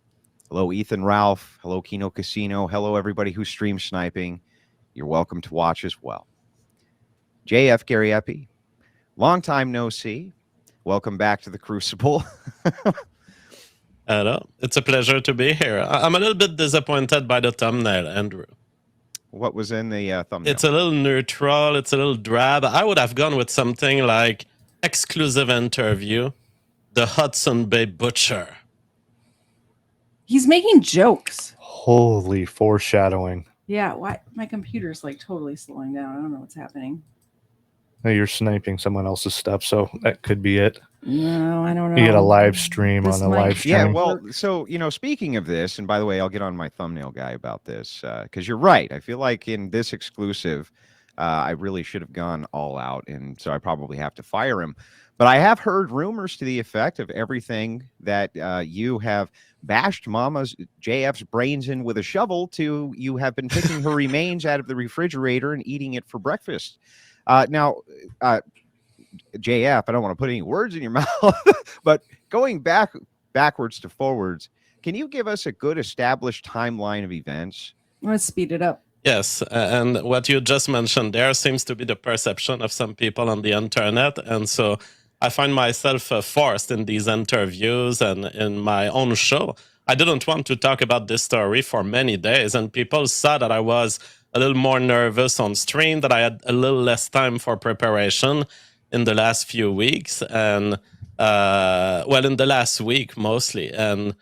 Hello, Ethan Ralph. Hello, Kino Casino. Hello, everybody who's stream sniping. You're welcome to watch as well. JF Gariépy. Long time no see. Welcome back to The Crucible. Hello. It's a pleasure to be here. I'm a little bit disappointed by the thumbnail, Andrew. What was in the thumbnail? It's a little neutral. It's a little drab. I would have gone with something like exclusive interview, the Hudson Bay Butcher. He's making jokes. Holy foreshadowing. Yeah, why my computer's like totally slowing down. I don't know what's happening. No, you're sniping someone else's stuff, so that could be it. No, I don't know. You get a live stream This on a might- live stream. Yeah, well, so, speaking of this, and by the way, I'll get on my thumbnail guy about this, because you're right. I feel like in this exclusive, I really should have gone all out, and so I probably have to fire him. But I have heard rumors to the effect of everything that you have bashed Mama's JF's brains in with a shovel to you have been picking her remains out of the refrigerator and eating it for breakfast. Now, JF, I don't want to put any words in your mouth, but going backwards to forwards, can you give us a good established timeline of events? Let's speed it up. Yes, and what you just mentioned there seems to be the perception of some people on the internet, and so I find myself forced in these interviews and in my own show. I didn't want to talk about this story for many days, and people saw that I was a little more nervous on stream, that I had a little less time for preparation in the last few weeks, and in the last week mostly, and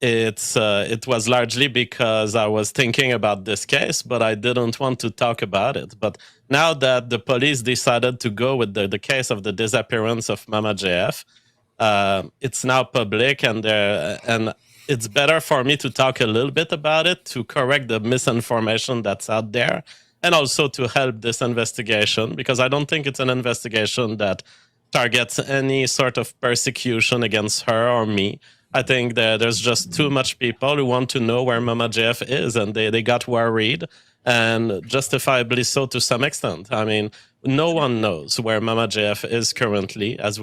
it was largely because I was thinking about this case, but I didn't want to talk about it. But now that the police decided to go with the case of the disappearance of Mama JF, it's now public, and it's better for me to talk a little bit about it to correct the misinformation that's out there, and also to help this investigation, because I don't think it's an investigation that targets any sort of persecution against her or me. I think that there's just too much people who want to know where Mama JF is, and they got worried. and justifiably so to some extent. I mean, no one knows where Mama JF is currently, as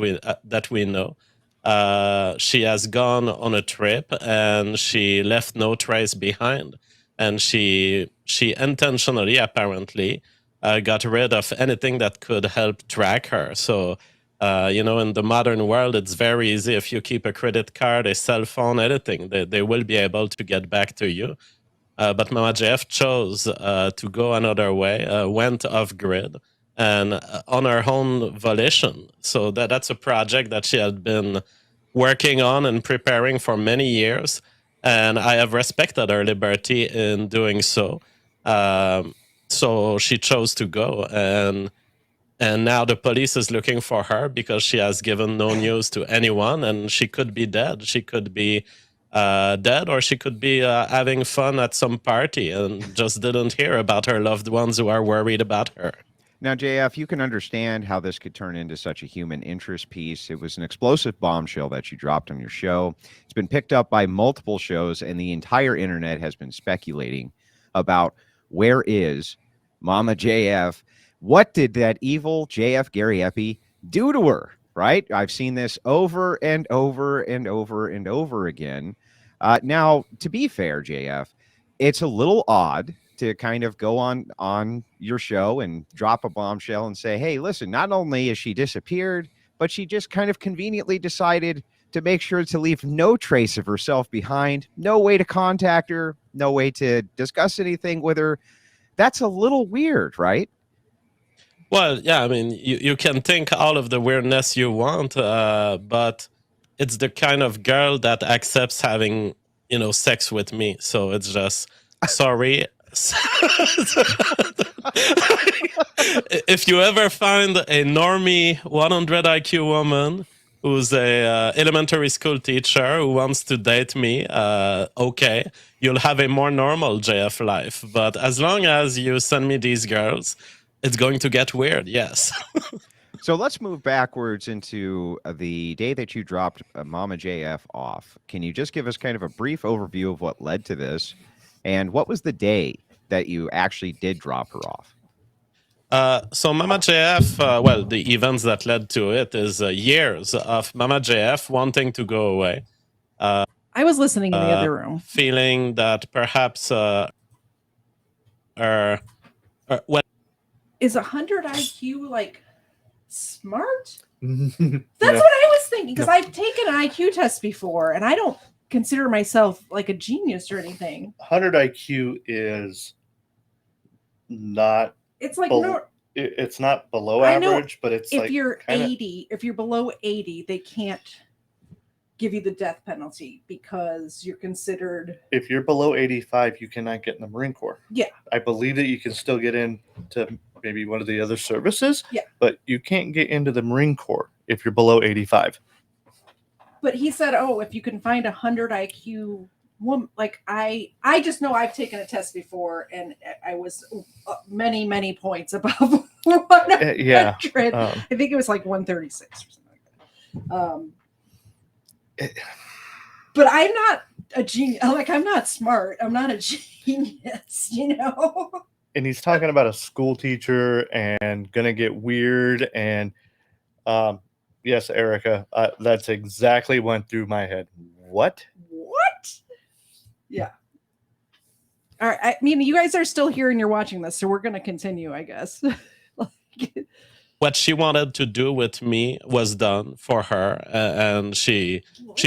that we know. She has gone on a trip and she left no trace behind. And she intentionally, apparently, got rid of anything that could help track her. So, in the modern world, it's very easy. If you keep a credit card, a cell phone, anything, they will be able to get back to you. But Mama JF chose to go another way, went off grid, and on her own volition. So that's a project that she had been working on and preparing for many years. And I have respected her liberty in doing so. So she chose to go. And now the police is looking for her because she has given no news to anyone, and she could be dead. She could be dead, or she could be having fun at some party and just didn't hear about her loved ones who are worried about her. Now, JF, you can understand how this could turn into such a human interest piece. It was an explosive bombshell that you dropped on your show. It's been picked up by multiple shows, and the entire internet has been speculating about where is Mama JF. What did that evil JF Gariépy do to her, right? I've seen this over and over and over and over again. Now, to be fair, JF, it's a little odd to kind of go on your show and drop a bombshell and say, hey, listen, not only is she disappeared, but she just kind of conveniently decided to make sure to leave no trace of herself behind, no way to contact her, no way to discuss anything with her. That's a little weird, right? Well, yeah, I mean, you can think all of the weirdness you want, but it's the kind of girl that accepts having, sex with me. So it's just, sorry. If you ever find a normie 100 IQ woman who's a elementary school teacher who wants to date me, okay, you'll have a more normal JF life. But as long as you send me these girls, it's going to get weird, yes. So let's move backwards into the day that you dropped Mama JF off. Can you just give us kind of a brief overview of what led to this? And what was the day that you actually did drop her off? So Mama JF, the events that led to it is years of Mama JF wanting to go away. I was listening in the other room. Feeling that perhaps is 100 IQ like smart? That's what I was thinking, because I've taken an IQ test before and I don't consider myself like a genius or anything. 100 IQ is not. It's like it's not below average, but it's if like you're 80, if you're below 80, they can't give you the death penalty because you're considered. If you're below 85, you cannot get in the Marine Corps. Yeah, I believe that you can still get into maybe one of the other services. Yeah, but you can't get into the Marine Corps if you're below 85. But he said, "Oh, if you can find 100 IQ woman, like I just know I've taken a test before, and I was many points above 100. Yeah, I think it was like 136 or something like that. But I'm not a genius. Like, I'm not smart. I'm not a genius, And he's talking about a school teacher and gonna get weird. And yes, Erica, that's exactly went through my head. What? Yeah. All right. I mean, you guys are still here and you're watching this, so we're gonna continue, I guess. What she wanted to do with me was done for her, and she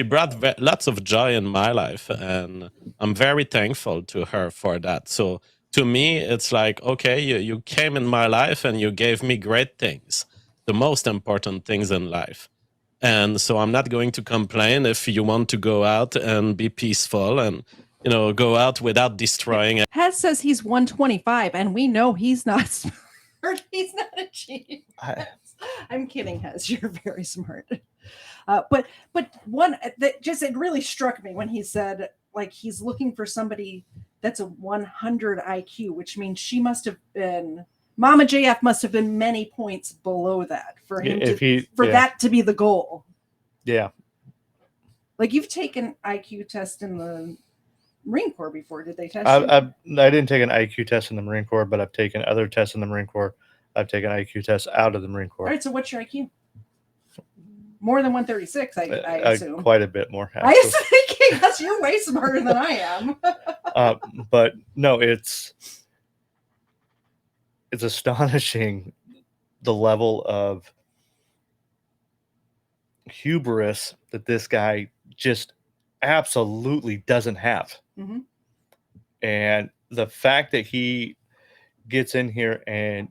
brought lots of joy in my life, and I'm very thankful to her for that. So to me, it's like, okay, you came in my life and you gave me great things, the most important things in life. And so I'm not going to complain if you want to go out and be peaceful and, go out without destroying it. Hez says he's 125, and we know he's not smart. He's not a genius. I'm kidding, Hez. You're very smart. But one that just, it really struck me when he said, like, he's looking for somebody that's a 100 IQ, which means she must have been, Mama JF must have been many points below that for him that to be the goal. Yeah. Like, you've taken IQ test in Marine Corps before. Did they test you? I didn't take an IQ test in the Marine Corps, but I've taken other tests in the Marine Corps. I've taken IQ tests out of the Marine Corps. All right, so what's your IQ? More than 136, I assume. Quite a bit more. I was thinking, you're way smarter than I am. But no, it's astonishing the level of hubris that this guy just absolutely doesn't have. Mm-hmm. And the fact that he gets in here and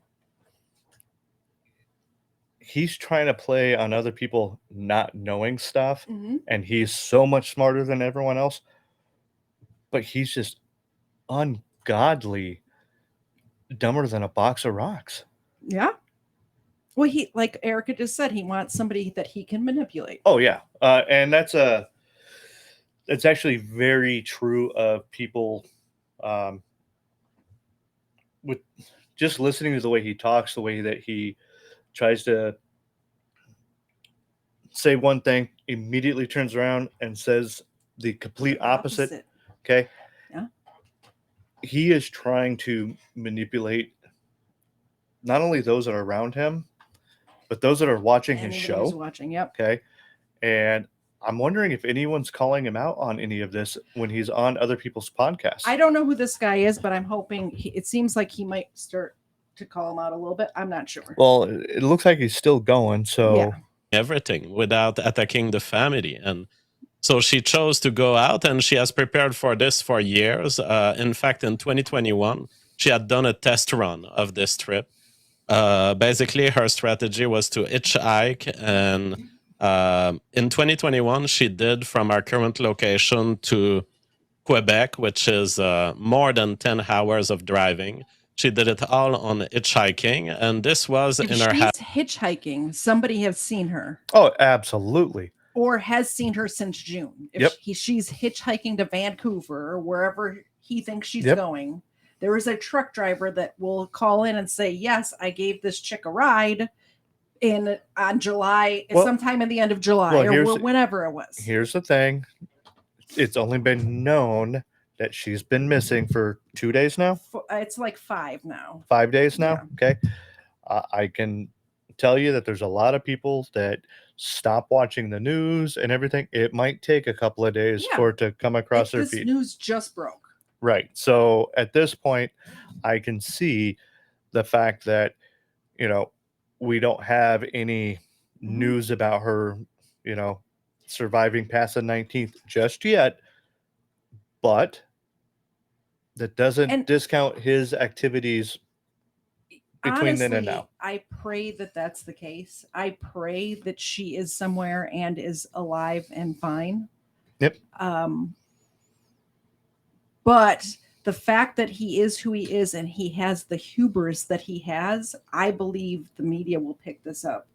he's trying to play on other people not knowing stuff, Mm-hmm. and he's so much smarter than everyone else, but he's just ungodly dumber than a box of rocks. Yeah. Well, he, like Erica just said, he wants somebody that he can manipulate. Oh yeah, and that's actually very true of people. With just listening to the way he talks, the way that he tries to say one thing, immediately turns around and says the complete opposite. Okay. Yeah. He is trying to manipulate not only those that are around him, but those that are watching his show. Watching, yep. Okay. And I'm wondering if anyone's calling him out on any of this when he's on other people's podcasts. I don't know who this guy is, but I'm hoping it seems like he might start to call him out a little bit. I'm not sure. Well, it looks like he's still going. So Yeah. Everything without attacking the family. And so she chose to go out, and she has prepared for this for years. In fact, in 2021, she had done a test run of this trip. Basically, her strategy was to hitchhike, and in 2021, she did from our current location to Quebec, which is more than 10 hours of driving. She did it all on hitchhiking, and this was If in her she's hitchhiking, somebody has seen her. Oh, absolutely. Or has seen her since June. If she's hitchhiking to Vancouver or wherever he thinks she's going, there is a truck driver that will call in and say, yes, I gave this chick a ride on July, sometime in the end of July or whenever it was. Here's the thing. It's only been known that she's been missing for 2 days now. It's like 5 now. 5 days now. Yeah. Okay. I can tell you that there's a lot of people that stop watching the news and everything. It might take a couple of days for it to come across their feed. This news just broke. Right. So at this point, I can see the fact that, we don't have any news about her, surviving past the 19th just yet. But that doesn't discount his activities between then and now. I pray that that's the case. I pray that she is somewhere and is alive and fine. Yep. But the fact that he is who he is and he has the hubris that he has, I believe the media will pick this up.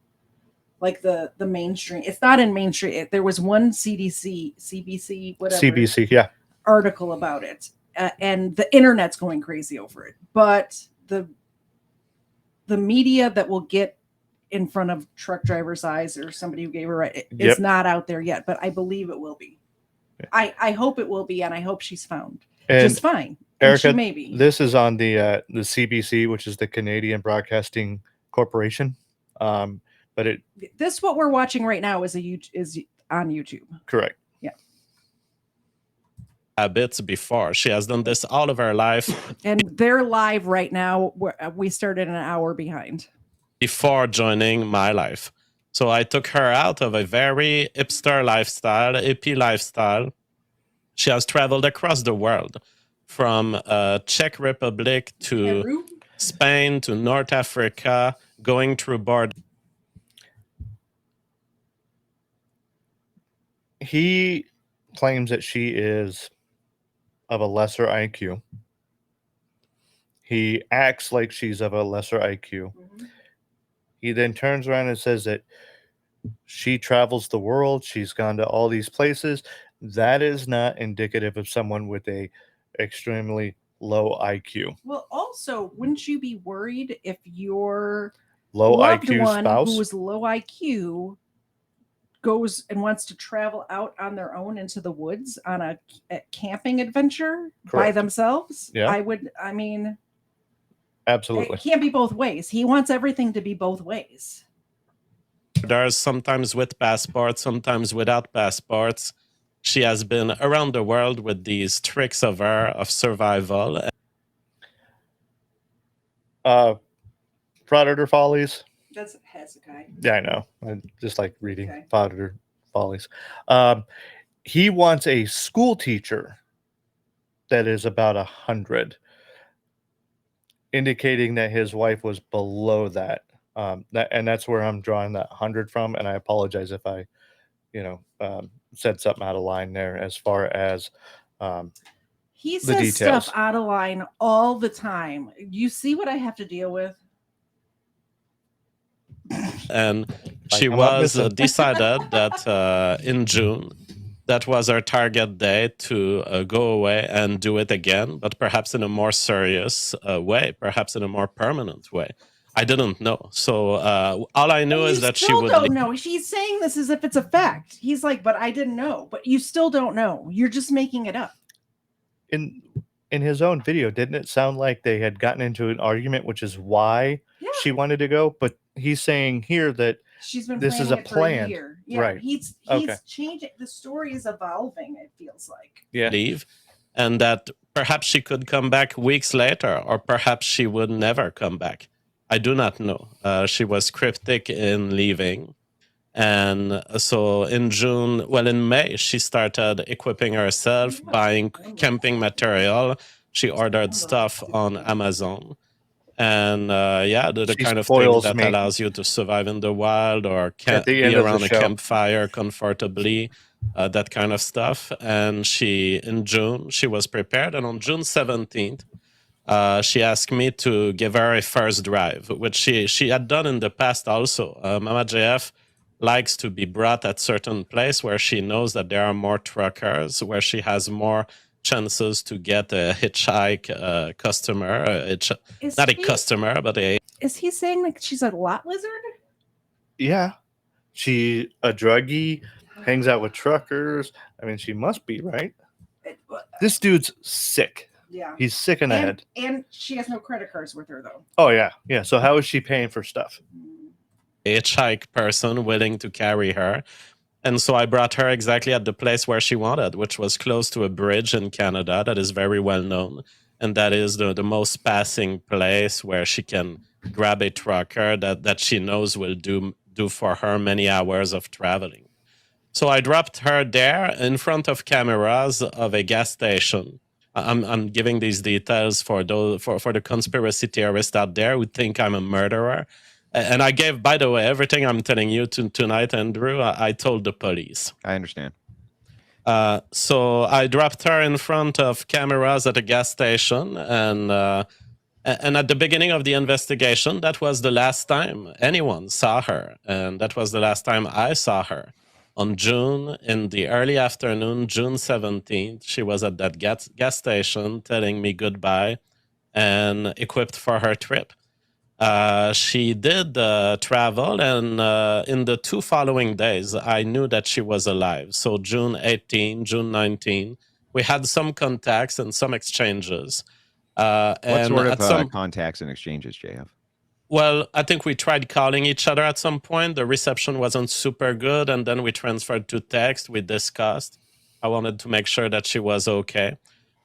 Like the mainstream. It's not in mainstream. There was one CBC, whatever. CBC, yeah. Article about it. And the internet's going crazy over it. But the media that will get in front of truck driver's eyes or somebody who gave her it's not out there yet, but I believe it will be. Yeah. I hope it will be, and I hope she's found just fine. Erica, maybe this is on the CBC, which is the Canadian Broadcasting Corporation. But this what we're watching right now is on YouTube. Correct. Yeah. Habits before. She has done this all of her life. And they're live right now. We started an hour behind. Before joining my life. So I took her out of a very hipster lifestyle, hippie lifestyle. She has traveled across the world from Czech Republic to Peru? Spain to North Africa, going through borders. He claims that she is of a lesser IQ. He acts like she's of a lesser IQ. Mm-hmm. He then turns around and says that she travels the world. She's gone to all these places. That is not indicative of someone with a extremely low IQ. Well, also, wouldn't you be worried if your low loved IQ one spouse who was low IQ goes and wants to travel out on their own into the woods on a camping adventure by Correct. themselves, Yeah. I mean, Absolutely. it can't be both ways. He wants everything to be both ways. There's sometimes with passports, sometimes without passports. She has been around the world with these tricks of her of survival. Frauditor Follies. That's Hezekiah. Yeah, I know. I just like reading Okay. Frauditor Follies. He wants a school teacher that is about 100, indicating that his wife was below that. And that's where I'm drawing that 100 from. And I apologize if I, said something out of line there as far as He the says details. stuff out of line all the time. You see what I have to deal with? And Like, she I'm not was missing. decided that in June, that was our target date to go away and do it again, but perhaps in a more serious way, perhaps in a more permanent way. I didn't know. So all I knew is that she would don't know. He's saying this as if it's a fact. He's like, but I didn't know. But you still don't know. You're just making it up. In his own video, didn't it sound like they had gotten into an argument, which is why she wanted to go? But he's saying here that she's been this is planning a it for plan. a year. Yeah, Right. He's Okay. changing. The story is evolving, it feels like. Yeah. leave, and that perhaps she could come back weeks later, or perhaps she would never come back. I do not know. She was cryptic in leaving. And so in May, she started equipping herself, buying camping material. She ordered stuff on Amazon. And the She kind of thing spoils that me. allows you to survive in the wild or At the be end of the around a show. campfire comfortably, that kind of stuff. And in June, she was prepared. And on June 17th, she asked me to give her a first drive, which she had done in the past also. Mama JF likes to be brought at certain place where she knows that there are more truckers, where she has more chances to get a hitchhike customer. Not a customer, but a... Is he saying like she's a lot lizard? Yeah. She a druggie, hangs out with truckers. I mean, she must be, right? This dude's sick. Yeah. He's sick in the head. And she has no credit cards with her, though. Oh, yeah. Yeah. So how is she paying for stuff? A hitchhike person willing to carry her. And so I brought her exactly at the place where she wanted, which was close to a bridge in Canada that is very well known. And that is the most passing place where she can grab a trucker that she knows will do for her many hours of traveling. So I dropped her there in front of cameras of a gas station. I'm giving these details for the conspiracy theorists out there who think I'm a murderer. And I gave, by the way, everything I'm telling you tonight, Andrew, I told the police. I understand. So I dropped her in front of cameras at a gas station, and at the beginning of the investigation, that was the last time anyone saw her, and that was the last time I saw her. On June, in the early afternoon, June 17th, she was at that gas station telling me goodbye and equipped for her trip. She did travel, and in the 2 following days, I knew that she was alive. So June 18, June 19, we had some contacts and some exchanges. What sort of contacts and exchanges, JF? Well, I think we tried calling each other at some point. The reception wasn't super good, and then we transferred to text. We discussed. I wanted to make sure that she was okay.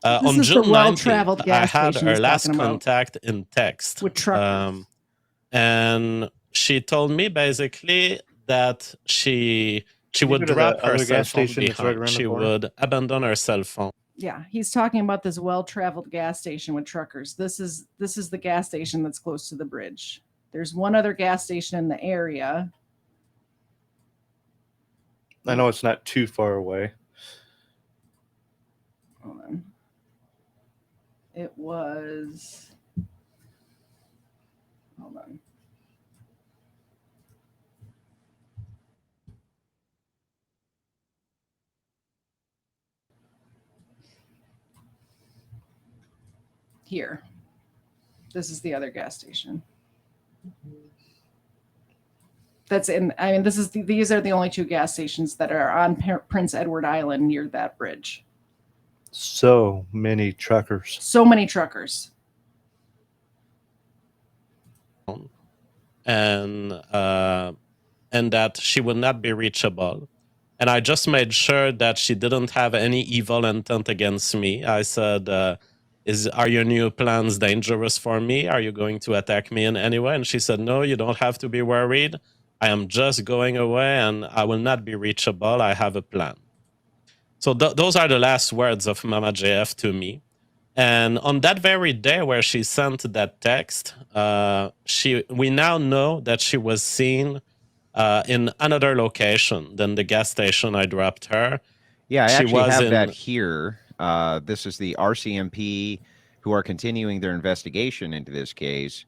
On June 19th, I had her last contact in text. With truckers. And she told me basically that she would drop her cell phone behind. She would abandon her cell phone. Yeah, he's talking about this well-traveled gas station with truckers. This is the gas station that's close to the bridge. There's one other gas station in the area. I know it's not too far away. Hold on. It was... Hold on. Here. This is the other gas station. That's in. I mean, these are the only 2 gas stations that are on Prince Edward Island near that bridge. So many truckers. So many truckers. And that she would not be reachable. And I just made sure that she didn't have any evil intent against me. I said, are your new plans dangerous for me? Are you going to attack me in any way? And she said, no, you don't have to be worried. I am just going away and I will not be reachable. I have a plan. So those are the last words of Mama JF to me. And on that very day where she sent that text, we now know that she was seen in another location than the gas station I dropped her. Yeah, I She actually was have in- that here. This is the RCMP who are continuing their investigation into this case.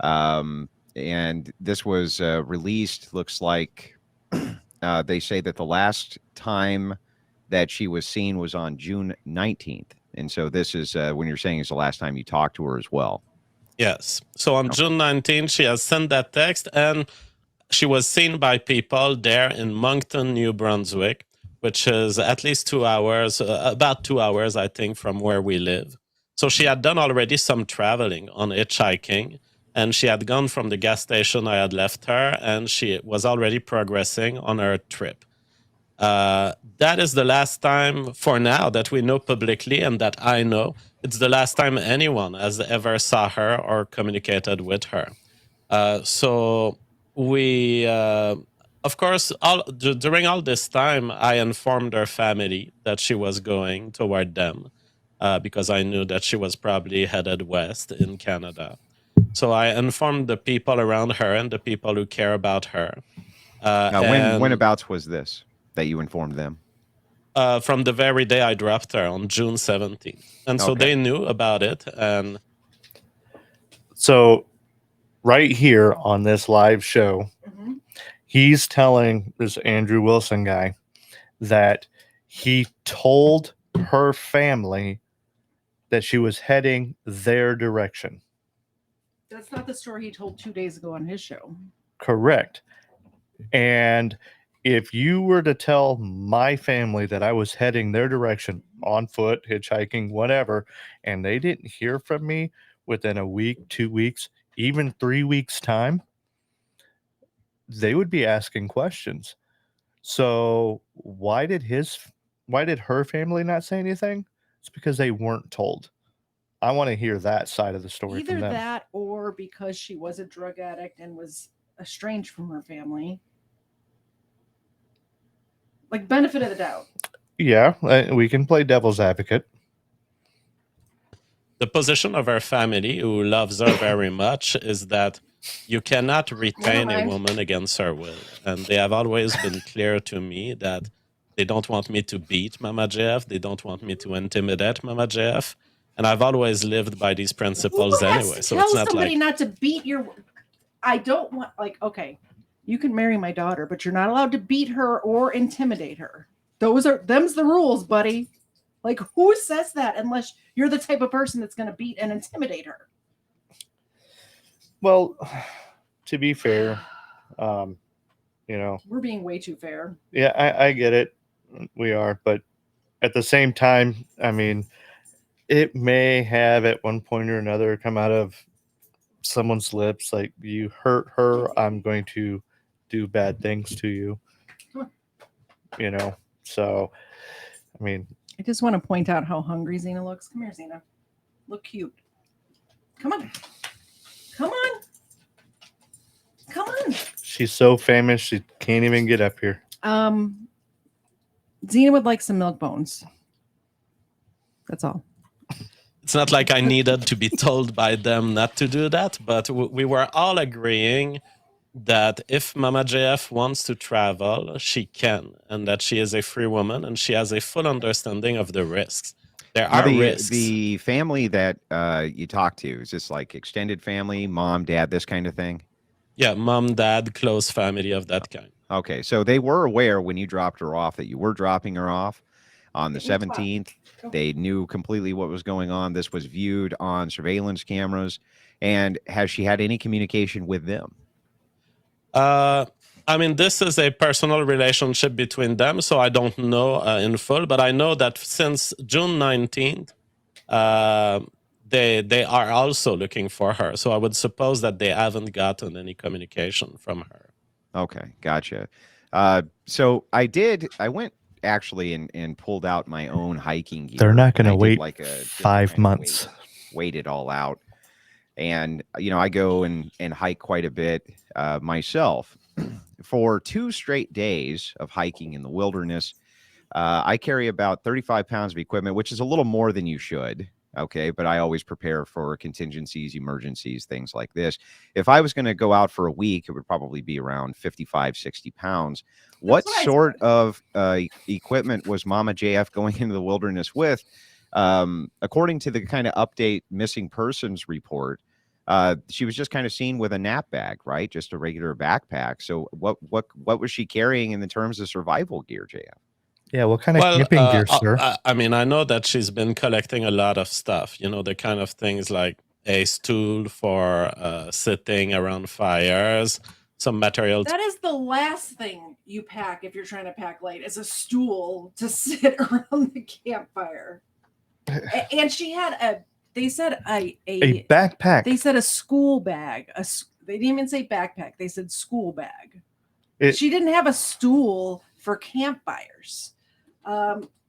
And this was released, looks like they say that the last time that she was seen was on June 19th. And so this is when you're saying is the last time you talked to her as well. Yes. So on June 19th, she has sent that text, and she was seen by people there in Moncton, New Brunswick, which is at least 2 hours, about 2 hours, I think, from where we live. So she had done already some traveling on hitchhiking, and she had gone from the gas station I had left her, and she was already progressing on her trip. That is the last time, for now, that we know publicly and that I know. It's the last time anyone has ever saw her or communicated with her. So we, of course, during all this time, I informed her family that she was going toward them because I knew that she was probably headed west in Canada. So I informed the people around her and the people who care about her. Whenabouts was this that you informed them? From the very day I dropped her on June 17th. And so they knew about it. And so right here on this live show, he's telling this Andrew Wilson guy that he told her family that she was heading their direction. That's not the story he told 2 days ago on his show. Correct. And if you were to tell my family that I was heading their direction on foot, hitchhiking, whatever, and they didn't hear from me within a week, 2 weeks, even 3 weeks' time, they would be asking questions. So why did her family not say anything? It's because they weren't told. I want to hear that side of the story Either from them. that or because she was a drug addict and was estranged from her family. Like, benefit of the doubt. Yeah, we can play devil's advocate. the position of her family, who loves her very much, is that you cannot retain a woman against her will. And they have always been clear to me that they don't want me to beat Mama JF. They don't want me to intimidate Mama JF. And I've always lived by these principles anyway. So it's not somebody like not to beat your. I don't want, like, okay, you can marry my daughter, but you're not allowed to beat her or intimidate her. Them's the rules, buddy. Like, who says that unless you're the type of person that's going to beat and intimidate her? Well, to be fair, you know, we're being way too fair. Yeah, I get it. We are, but at the same time, I mean, it may have at one point or another come out of someone's lips like, you hurt her, I'm going to do bad things to you. You know, so I mean, I just want to point out how hungry Xena looks. Come here, Xena. Look cute. Come on. Come on. Come on. She's so famous she can't even get up here. Xena would like some milk bones. That's all. it's not like I needed to be told by them not to do that, but we were all agreeing that if Mama JF wants to travel, she can, and that she is a free woman and she has a full understanding of the risks. There are risks. The family that you talk to, is this like extended family, mom, dad, this kind of thing? Yeah, mom, dad, close family of that kind. Okay, so they were aware when you dropped her off that you were dropping her off on the 17th. They knew completely what was going on. This was viewed on surveillance cameras. And has she had any communication with them? I mean, this is a personal relationship between them, so I don't know in full, but I know that since June 19th, they are also looking for her. So I would suppose that they haven't gotten any communication from her. Okay, gotcha. So I went actually and pulled out my own hiking gear. They're not going I to did wait like just 5 kind of months. wait it all out. And, I go and hike quite a bit myself. For 2 straight days of hiking in the wilderness, I carry about 35 pounds of equipment, which is a little more than you should. Okay. But I always prepare for contingencies, emergencies, things like this. If I was going to go out for a week, it would probably be around 55, 60 pounds. What sort of equipment was Mama JF going into the wilderness with? According to the kind of update missing persons report, she was just kind of seen with a nap bag, right? Just a regular backpack. So what was she carrying in the terms of survival gear, JF? Yeah, what kind of camping gear, sir? I mean, I know that she's been collecting a lot of stuff. The kind of things like a stool for sitting around fires, some materials. That is the last thing you pack if you're trying to pack light, is a stool to sit around the campfire. And she had they said a backpack. They said a school bag. They didn't even say backpack. They said school bag. She didn't have a stool for campfires.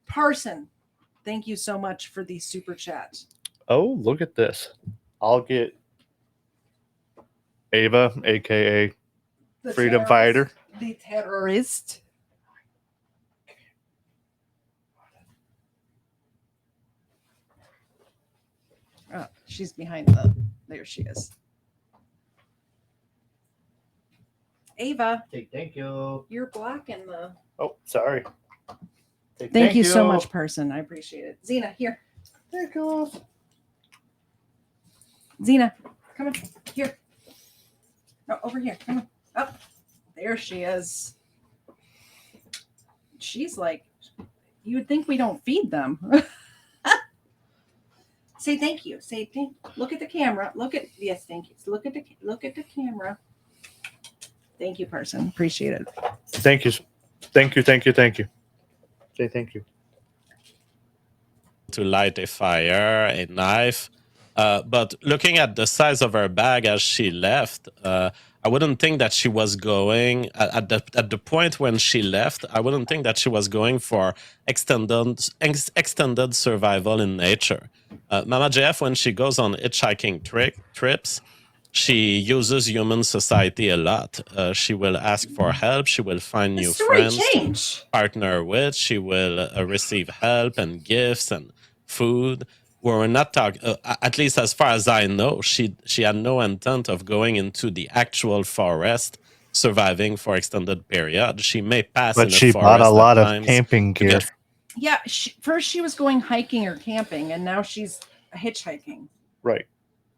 Parson, thank you so much for the super chat. Oh, look at this. I'll get Ava, aka The Freedom Fighter. The terrorist. Oh, she's behind there she is. Ava. Thank you. You're blocking the. Oh, sorry. Thank you so much, person. I appreciate it. Zena, here. There it goes. Zena, come on. Here. No, over here. Come on. Oh, there she is. She's like, you would think we don't feed them. Say thank you. Say thank. Look at the camera. Yes, thank you. Look at the camera. Thank you, person. Appreciate it. Thank you. Thank you. Thank you. Thank you. Say thank you. To light a fire, a knife. But looking at the size of her bag as she left, I wouldn't think that she was going at the point when she left. I wouldn't think that she was going for extended survival in nature. Mama JF, when she goes on hitchhiking trips, she uses human society a lot. She will ask for help. She will find new friends to partner with. She will receive help and gifts and food. We're not talking, at least as far as I know, she had no intent of going into the actual forest, surviving for extended period. She may pass in the forest. But she bought a lot of camping gear. Yeah, first she was going hiking or camping, and now she's hitchhiking. Right.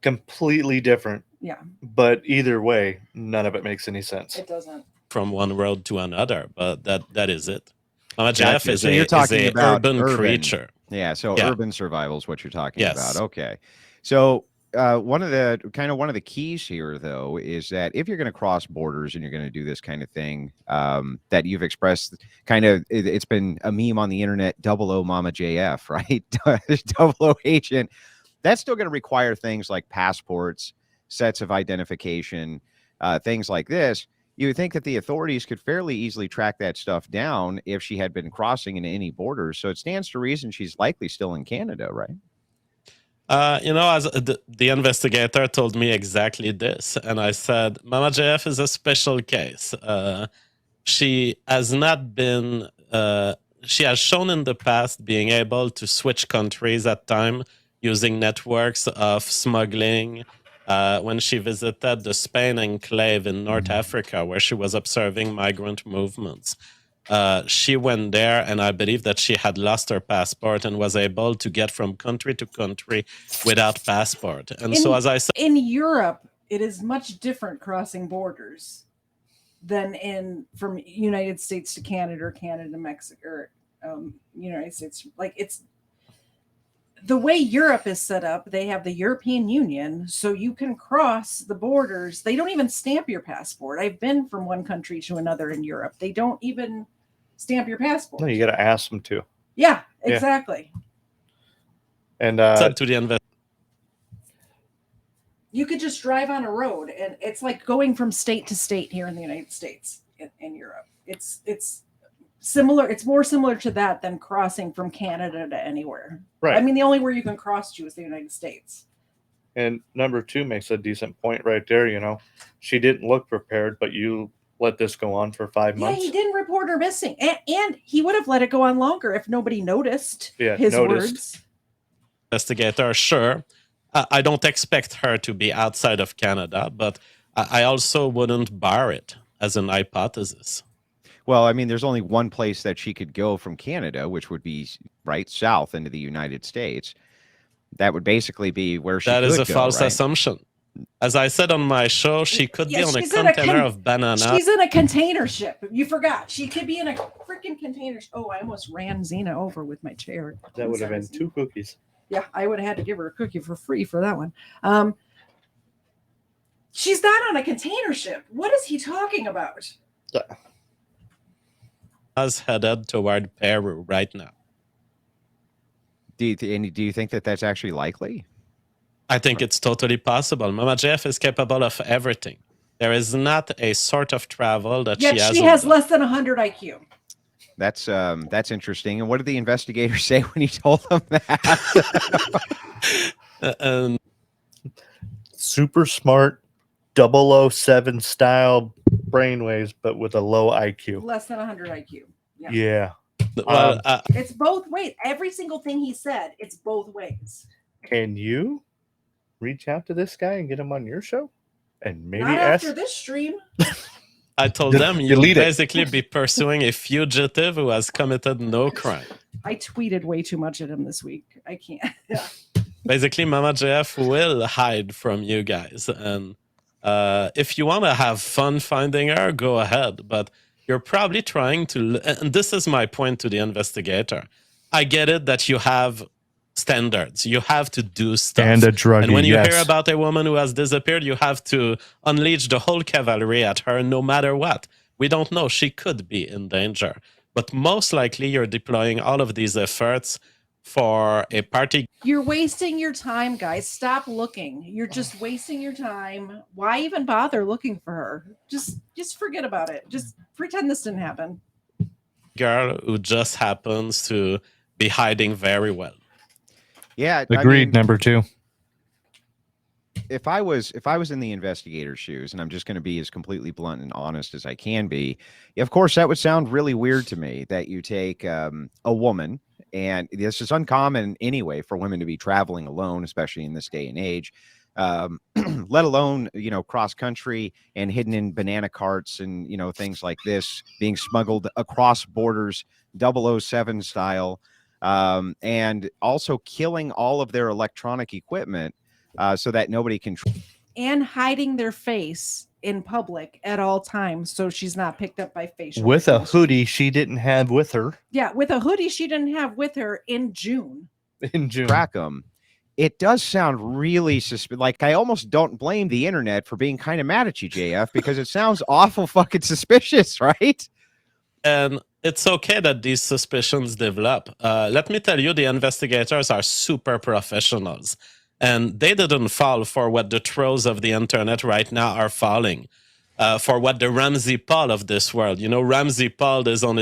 Completely different. Yeah. But either way, none of it makes any sense. It doesn't. From one road to another, but that is it. Mama JF is you're talking about urban creature. Yeah, so urban survival is what you're talking Yes. about. Okay. So one of the keys here, though, is that if you're going to cross borders and you're going to do this kind of thing, that you've expressed it's been a meme on the internet, 00 Mama JF, right? 00 agent. That's still going to require things like passports, sets of identification, things like this. You would think that the authorities could fairly easily track that stuff down if she had been crossing into any borders. So it stands to reason she's likely still in Canada, right? As the investigator told me exactly this, and I said, Mama JF is a special case. She has not been, she has shown in the past being able to switch countries at time using networks of smuggling. When she visited the Spain enclave in North Africa, where she was observing migrant movements. She went there, and I believe that she had lost her passport and was able to get from country to country without passport. And so, as I said, in Europe, it is much different crossing borders than from United States to Canada or Canada to Mexico or United States. Like the way Europe is set up, they have the European Union, so you can cross the borders. They don't even stamp your passport. I've been from one country to another in Europe. They don't even stamp your passport. No, you got to ask them to. Yeah, exactly. And Said to the investor. You could just drive on a road, and it's like going from state to state here in the United States in Europe. It's similar. It's more similar to that than crossing from Canada to anywhere. Right. I mean, the only where you can cross to is the United States. And number 2 makes a decent point right there. You know, she didn't look prepared, but you let this go on for 5 months. Yeah, he didn't report her missing, and he would have let it go on longer if nobody noticed his words. Investigator, sure. I don't expect her to be outside of Canada, but I also wouldn't bar it as an hypothesis. Well, I mean, there's only one place that she could go from Canada, which would be right south into the United States. That would basically be where she That could is a go, false right? assumption. As I said on my show, she could be on a she's in a container of banana. She's in a container ship. You forgot. She could be in a freaking container. Oh, I almost ran Xena over with my chair. That would have been 2 cookies. Yeah, I would have had to give her a cookie for free for that one. She's not on a container ship. What is he talking about? Is headed toward Peru right now. Do you think that that's actually likely? I think it's totally possible. Mama Jeff is capable of everything. There is not a sort of travel that Yet she has less than 100 IQ. That's interesting. And what did the investigator say when he told them that? Super smart 007 style brainwaves, but with a low IQ. Less than 100 IQ. Yeah. Well, It's both ways. Every single thing he said, it's both ways. Can you reach out to this guy and get him on your show? And maybe Not ask. after this stream. I told them you Delete it. basically be pursuing a fugitive who has committed no crime. I tweeted way too much at him this week. I can't. Yeah. Basically, Mama JF will hide from you guys. And if you want to have fun finding her, go ahead. But you're probably trying to, and this is my point to the investigator. I get it that you have standards. You have to do stuff. And a druggie, and when you yes. hear about a woman who has disappeared, you have to unleash the whole cavalry at her no matter what. We don't know. She could be in danger. But most likely you're deploying all of these efforts for a party. You're wasting your time, guys. Stop looking. You're just wasting your time. Why even bother looking for her? Just forget about it. Just pretend this didn't happen. Girl who just happens to be hiding very well. Yeah, Agreed. I mean, Number 2. if I was in the investigator's shoes, and I'm just going to be as completely blunt and honest as I can be, of course, that would sound really weird to me that you take a woman, and this is uncommon anyway for women to be traveling alone, especially in this day and age, let alone, cross country and hidden in banana carts and, things like this, being smuggled across borders, 007 style, and also killing all of their electronic equipment so that nobody can. And hiding their face in public at all times so she's not picked up by facial With a recognition. hoodie she didn't have with her Yeah, with a hoodie she didn't have with her in June. in June. Track them. It does sound really like I almost don't blame the internet for being kind of mad at you, JF, because it sounds awful fucking suspicious, right? And it's okay that these suspicions develop. Let me tell you, the investigators are super professionals. And they didn't fall for what the trolls of the internet right now are falling. For what the Ramsey Paul of this world. Ramsey Paul is on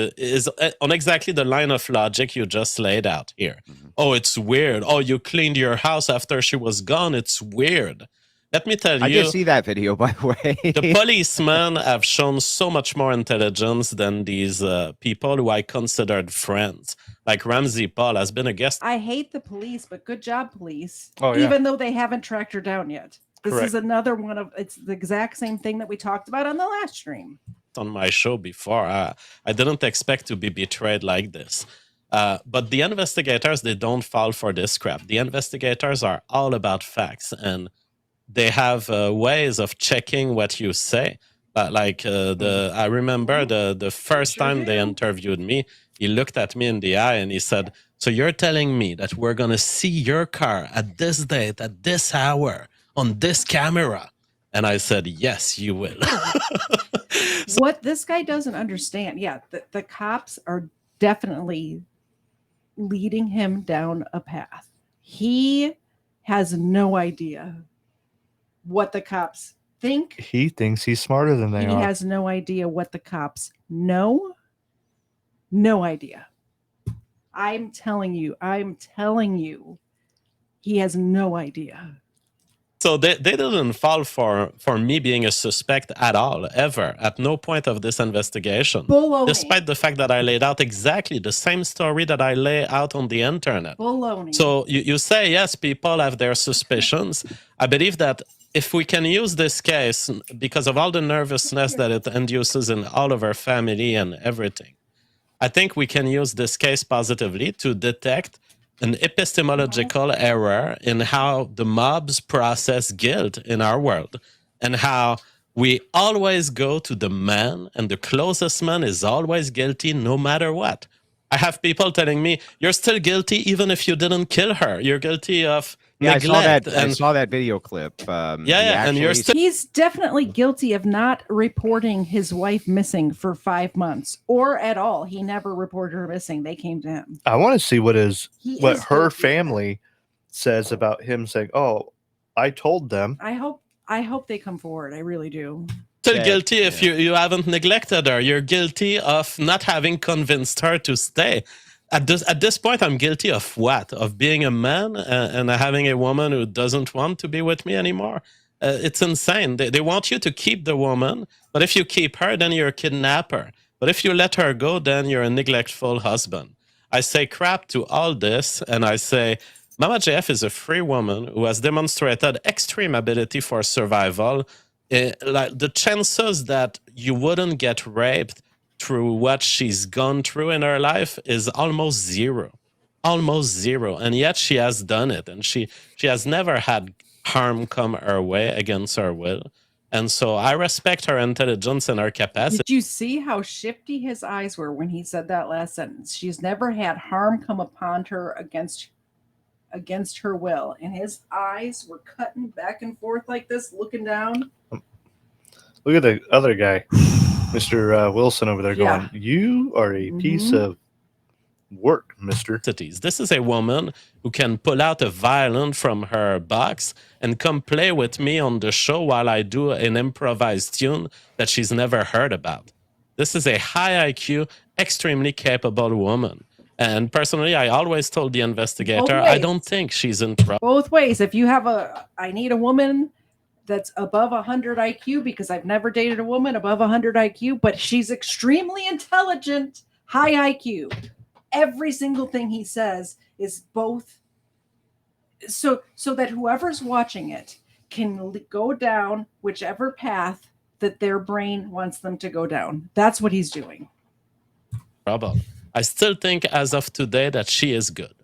exactly the line of logic you just laid out here. Mm-hmm. Oh, it's weird. Oh, you cleaned your house after she was gone. It's weird. Let me tell you. I did see that video, by the way. The policemen have shown so much more intelligence than these people who I considered friends. Like Ramsey Paul has been a guest. I hate the police, but good job, police. Oh, yeah. Even though they haven't tracked her down yet. This Correct. is another one of, it's the exact same thing that we talked about on the last stream. On my show before. I didn't expect to be betrayed like this. But the investigators, they don't fall for this crap. The investigators are all about facts, and they have ways of checking what you say. I remember the first time they interviewed me, he looked at me in the eye and he said, So you're telling me that we're going to see your car at this date, at this hour, on this camera? And I said, yes, you will. What this guy doesn't understand, the cops are definitely leading him down a path. He has no idea what the cops think. He thinks he's smarter than they He are. has no idea what the cops know. No idea. I'm telling you, he has no idea. So they didn't fall for me being a suspect at all, ever, at no point of this investigation. Baloney. Despite the fact that I laid out exactly the same story that I lay out on the internet. Baloney. So you say, yes, people have their suspicions. I believe that if we can use this case, because of all the nervousness that it induces in all of our family and everything, I think we can use this case positively to detect an epistemological error in how the mobs process guilt in our world, and how we always go to the man, and the closest man is always guilty no matter what. I have people telling me, you're still guilty even if you didn't kill her. You're guilty of neglect. I saw that video clip. And you're still... He's definitely guilty of not reporting his wife missing for 5 months, or at all. He never reported her missing. They came to him. I want to see what her guilty. family says about him saying, "Oh, I told them." I hope they come forward. I really do. Still guilty if you haven't neglected her. You're guilty of not having convinced her to stay. At this point, I'm guilty of what? Of being a man and having a woman who doesn't want to be with me anymore? It's insane. They want you to keep the woman, but if you keep her, then you're a kidnapper. But if you let her go, then you're a neglectful husband. I say crap to all this, and I say, Mama JF is a free woman who has demonstrated extreme ability for survival. Like the chances that you wouldn't get raped through what she's gone through in her life is almost zero. And yet she has done it, and she has never had harm come her way against her will. And so I respect her intelligence and her capacity. Did you see how shifty his eyes were when he said that last sentence? She's never had harm come upon her against her will, and his eyes were cutting back and forth like this, looking down. Look at the other guy, Mr. Wilson over there, going, "You are a piece of work, mister." This is a woman who can pull out a violin from her box and come play with me on the show while I do an improvised tune that she's never heard about. This is a high IQ, extremely capable woman. And personally, I always told the investigator, I don't think she's in trouble. Both ways. If you have I need a woman that's above 100 IQ, because I've never dated a woman above 100 IQ, but she's extremely intelligent, high IQ. Every single thing he says is both, so that whoever's watching it can go down whichever path that their brain wants them to go down. That's what he's doing. I still think as of today that she is good.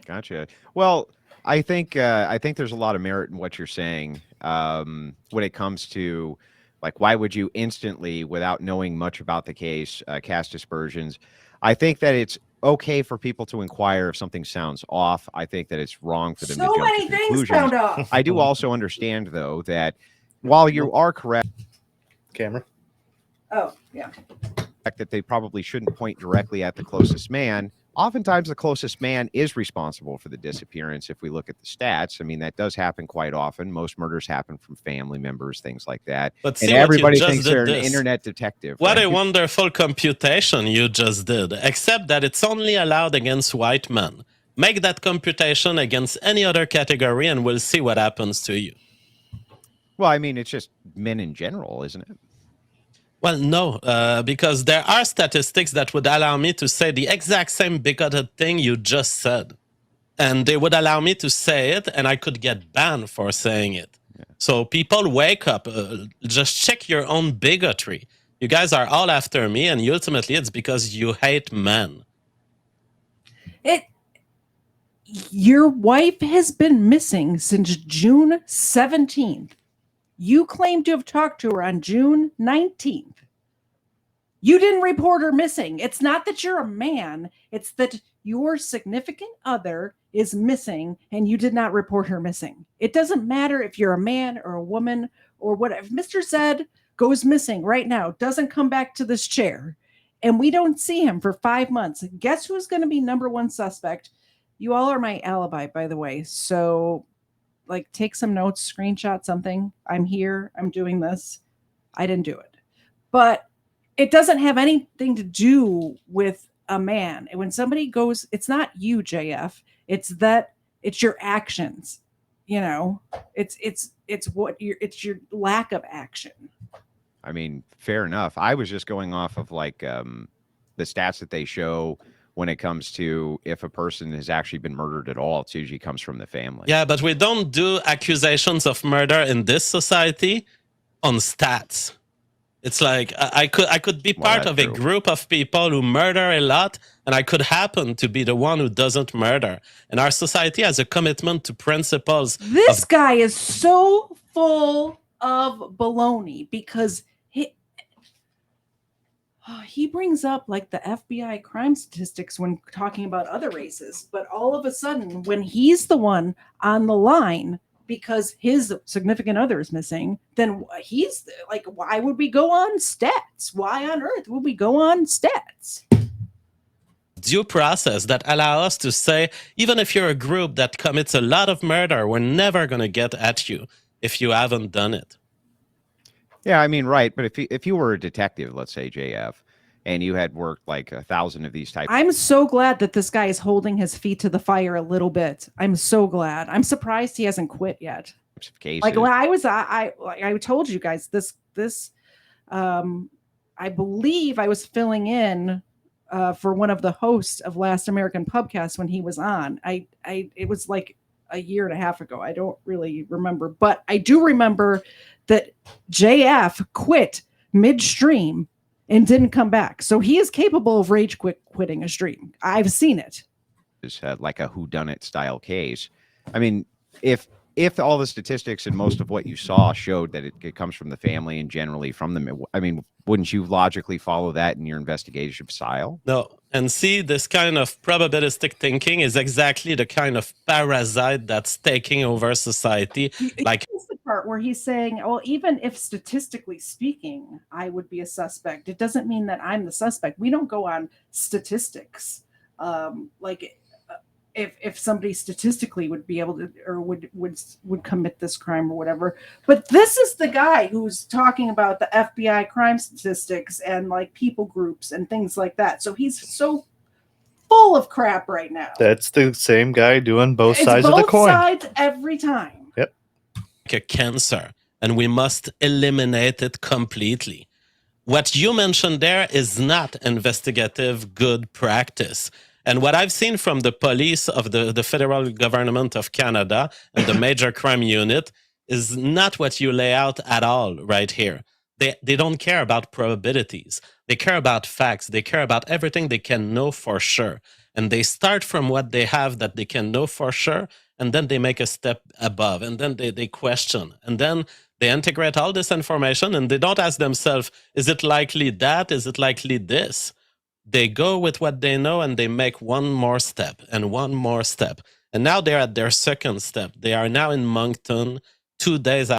Gotcha. Well, I think there's a lot of merit in what you're saying when it comes to, like, why would you instantly, without knowing much about the case, cast aspersions? I think that it's okay for people to inquire if something sounds off. I think that it's wrong for them to jump to conclusions. So many things sound off. I do also understand, though, that while you are correct, camera. Oh, yeah. That they probably shouldn't point directly at the closest man. Oftentimes, the closest man is responsible for the disappearance. If we look at the stats, I mean, that does happen quite often. Most murders happen from family members, things like that. But and everybody thinks they're an internet detective. What a wonderful computation you just did, except that it's only allowed against white men. Make that computation against any other category and we'll see what happens to you. Well, I mean, it's just men in general, isn't it? Well, no, because there are statistics that would allow me to say the exact same bigoted thing you just said. And they would allow me to say it, and I could get banned for saying it. Yeah. So people wake up, just check your own bigotry. You guys are all after me, and ultimately it's because you hate men. Your wife has been missing since June 17th. You claim to have talked to her on June 19th. You didn't report her missing. It's not that you're a man. It's that your significant other is missing and you did not report her missing. It doesn't matter if you're a man or a woman or whatever. If Mr. Zed goes missing right now, doesn't come back to this chair, and we don't see him for 5 months, guess who's going to be number one suspect? You all are my alibi, by the way. So, like, take some notes, screenshot something. I'm here. I'm doing this. I didn't do it. But it doesn't have anything to do with a man. And when somebody goes, it's not you, JF. It's your actions. You know, it's your lack of action. I mean, fair enough. I was just going off of like the stats that they show when it comes to if a person has actually been murdered at all. It usually comes from the family. Yeah, but we don't do accusations of murder in this society on stats. It's like I could be part of a group of people who murder a lot, and I could happen to be the one who doesn't murder. And our society has a commitment to principles. This guy is so full of baloney because he brings up like the FBI crime statistics when talking about other races, but all of a sudden when he's the one on the line because his significant other is missing, then he's like, why would we go on stats? Why on earth would we go on stats? Due process that allow us to say, even if you're a group that commits a lot of murder, we're never going to get at you if you haven't done it. Yeah, I mean, right. But if you were a detective, let's say JF, and you had worked like 1,000 of these types. I'm so glad that this guy is holding his feet to the fire a little bit. I'm so glad. I'm surprised he hasn't quit yet. Cases. Like when I told you guys this I believe I was filling in for one of the hosts of Last American Pubcast when he was on. It was like a year and a half ago. I don't really remember, but I do remember that JF quit midstream and didn't come back. So he is capable of rage quitting a stream. I've seen it. It's like a whodunit style case. I mean, if all the statistics and most of what you saw showed that it comes from the family and generally from them, I mean, wouldn't you logically follow that in your investigation style? No. And see, this kind of probabilistic thinking is exactly the kind of parasite that's taking over society. Like the part where he's saying, well, even if statistically speaking, I would be a suspect, it doesn't mean that I'm the suspect. We don't go on statistics. If somebody statistically would be able to or would commit this crime or whatever. But this is the guy who's talking about the FBI crime statistics and like people groups and things like that. So he's so full of crap right now. That's the same guy doing both sides of the coin. Both sides every time. Yep. Like a cancer, and we must eliminate it completely. What you mentioned there is not investigative good practice. And what I've seen from the police of the federal government of Canada and the major crime unit is not what you lay out at all right here. They don't care about probabilities. They care about facts. They care about everything they can know for sure. And they start from what they have that they can know for sure, and then they make a step above, and then they question. And then they integrate all this information, and they don't ask themselves, is it likely that? Is it likely this? They go with what they know and they make one more step and one more step. And now they're at their second step. They are now in Moncton 2 days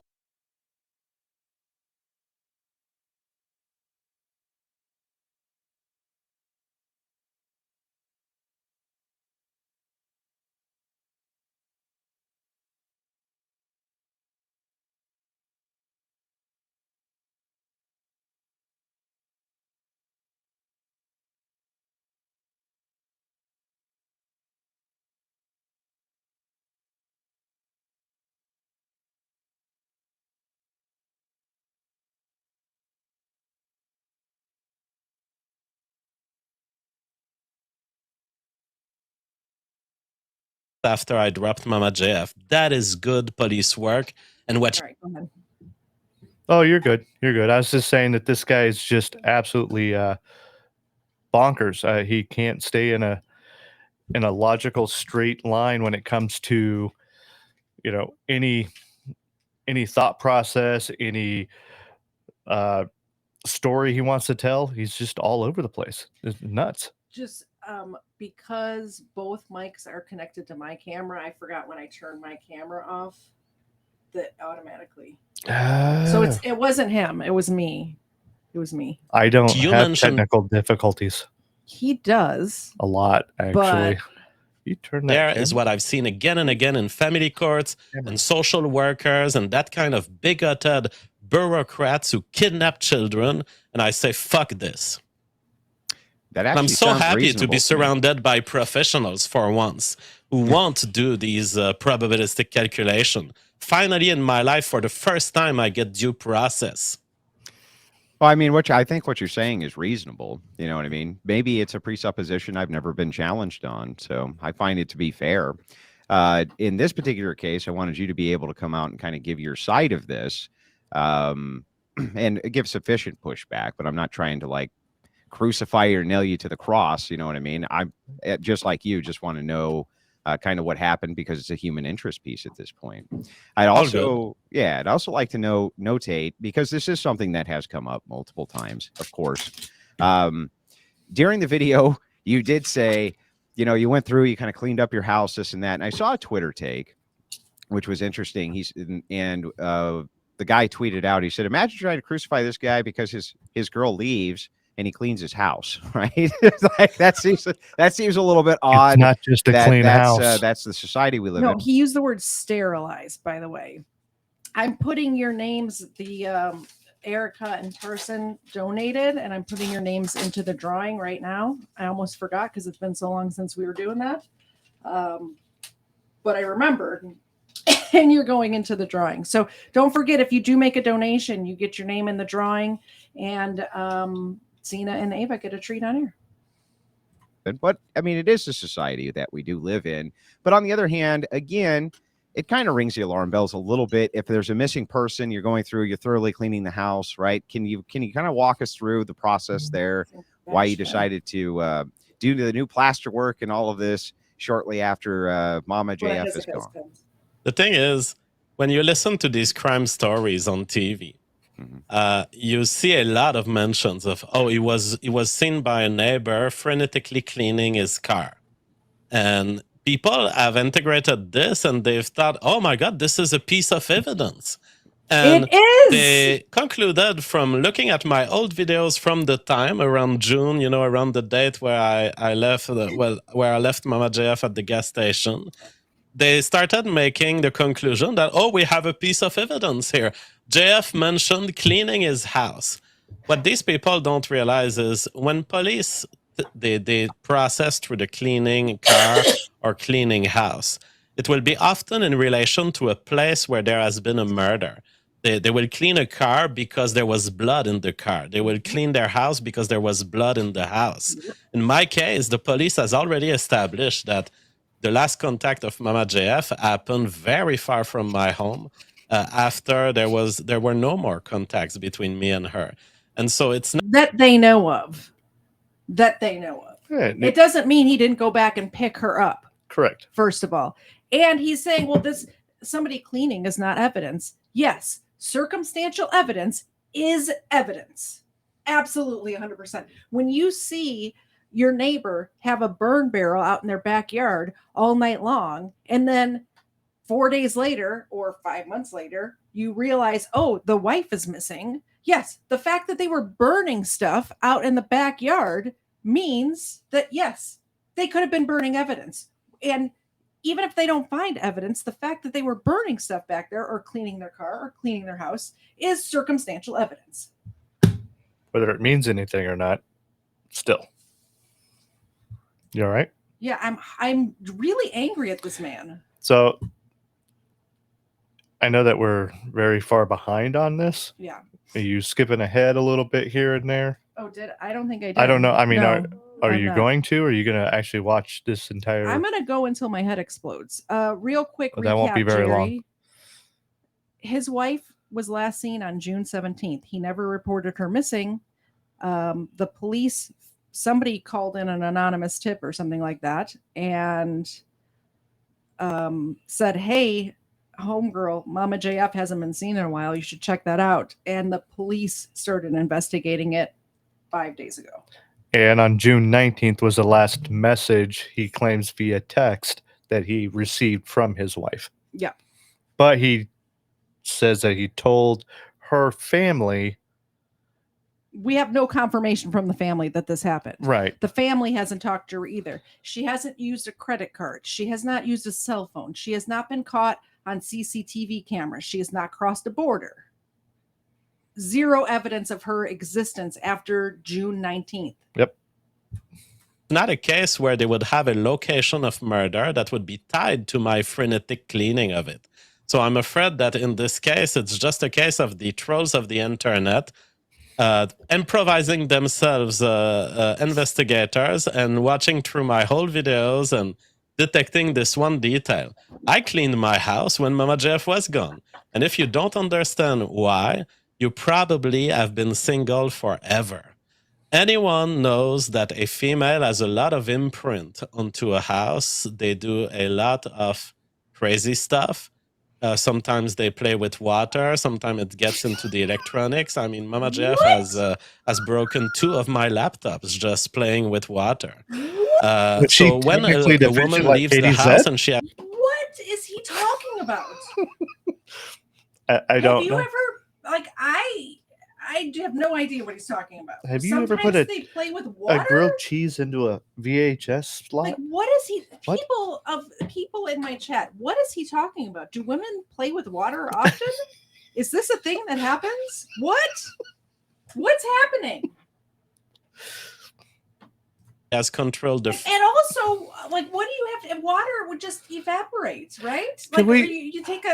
after I dropped Mama JF. That is good police work. And what All right, go ahead. Oh, you're good. You're good. I was just saying that this guy is just absolutely bonkers. He can't stay in a logical straight line when it comes to, you know, any thought process, any story he wants to tell. He's just all over the place. It's nuts. Just because both mics are connected to my camera, I forgot when I turned my camera off that automatically. So it wasn't him. It was me. It was me. I don't You have mentioned- technical difficulties He does. a lot, actually. But You turn that There camera? is what I've seen again and again in family courts and social workers and that kind of bigoted bureaucrats who kidnap children. And I say, fuck this. That And I'm actually so sounds happy to reasonable be me. surrounded by professionals for once who want to do these probabilistic calculation. Finally, in my life, for the first time, I get due process. Well, I mean, I think what you're saying is reasonable. You know what I mean? Maybe it's a presupposition I've never been challenged on, so I find it to be fair. In this particular case, I wanted you to be able to come out and kind of give your side of this, and give sufficient pushback. But I'm not trying to like crucify you or nail you to the cross. You know what I mean? I'm just like you, just want to know kind of what happened because it's a human interest piece at this point. I'd also like to notate, because this is something that has come up multiple times, of course. During the video, you did say, you know, you went through, you kind of cleaned up your house, this and that. And I saw a Twitter take, which was interesting. The guy tweeted out, he said, imagine trying to crucify this guy because his girl leaves and he cleans his house, right? It's like that seems a little bit odd. It's not just a clean house. That's the society we live in. no, he used the word sterilize, by the way. I'm putting your names, the Erica and Tarson donated, and I'm putting your names into the drawing right now. I almost forgot because it's been so long since we were doing that. But I remembered, and you're going into the drawing. So don't forget, if you do make a donation, you get your name in the drawing, and Zena and Ava get a treat on air. But I mean, it is the society that we do live in. But on the other hand, again, it kind of rings the alarm bells a little bit. If there's a missing person, you're going through, you're thoroughly cleaning the house, right? Can you kind of walk us through the process there? Why you decided to do the new plaster work and all of this shortly after Mama JF is gone? The thing is, when you listen to these crime stories on TV, you see a lot of mentions of, he was seen by a neighbor frenetically cleaning his car. And people have integrated this and they've thought, oh my God, this is a piece of evidence. And it is. They concluded from looking at my old videos from the time around June, you know, around the date where I left, where I left Mama JF at the gas station. They started making the conclusion that, we have a piece of evidence here. JF mentioned cleaning his house. What these people don't realize is when police, they process through the cleaning car or cleaning house, it will be often in relation to a place where there has been a murder. They will clean a car because there was blood in the car. They will clean their house because there was blood in the house. In my case, the police has already established that the last contact of Mama JF happened very far from my home after there were no more contacts between me and her. And so it's not that they know of. Yeah, it doesn't mean he didn't go back and pick her up. Correct. First of all. And he's saying, well, somebody cleaning is not evidence. Yes, circumstantial evidence is evidence. Absolutely 100%. When you see your neighbor have a burn barrel out in their backyard all night long, and then 4 days later or 5 months later, you realize, the wife is missing. Yes, the fact that they were burning stuff out in the backyard means that, yes, they could have been burning evidence. And even if they don't find evidence, the fact that they were burning stuff back there or cleaning their car or cleaning their house is circumstantial evidence. Whether it means anything or not, still. You all right? Yeah, I'm really angry at this man. So I know that we're very far behind on this. Yeah. Are you skipping ahead a little bit here and there? Oh, I don't think I did. I don't know. I mean, No, are I'm you not. going to? Or are you going to actually watch this entire? I'm going to go until my head explodes. Real quick recap, That won't be very Jerry. long. His wife was last seen on June 17th. He never reported her missing. The police, somebody called in an anonymous tip or something like that and said, hey, homegirl, Mama JF hasn't been seen in a while. You should check that out. And the police started investigating it 5 days ago. And on June 19th was the last message he claims via text that he received from his wife. Yeah. But he says that he told her family. We have no confirmation from the family that this happened. Right. The family hasn't talked to her either. She hasn't used a credit card. She has not used a cell phone. She has not been caught on CCTV cameras. She has not crossed a border. Zero evidence of her existence after June 19th. Yep. Not a case where they would have a location of murder that would be tied to my frenetic cleaning of it. So I'm afraid that in this case, it's just a case of the trolls of the internet improvising themselves investigators and watching through my whole videos and detecting this one detail. I cleaned my house when Mama Jeff was gone. And if you don't understand why, you probably have been single forever. Anyone knows that a female has a lot of imprint onto a house. They do a lot of crazy stuff. Sometimes they play with water. Sometimes it gets into the electronics. I mean, Mama Jeff has broken 2 of my laptops just playing with water. So when a woman leaves the house and she has... What is he talking about? I don't know. Have you ever, like, I have no idea what he's talking about. Have you ever put they play with water? a grilled cheese into a VHS slot? Like, what is he? What? People in my chat. What is he talking about? Do women play with water often? Is this a thing that happens? What? What's happening? Has controlled the... And also, like, what do you have to... Water would just evaporate, right? Like, Can we... you take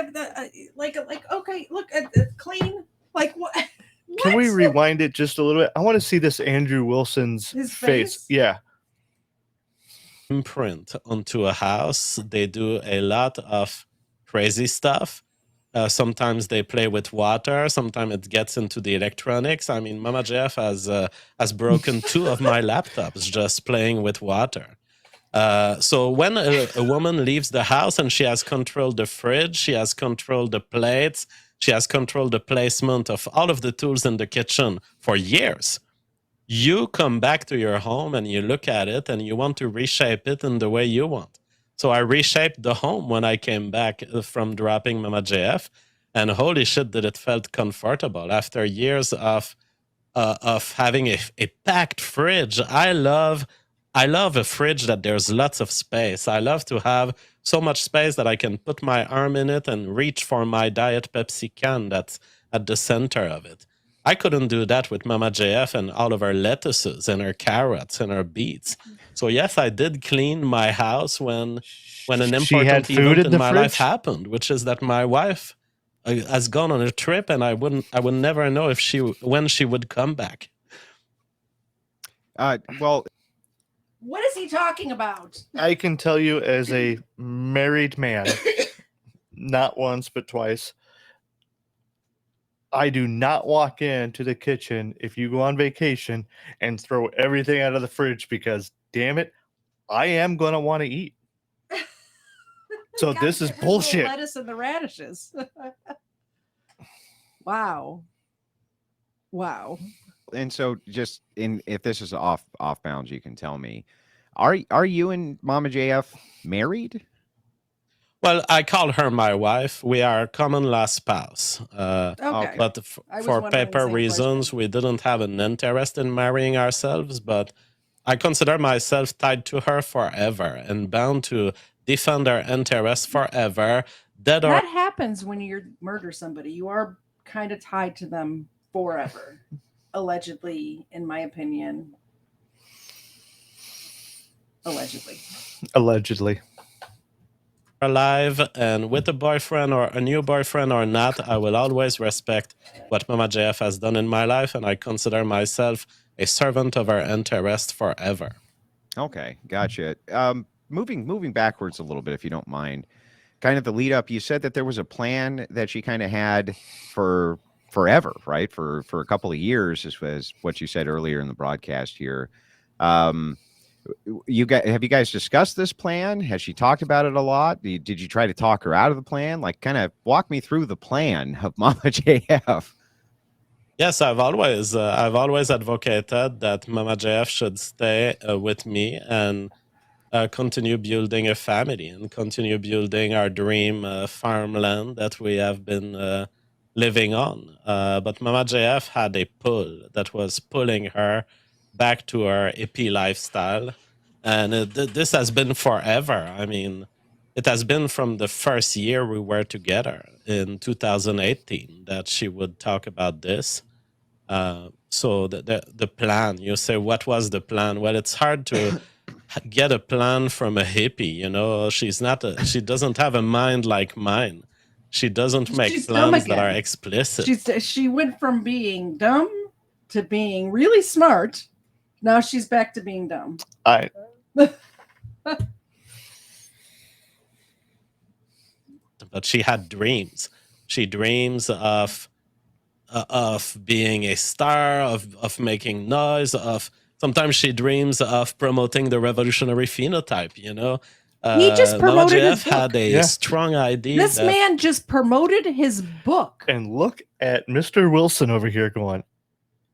okay, look, clean, like, what? Can we rewind it just a little bit? I want to see this Andrew Wilson's His face. Yeah. Imprint onto a house. They do a lot of crazy stuff. Sometimes they play with water. Sometimes it gets into the electronics. I mean, Mama Jeff has broken 2 of my laptops just playing with water. So when a woman leaves the house and she has controlled the fridge, she has controlled the plates, she has controlled the placement of all of the tools in the kitchen for years. You come back to your home and you look at it and you want to reshape it in the way you want. So I reshaped the home when I came back from dropping Mama JF, and holy shit, did it felt comfortable after years of having a packed fridge. I love a fridge that there's lots of space. I love to have so much space that I can put my arm in it and reach for my Diet Pepsi can that's at the center of it. I couldn't do that with Mama JF and all of her lettuces and her carrots and her beets. So yes, I did clean my house when an important event in my life happened, which is that my wife has gone on a trip, and I would never know when she would come back. Well, what is he talking about? I can tell you as a married man, not once but twice, I do not walk into the kitchen if you go on vacation and throw everything out of the fridge because, damn it, I am going to want to eat. So this is bullshit. Lettuce and the radishes. Wow. And so just if this is off bounds, you can tell me, are you and Mama JF married? Well, I call her my wife. We are common law spouse. Okay. But for paper reasons, we didn't have an interest in marrying ourselves, but I consider myself tied to her forever and bound to defend our interests forever. That happens when you murder somebody. You are kind of tied to them forever, allegedly, in my opinion. Allegedly. Alive, and with a boyfriend or a new boyfriend or not, I will always respect what Mama JF has done in my life, and I consider myself a servant of her interest forever. Okay, gotcha. Moving backwards a little bit, if you don't mind, kind of the lead up. You said that there was a plan that she kind of had for forever, right? For a couple of years, as was what you said earlier in the broadcast here. Have you guys discussed this plan? Has she talked about it a lot? Did you try to talk her out of the plan? Like, kind of walk me through the plan of Mama JF. Yes, I've always advocated that Mama JF should stay with me and continue building a family and continue building our dream farmland that we have been living on. But Mama JF had a pull that was pulling her back to her hippie lifestyle. And this has been forever. I mean, it has been from the first year we were together in 2018 that she would talk about this. So the plan, you say, what was the plan? Well, it's hard to get a plan from a hippie. You know, she doesn't have a mind like mine. She doesn't make She's dumb plans that again. are explicit. She went from being dumb to being really smart. Now she's back to being dumb. But she had dreams. She dreams of being a star, of making noise, of sometimes she dreams of promoting the revolutionary phenotype, you know. He just promoted Mama his JF book. had a strong idea. This man just promoted his book. And look at Mr. Wilson over here going,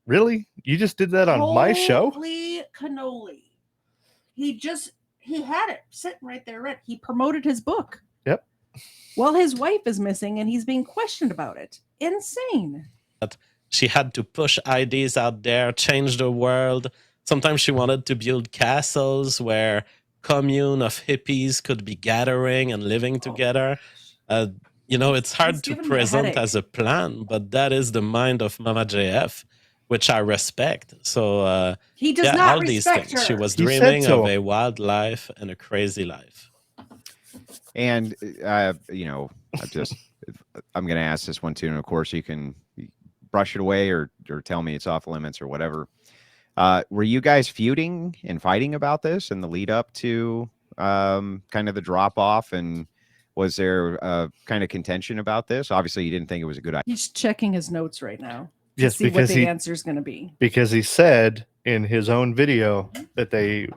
really? You just did that on my show? Holy cannoli. He had it sitting right there. Right? He promoted his book. Yep. Well, his wife is missing and he's being questioned about it. Insane. She had to push ideas out there, change the world. Sometimes she wanted to build castles where commune of hippies could be gathering and living together. You know, it's hard to present as a plan, but that is the mind of Mama JF, which I respect. So he does not all these respect things. her. She was He dreaming said so. of a wild life and a crazy life. And you know, I'm going to ask this one too, and of course you can brush it away or tell me it's off limits or whatever. Were you guys feuding and fighting about this in the lead up to kind of the drop off? And was there kind of contention about this? Obviously, you didn't think it was a good idea. He's checking his notes right now. Yes, See what because the answer is going to be. Because he said in his own video that there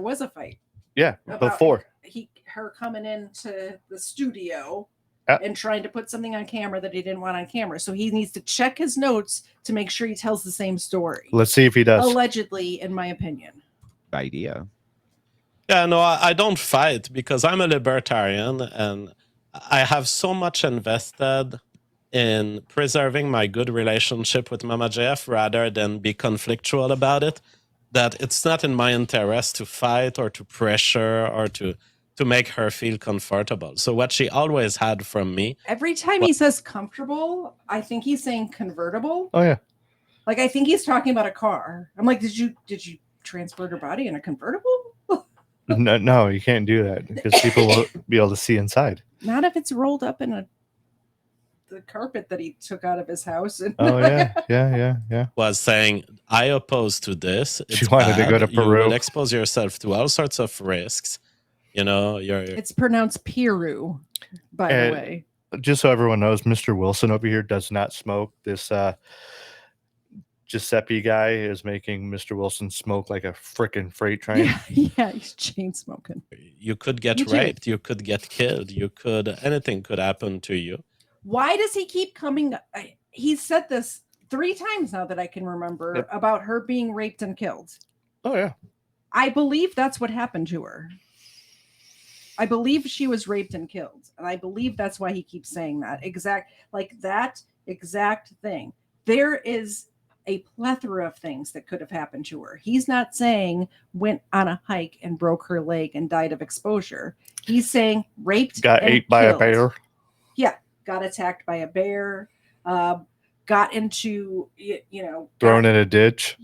was a fight. Yeah, about before her coming into the studio Yep. and trying to put something on camera that he didn't want on camera. So he needs to check his notes to make sure he tells the same story. Let's see if he does. Allegedly, in my opinion. Idea. Yeah, no, I don't fight because I'm a libertarian and I have so much invested in preserving my good relationship with Mama JF rather than be conflictual about it, that it's not in my interest to fight or to pressure or to make her feel comfortable. So what she always had from me. Every time he says comfortable, I think he's saying convertible. Oh yeah. Like I think he's talking about a car. I'm like, did you transport her body in a convertible? No, you can't do that because people will be able to see inside. Not if it's rolled up in the carpet that he took out of his house. And Oh yeah. Was saying, I oppose to this. It's She wanted to go to bad. Peru. You will expose yourself to all sorts of risks. You know, it's pronounced Peru, by the way. Just so everyone knows, Mr. Wilson over here does not smoke. This Giuseppe guy is making Mr. Wilson smoke like a frickin' freight train. Yeah, he's chain smoking. You could get raped. You could get killed. Anything could happen to you. Why does he keep coming? He said this 3 times now that I can remember about her being raped and killed. Oh yeah. I believe that's what happened to her. I believe she was raped and killed. And I believe that's why he keeps saying that exact thing. There is a plethora of things that could have happened to her. He's not saying went on a hike and broke her leg and died of exposure. He's saying raped, got ate by a bear. Yeah, got attacked by a bear. Got into thrown in a ditch.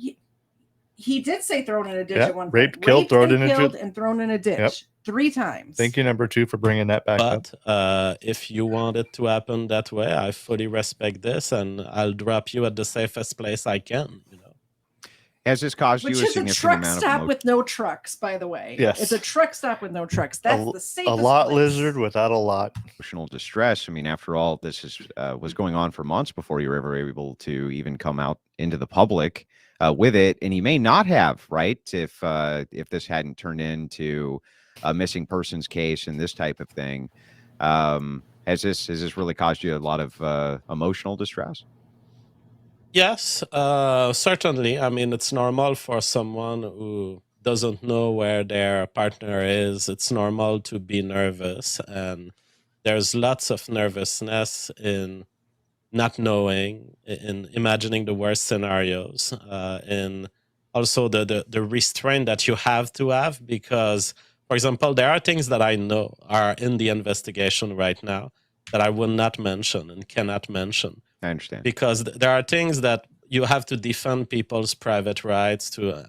He did say thrown in a ditch at one point. Raped, killed, thrown in a ditch, and thrown in a ditch 3 times. Thank you, number 2, for bringing that back up. But if you want it to happen that way, I fully respect this, and I'll drop you at the safest place I can. You know, has this caused you a significant truck amount of stop with no trucks? By the way, yes, it's a truck stop with no trucks. That's the safest. A lot place. lizard without a lot emotional distress. I mean, after all, this was going on for months before you were ever able to even come out into the public with it, and you may not have, right? If this hadn't turned into a missing persons case and this type of thing, has this really caused you a lot of emotional distress? Yes, certainly. I mean, it's normal for someone who doesn't know where their partner is. It's normal to be nervous, and there's lots of nervousness in not knowing, in imagining the worst scenarios, in also the restraint that you have to have. Because, for example, there are things that I know are in the investigation right now that I will not mention and cannot mention I understand. because there are things that you have to defend people's private rights to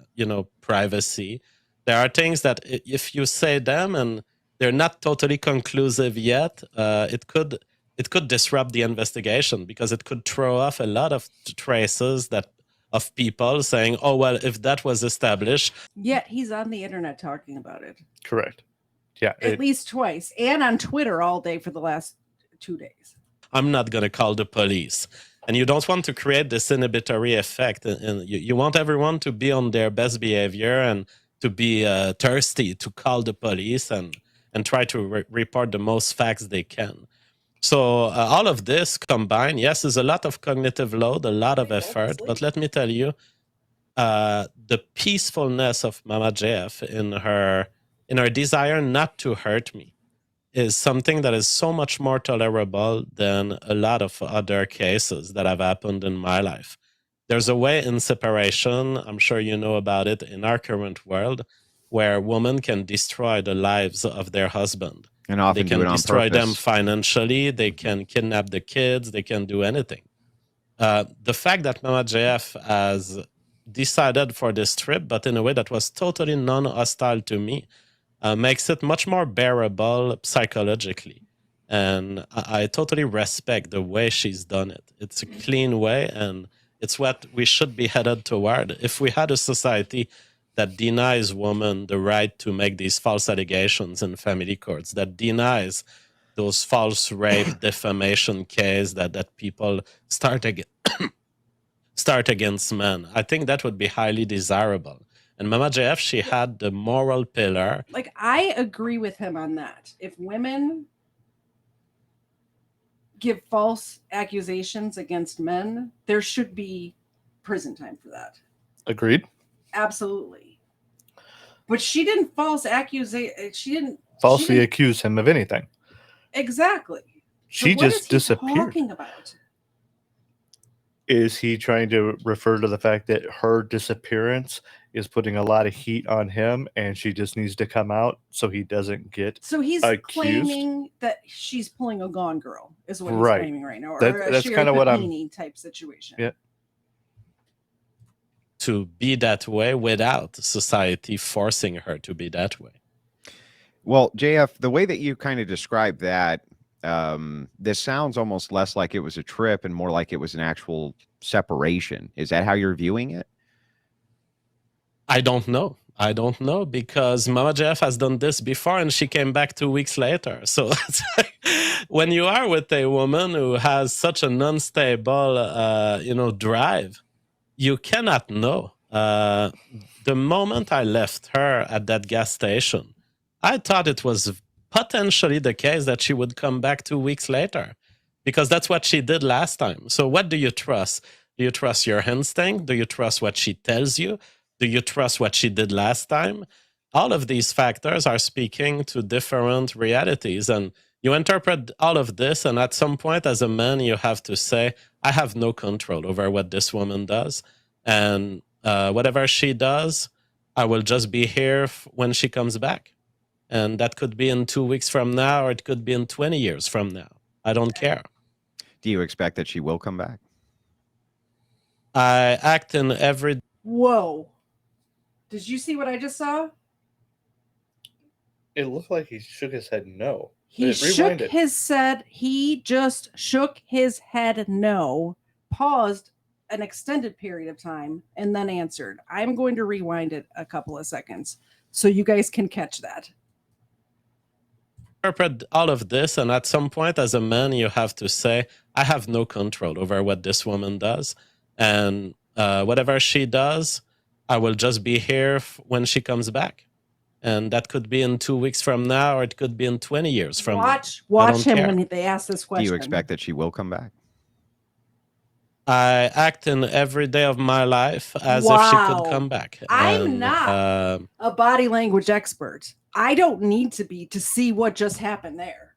privacy. There are things that if you say them and they're not totally conclusive yet, it could disrupt the investigation because it could throw off a lot of traces that of people saying, oh well, if that was established. Yet he's on the internet talking about it Correct. Yeah. at least twice, and on Twitter all day for the last 2 days. I'm not going to call the police. And you don't want to create this inhibitory effect. And you want everyone to be on their best behavior and to be thirsty to call the police and try to report the most facts they can. So all of this combined, yes, is a lot of cognitive load, a lot of effort. But let me tell you, the peacefulness of Mama JF in her desire not to hurt me is something that is so much more tolerable than a lot of other cases that have happened in my life. There's a way in separation, I'm sure you know about it in our current world, where women can destroy the lives of their husband. And often they can do it on destroy them purpose. financially, they can kidnap the kids, they can do anything. The fact that Mama JF has decided for this trip, but in a way that was totally non-hostile to me, makes it much more bearable psychologically. And I totally respect the way she's done it. It's a clean way, and it's what we should be headed toward. If we had a society that denies women the right to make these false allegations in family courts, that denies those false rape, defamation cases that people start against men, I think that would be highly desirable. And Mama JF, she had the moral pillar. Like, I agree with him on that. If women give false accusations against men, there should be prison time for that. Agreed. Absolutely. But she didn't falsely accuse him of anything. Exactly. She so what just is he disappeared. Talking about? Is he trying to refer to the fact that her disappearance is putting a lot of heat on him and she just needs to come out so he doesn't get So he's accused? claiming that she's pulling a Gone Girl is what he's Right. claiming right now. Or That's kind of what I'm type situation. Yeah. To be that way without society forcing her to be that way. Well, JF, the way that you kind of described that, this sounds almost less like it was a trip and more like it was an actual separation. Is that how you're viewing it? I don't know. I don't know because Mama JF has done this before and she came back 2 weeks later. So it's like, when you are with a woman who has such an unstable, drive, you cannot know. The moment I left her at that gas station, I thought it was potentially the case that she would come back 2 weeks later because that's what she did last time. So what do you trust? Do you trust your instinct? Do you trust what she tells you? Do you trust what she did last time? All of these factors are speaking to different realities. And you interpret all of this, and at some point as a man, you have to say, I have no control over what this woman does. And whatever she does, I will just be here when she comes back. And that could be in 2 weeks from now, or it could be in 20 years from now. I don't care. Do you expect that she will come back? I act in every... Whoa. Did you see what I just saw? It looked like he shook his head no. He just shook his head no, paused an extended period of time, and then answered. I'm going to rewind it a couple of seconds so you guys can catch that. Interpret all of this, and at some point as a man, you have to say, I have no control over what this woman does. And whatever she does, I will just be here when she comes back. And that could be in 2 weeks from now, or it could be in 20 years from now. Watch him care. when they ask this question. Do you expect that she will come back? I act in every day of my life as if she could come back. I'm not a body language expert. I don't need to be to see what just happened there.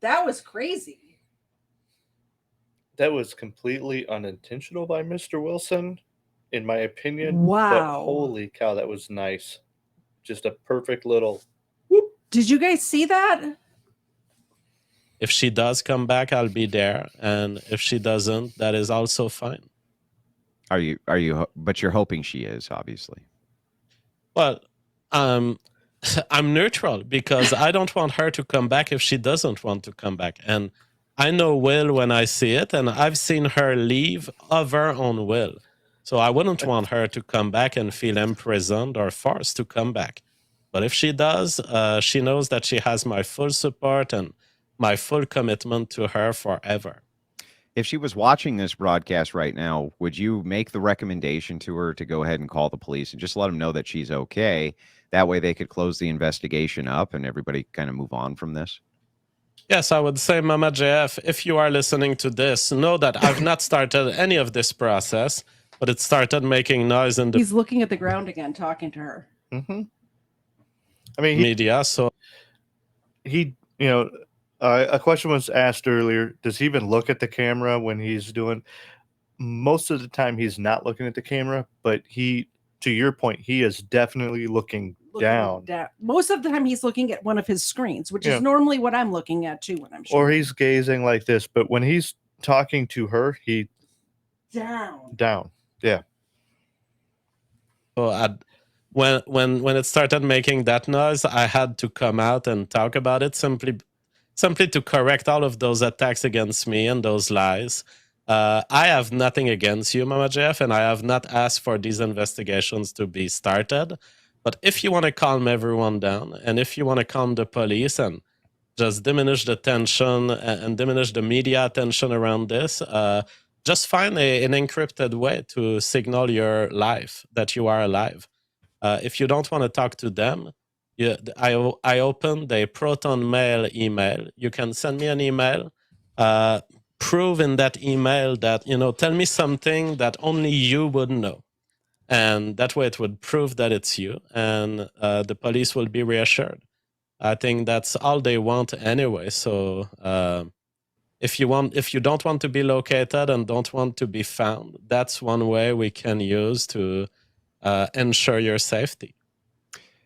That was crazy. That was completely unintentional by Mr. Wilson, in my opinion. Wow. But holy cow, that was nice. Just a perfect little. Did you guys see that? If she does come back, I'll be there, and if she doesn't, that is also fine. Are you? But you're hoping she is, obviously. Well, I'm neutral because I don't want her to come back if she doesn't want to come back, and I know Will when I see it, and I've seen her leave of her own will. So I wouldn't want her to come back and feel imprisoned or forced to come back. But if she does, she knows that she has my full support and my full commitment to her forever. If she was watching this broadcast right now, would you make the recommendation to her to go ahead and call the police and just let them know that she's okay? That way they could close the investigation up and everybody kind of move on from this? Yes, I would say, Mama JF, if you are listening to this, know that I've not started any of this process, but it started making noise in the He's looking at the ground again, talking to her. Mm-hmm. I mean, media. So a question was asked earlier. Does he even look at the camera when he's doing? Most of the time, he's not looking at the camera, but to your point, he is definitely looking down. Most of the time, he's looking at one of his screens, which is normally what I'm looking at too when I'm shooting. Or he's gazing like this, but when he's talking to her, he down. Yeah. So when it started making that noise, I had to come out and talk about it simply to correct all of those attacks against me and those lies. I have nothing against you, Mama Jeff, and I have not asked for these investigations to be started. But if you want to calm everyone down, and if you want to calm the police and just diminish the tension and diminish the media attention around this, just find an encrypted way to signal your life, that you are alive. If you don't want to talk to them, I opened a Proton Mail email. You can send me an email. Prove in that email that, tell me something that only you would know. And that way it would prove that it's you, and the police will be reassured. I think that's all they want anyway. So if you don't want to be located and don't want to be found, that's one way we can use to ensure your safety.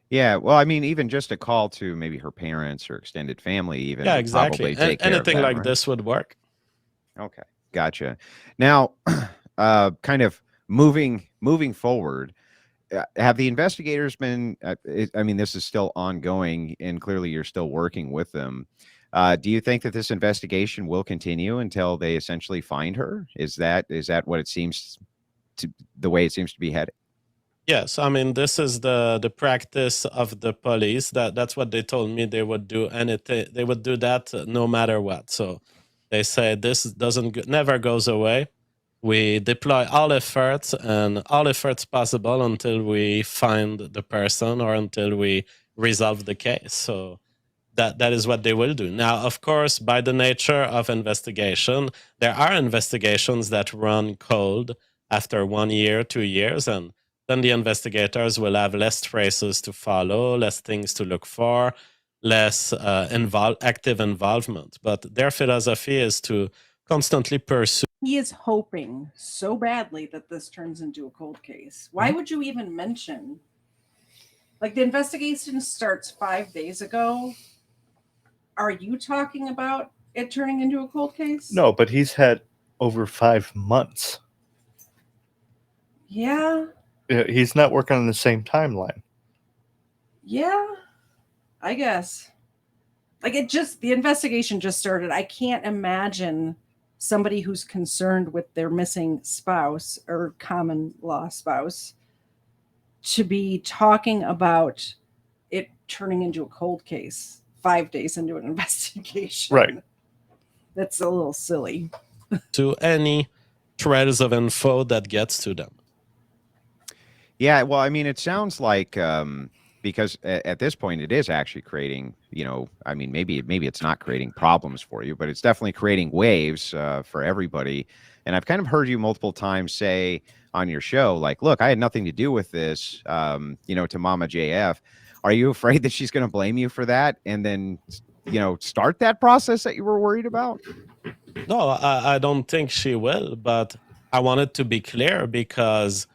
Yeah, well, I mean, even just a call to maybe her parents or extended family, even. Yeah, exactly. Take care anything of that, like right? this would work. Okay, gotcha. Now, kind of moving forward, have the investigators been? I mean, this is still ongoing, and clearly you're still working with them. Do you think that this investigation will continue until they essentially find her? Is that what it seems to, the way it seems to be headed? Yes, I mean, this is the practice of the police. That's what they told me. They would do anything. They would do that no matter what. So they say this never goes away. We deploy all efforts possible until we find the person or until we resolve the case. So that is what they will do. Now, of course, by the nature of investigation, there are investigations that run cold after 1 year, 2 years, and then the investigators will have less traces to follow, less things to look for, less active involvement. But their philosophy is to constantly pursue. He is hoping so badly that this turns into a cold case. Why would you even mention? Like, the investigation starts 5 days ago. Are you talking about it turning into a cold case? No, but he's had over 5 months. Yeah. He's not working on the same timeline. Yeah, I guess. Like, the investigation just started. I can't imagine somebody who's concerned with their missing spouse or common law spouse to be talking about it turning into a cold case 5 days into an investigation. Right. That's a little silly. To any trails of info that gets to them. Yeah, well, I mean, it sounds like because at this point it is actually creating, I mean, maybe it's not creating problems for you, but it's definitely creating waves for everybody. And I've kind of heard you multiple times say on your show, like, look, I had nothing to do with this, to Mama JF. Are you afraid that she's going to blame you for that and then, start that process that you were worried about? No, I don't think she will, but I wanted to be clear because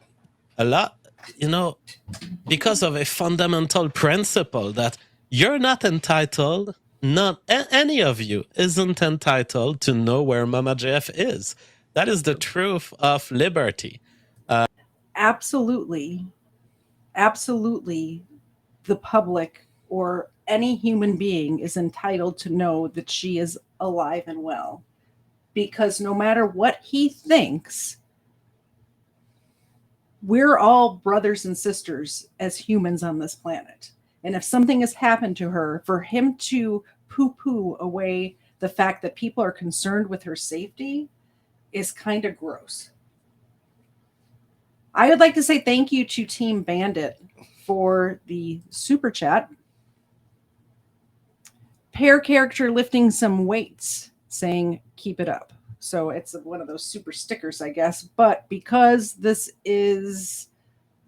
because of a fundamental principle that you're not entitled, any of you isn't entitled to know where Mama JF is. That is the truth of liberty. Absolutely. Absolutely. The public or any human being is entitled to know that she is alive and well. Because no matter what he thinks, we're all brothers and sisters as humans on this planet. And if something has happened to her, for him to poo-poo away the fact that people are concerned with her safety is kind of gross. I would like to say thank you to Team Bandit for the super chat. Pair character lifting some weights, saying keep it up. So it's one of those super stickers, I guess. But because this is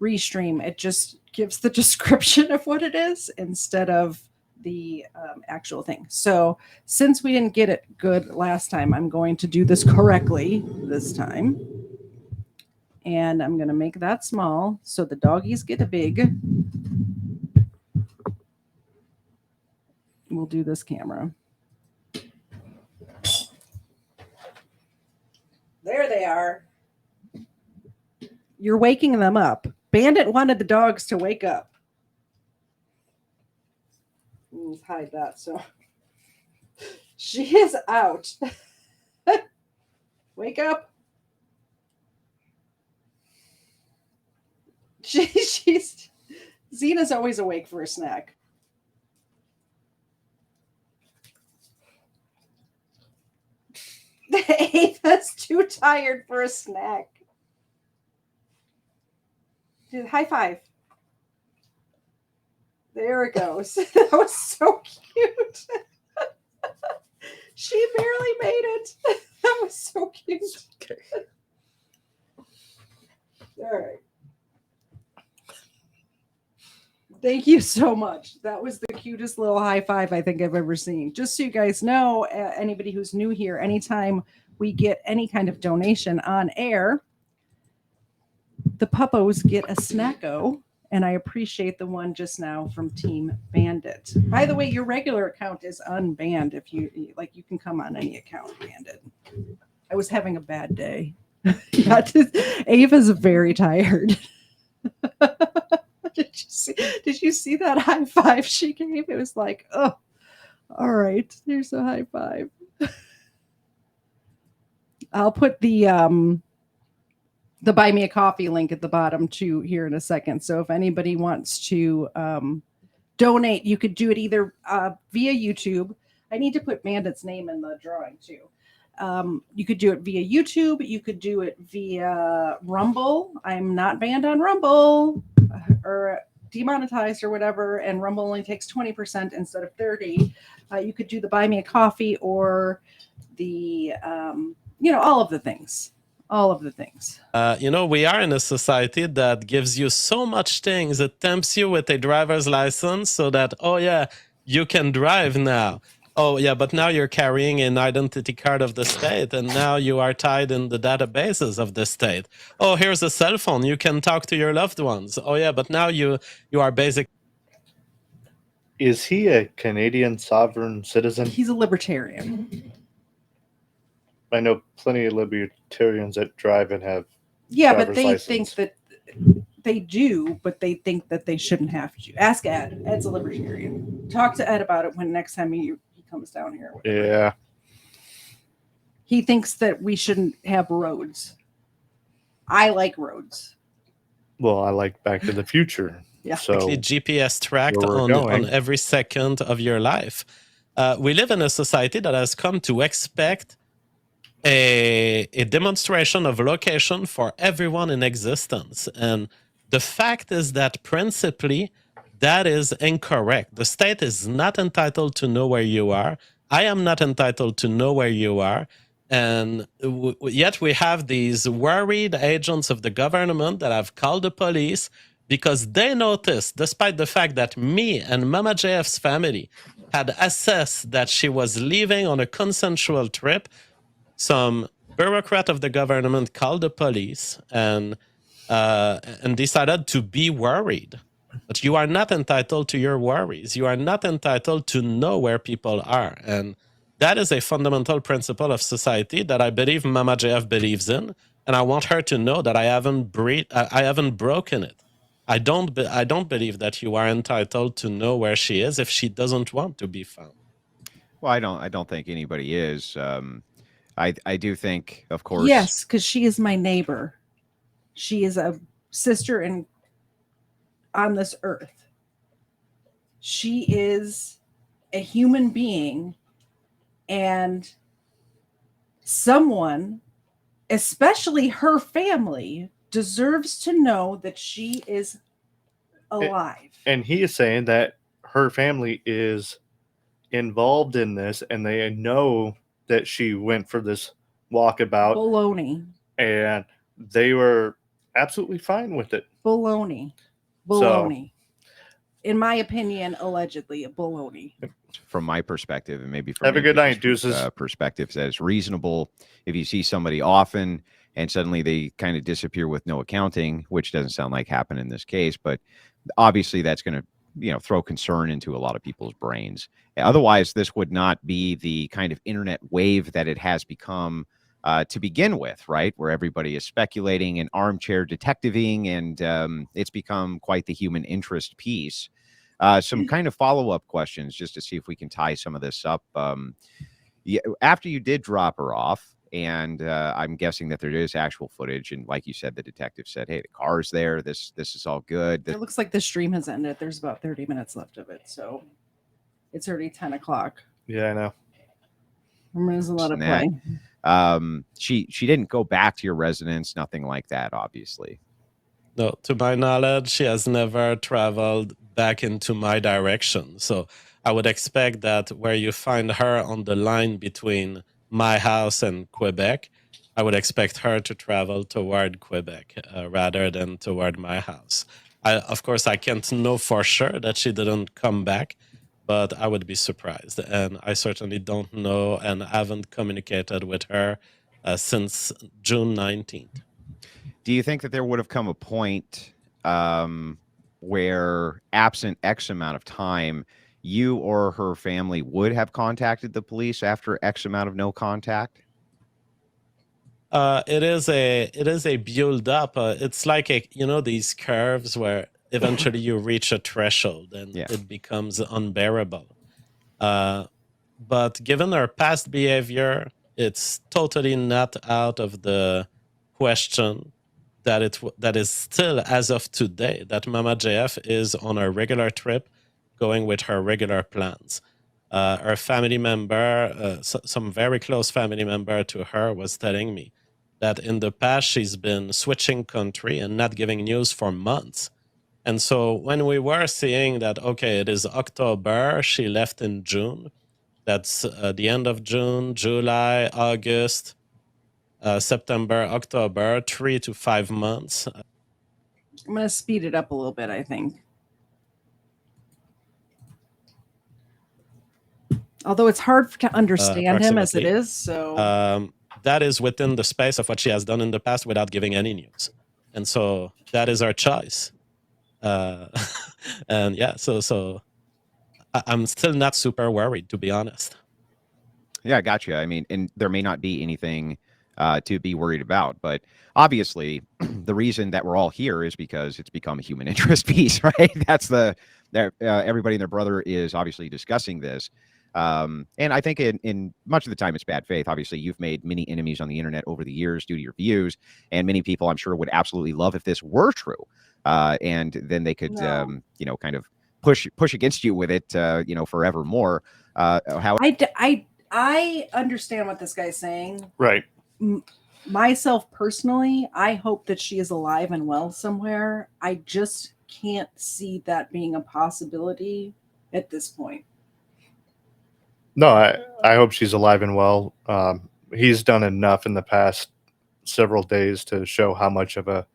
Restream, it just gives the description of what it is instead of the actual thing. So since we didn't get it good last time, I'm going to do this correctly this time. And I'm going to make that small so the doggies get a big. We'll do this camera. There they are. You're waking them up. Bandit wanted the dogs to wake up. Let's hide that. So she is out. Wake up. She's Zena's always awake for a snack. Ava's too tired for a snack. Dude, high five. There it goes. That was so cute. She barely made it. That was so cute. Okay. All right. Thank you so much. That was the cutest little high five I think I've ever seen. Just so you guys know, anybody who's new here, anytime we get any kind of donation on air, the puppos get a snacko, and I appreciate the one just now from Team Bandit. By the way, your regular account is unbanned. If you like, you can come on any account, Bandit. I was having a bad day. Ava's very tired. Did you see that high five she gave? It was like, oh, all right, here's a high five. I'll put the buy me a coffee link at the bottom too here in a second. So if anybody wants to donate, you could do it either via YouTube. I need to put Bandit's name in the drawing too. You could do it via YouTube. You could do it via Rumble. I'm not banned on Rumble or demonetized or whatever, and Rumble only takes 20% instead of 30%. You could do the buy me a coffee or the, all of the things. All of the things. We are in a society that gives you so much things. It tempts you with a driver's license so that, oh yeah, you can drive now. Oh yeah, but now you're carrying an identity card of the state, and now you are tied in the databases of the state. Oh, here's a cell phone. You can talk to your loved ones. Oh yeah, but now you are basic. Is he a Canadian sovereign citizen? He's a libertarian. I know plenty of libertarians that drive and have. Yeah, but they license. think that they do, but they think that they shouldn't have to. Ask Ed. Ed's a libertarian. Talk to Ed about it when next time he comes down here. Yeah. He thinks that we shouldn't have roads. I like roads. Well, I like Back to the Future. Yeah. So GPS tracked on every second of your life. We live in a society that has come to expect a demonstration of location for everyone in existence. And the fact is that principally, That is incorrect. The state is not entitled to know where you are. I am not entitled to know where you are. And yet we have these worried agents of the government that have called the police because they noticed, despite the fact that me and Mama JF's family had assessed that she was leaving on a consensual trip, some bureaucrat of the government called the police and decided to be worried. But you are not entitled to your worries. You are not entitled to know where people are. And that is a fundamental principle of society that I believe Mama JF believes in. And I want her to know that I haven't broken it. I don't believe that you are entitled to know where she is if she doesn't want to be found. Well, I don't think anybody is. I do think, of course. Yes, because she is my neighbor. She is a sister on this earth. She is a human being, and someone, especially her family, deserves to know that she is alive. And he is saying that her family is involved in this and they know that she went for this walkabout. Baloney. And they were absolutely fine with it. Baloney. Baloney. In my opinion, allegedly, a baloney. From my perspective, and maybe from have a good night, deuces. Perspective, that it's reasonable if you see somebody often and suddenly they kind of disappear with no accounting, which doesn't sound like happened in this case, but obviously that's going to throw concern into a lot of people's brains. Otherwise, this would not be the kind of internet wave that it has become to begin with, right? Where everybody is speculating and armchair detectiving, and it's become quite the human interest piece. Some kind of follow-up questions just to see if we can tie some of this up. After you did drop her off, and I'm guessing that there is actual footage, and like you said, the detective said, hey, the car's there, this is all good. It looks like the stream has ended. There's about 30 minutes left of it, so it's already 10 o'clock. Yeah, I know. There's a lot of play. She didn't go back to your residence, nothing like that, obviously. No, to my knowledge, she has never traveled back into my direction. So I would expect that where you find her on the line between my house and Quebec, I would expect her to travel toward Quebec rather than toward my house. Of course, I can't know for sure that she didn't come back, but I would be surprised. And I certainly don't know and haven't communicated with her since June 19th. Do you think that there would have come a point where, absent X amount of time, you or her family would have contacted the police after X amount of no contact? It is a build up. It's like these curves where eventually you reach a threshold and it becomes unbearable. But given her past behavior, it's totally not out of the question that is still, as of today, that Mama JF is on a regular trip going with her regular plans. Her family member, some very close family member to her, was telling me that in the past she's been switching country and not giving news for months. And so when we were seeing that, okay, it is October, she left in June, that's the end of June, July, August, September, October, 3 to 5 months. I'm going to speed it up a little bit, I think. Although it's hard to understand him as it is, so... that is within the space of what she has done in the past without giving any news. And so that is our choice. And yeah, so I'm still not super worried, to be honest. Yeah, I got you. I mean, and there may not be anything to be worried about, but obviously the reason that we're all here is because it's become a human interest piece, right? That's everybody and their brother is obviously discussing this. And I think in much of the time it's bad faith. Obviously, you've made many enemies on the internet over the years due to your views, and many people I'm sure would absolutely love if this were true. And then they could, kind of push against you with it, forevermore. How I understand what this guy's saying. Right. Myself personally, I hope that she is alive and well somewhere. I just can't see that being a possibility at this point. No, I hope she's alive and well. He's done enough in the past several days to show how much of a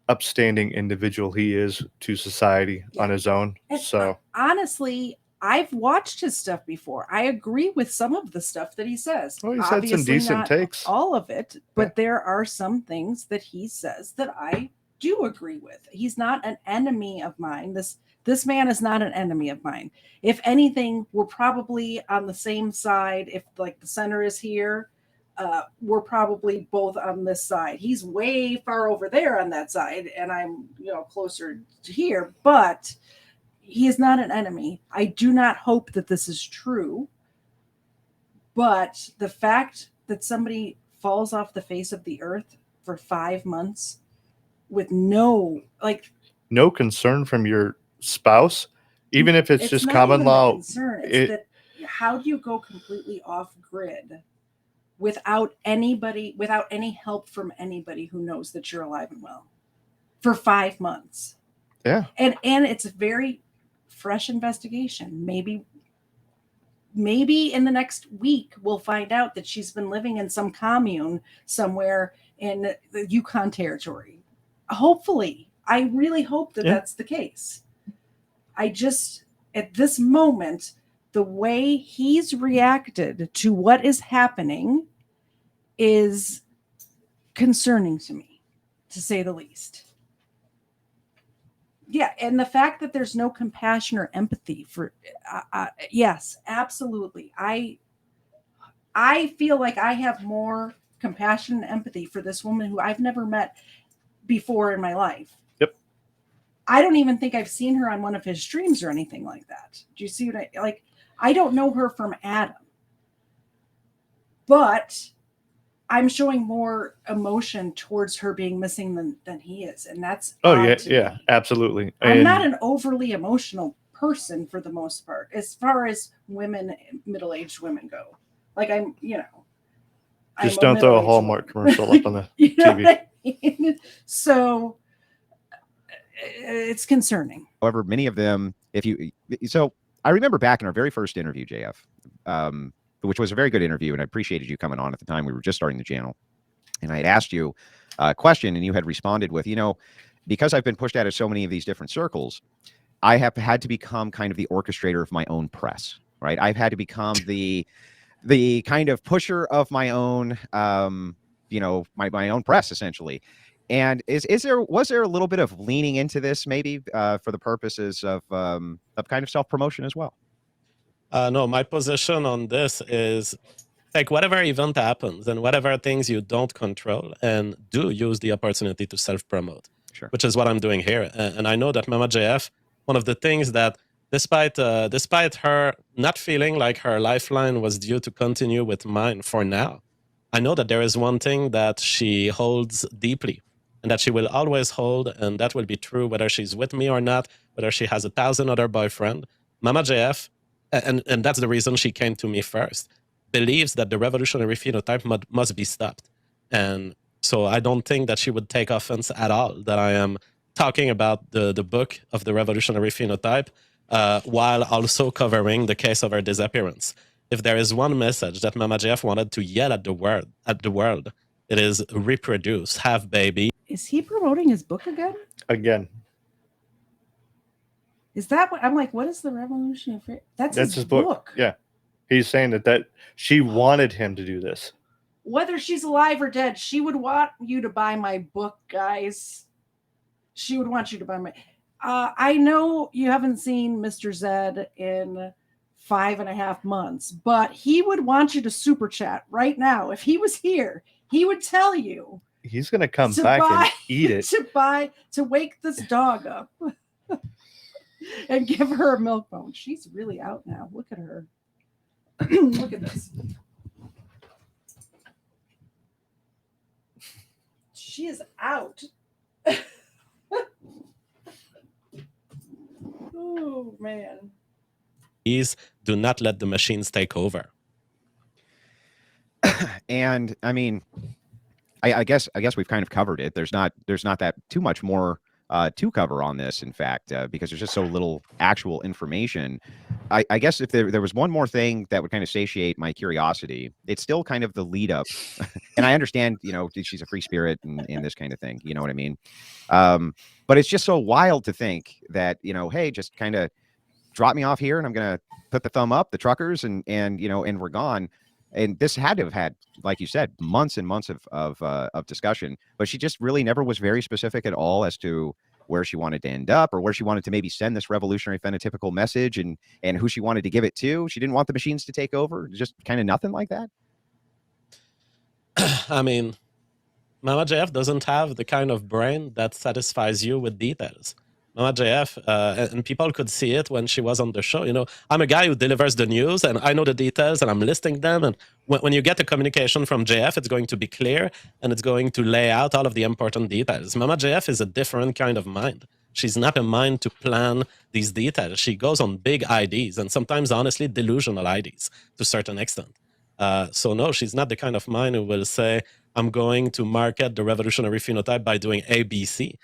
upstanding individual he is to society on his own. And So honestly, I've watched his stuff before. I agree with some of the stuff that he says. well, he's had some Obviously decent not takes. all of it, but there are some things that he says that I do agree with. He's not an enemy of mine. This man is not an enemy of mine. If anything, we're probably on the same side. If like the center is here, we're probably both on this side. He's way far over there on that side, and I'm closer to here. But he is not an enemy. I do not hope that this is true. But the fact that somebody falls off the face of the earth for 5 months with no concern from your spouse, even if it's just not common even the law. concern. It's that how do you go completely off grid without any help from anybody who knows that you're alive and well for 5 months? Yeah. And it's a very fresh investigation. Maybe in the next week we'll find out that she's been living in some commune somewhere in the Yukon Territory. Hopefully, I really hope that that's the case. I just, at this moment, the way he's reacted to what is happening is concerning to me, to say the least. Yeah, and the fact that there's no compassion or empathy for, yes, absolutely. I feel like I have more compassion and empathy for this woman who I've never met before in my life. Yep. I don't even think I've seen her on one of his streams or anything like that. Do you see what I like? I don't know her from Adam, but I'm showing more emotion towards her being missing than he is. And that's, yeah, absolutely. I'm not an overly emotional person for the most part, as far as women, middle-aged women go. Like just don't throw a Hallmark commercial up on the TV. What I mean? So it's concerning. However, many of them, so I remember back in our very first interview, JF, which was a very good interview, and I appreciated you coming on at the time. We were just starting the channel, and I had asked you a question, and you had responded with, because I've been pushed out of so many of these different circles, I have had to become kind of the orchestrator of my own press, right? I've had to become the kind of pusher of my own, my own press, essentially. And was there a little bit of leaning into this, maybe for the purposes of kind of self-promotion as well? No, my position on this is like whatever event happens and whatever things you don't control, and do use the opportunity to self-promote, sure, which is what I'm doing here. And I know that Mama JF, one of the things that despite her not feeling like her lifeline was due to continue with mine for now, I know that there is one thing that she holds deeply and that she will always hold, and that will be true whether she's with me or not, whether she has 1,000 other boyfriends. Mama JF, and that's the reason she came to me first, believes that the revolutionary phenotype must be stopped. And so I don't think that she would take offense at all that I am talking about the book of the revolutionary phenotype while also covering the case of her disappearance. If there is one message that Mama JF wanted to yell at the world, it is reproduce, have baby. Is he promoting his book again? Again. Is that what I'm like? What is the revolution? That's his book. Yeah. He's saying that she wanted him to do this. Whether she's alive or dead, she would want you to buy my book, guys. She would want you to buy my. I know you haven't seen Mr. Zed in 5.5 months, but he would want you to super chat right now. If he was here, he would tell you. He's going to come back and eat it. To wake this dog up and give her a milk bone. She's really out now. Look at her. Look at this. She is out. Oh, man. Please do not let the machines take over. And I mean, I guess we've kind of covered it. There's not that too much more to cover on this, in fact, because there's just so little actual information. I guess if there was one more thing that would kind of satiate my curiosity, it's still kind of the lead up. And I understand, she's a free spirit and this kind of thing. You know what I mean? But it's just so wild to think that, hey, just kind of drop me off here and I'm going to put the thumb up, the truckers, and we're gone. And this had to have had, like you said, months and months of discussion, but she just really never was very specific at all as to where she wanted to end up or where she wanted to maybe send this revolutionary phenotypical message and who she wanted to give it to. She didn't want the machines to take over. Just kind of nothing like that. I mean, Mama JF doesn't have the kind of brain that satisfies you with details. Mama JF, and people could see it when she was on the show. I'm a guy who delivers the news, and I know the details, and I'm listing them. And when you get a communication from JF, it's going to be clear, and it's going to lay out all of the important details. Mama JF is a different kind of mind. She's not a mind to plan these details. She goes on big IDs, and sometimes, honestly, delusional IDs to a certain extent. So no, she's not the kind of mind who will say, I'm going to market the revolutionary phenotype by doing ABC.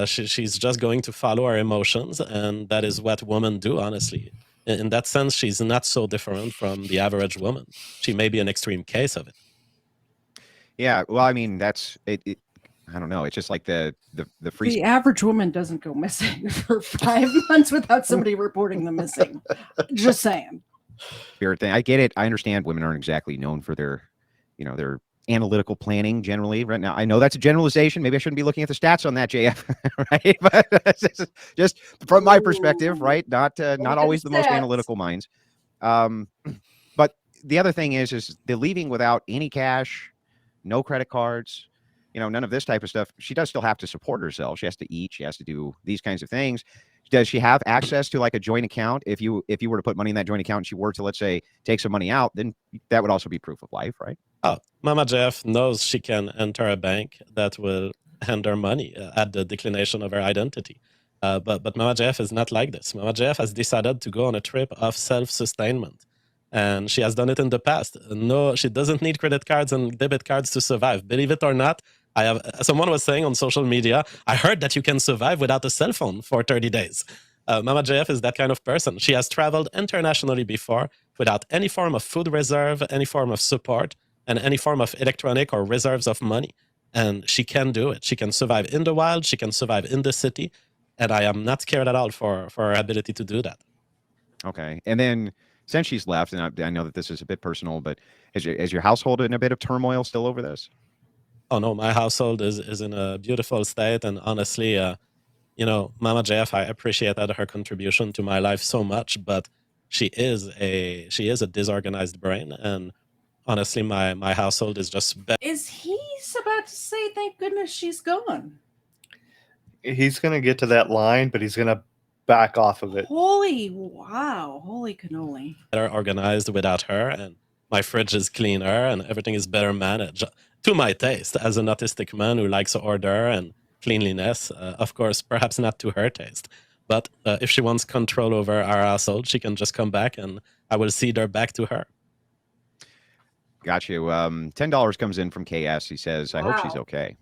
She's just going to follow her emotions, and that is what women do, honestly. In that sense, she's not so different from the average woman. She may be an extreme case of it. Yeah, well, I mean, that's it. I don't know. It's just like the free. The average woman doesn't go missing for 5 months without somebody reporting them missing. Just saying. Spirit thing. I get it. I understand women aren't exactly known for their analytical planning generally. Right now, I know that's a generalization. Maybe I shouldn't be looking at the stats on that, JF. Right? But just from my perspective, right? Not always the most analytical minds. But the other thing is the leaving without any cash, no credit cards, none of this type of stuff. She does still have to support herself. She has to eat. She has to do these kinds of things. Does she have access to like a joint account? If you were to put money in that joint account and she were to, let's say, take some money out, then that would also be proof of life, right? Oh, Mama Jeff knows she can enter a bank that will hand her money at the declination of her identity. But Mama Jeff is not like this. Mama Jeff has decided to go on a trip of self-sustainment. And she has done it in the past. No, she doesn't need credit cards and debit cards to survive. Believe it or not, someone was saying on social media, I heard that you can survive without a cell phone for 30 days. Mama JF is that kind of person. She has traveled internationally before without any form of food reserve, any form of support, and any form of electronic or reserves of money. And she can do it. She can survive in the wild. She can survive in the city. And I am not scared at all for her ability to do that. Okay. And then since she's left, and I know that this is a bit personal, but is your household in a bit of turmoil still over this? Oh, no, my household is in a beautiful state. And honestly, Mama JF, I appreciated her contribution to my life so much, but she is a disorganized brain. And honestly, my household is just better. Is he about to say, thank goodness she's gone? He's going to get to that line, but he's going to back off of it. Holy cannoli. Better organized without her, and my fridge is cleaner, and everything is better managed to my taste as an autistic man who likes order and cleanliness. Of course, perhaps not to her taste. But if she wants control over our household, she can just come back, and I will cede her back to her. Got you. $10 comes in from KS. He says, I hope she's okay.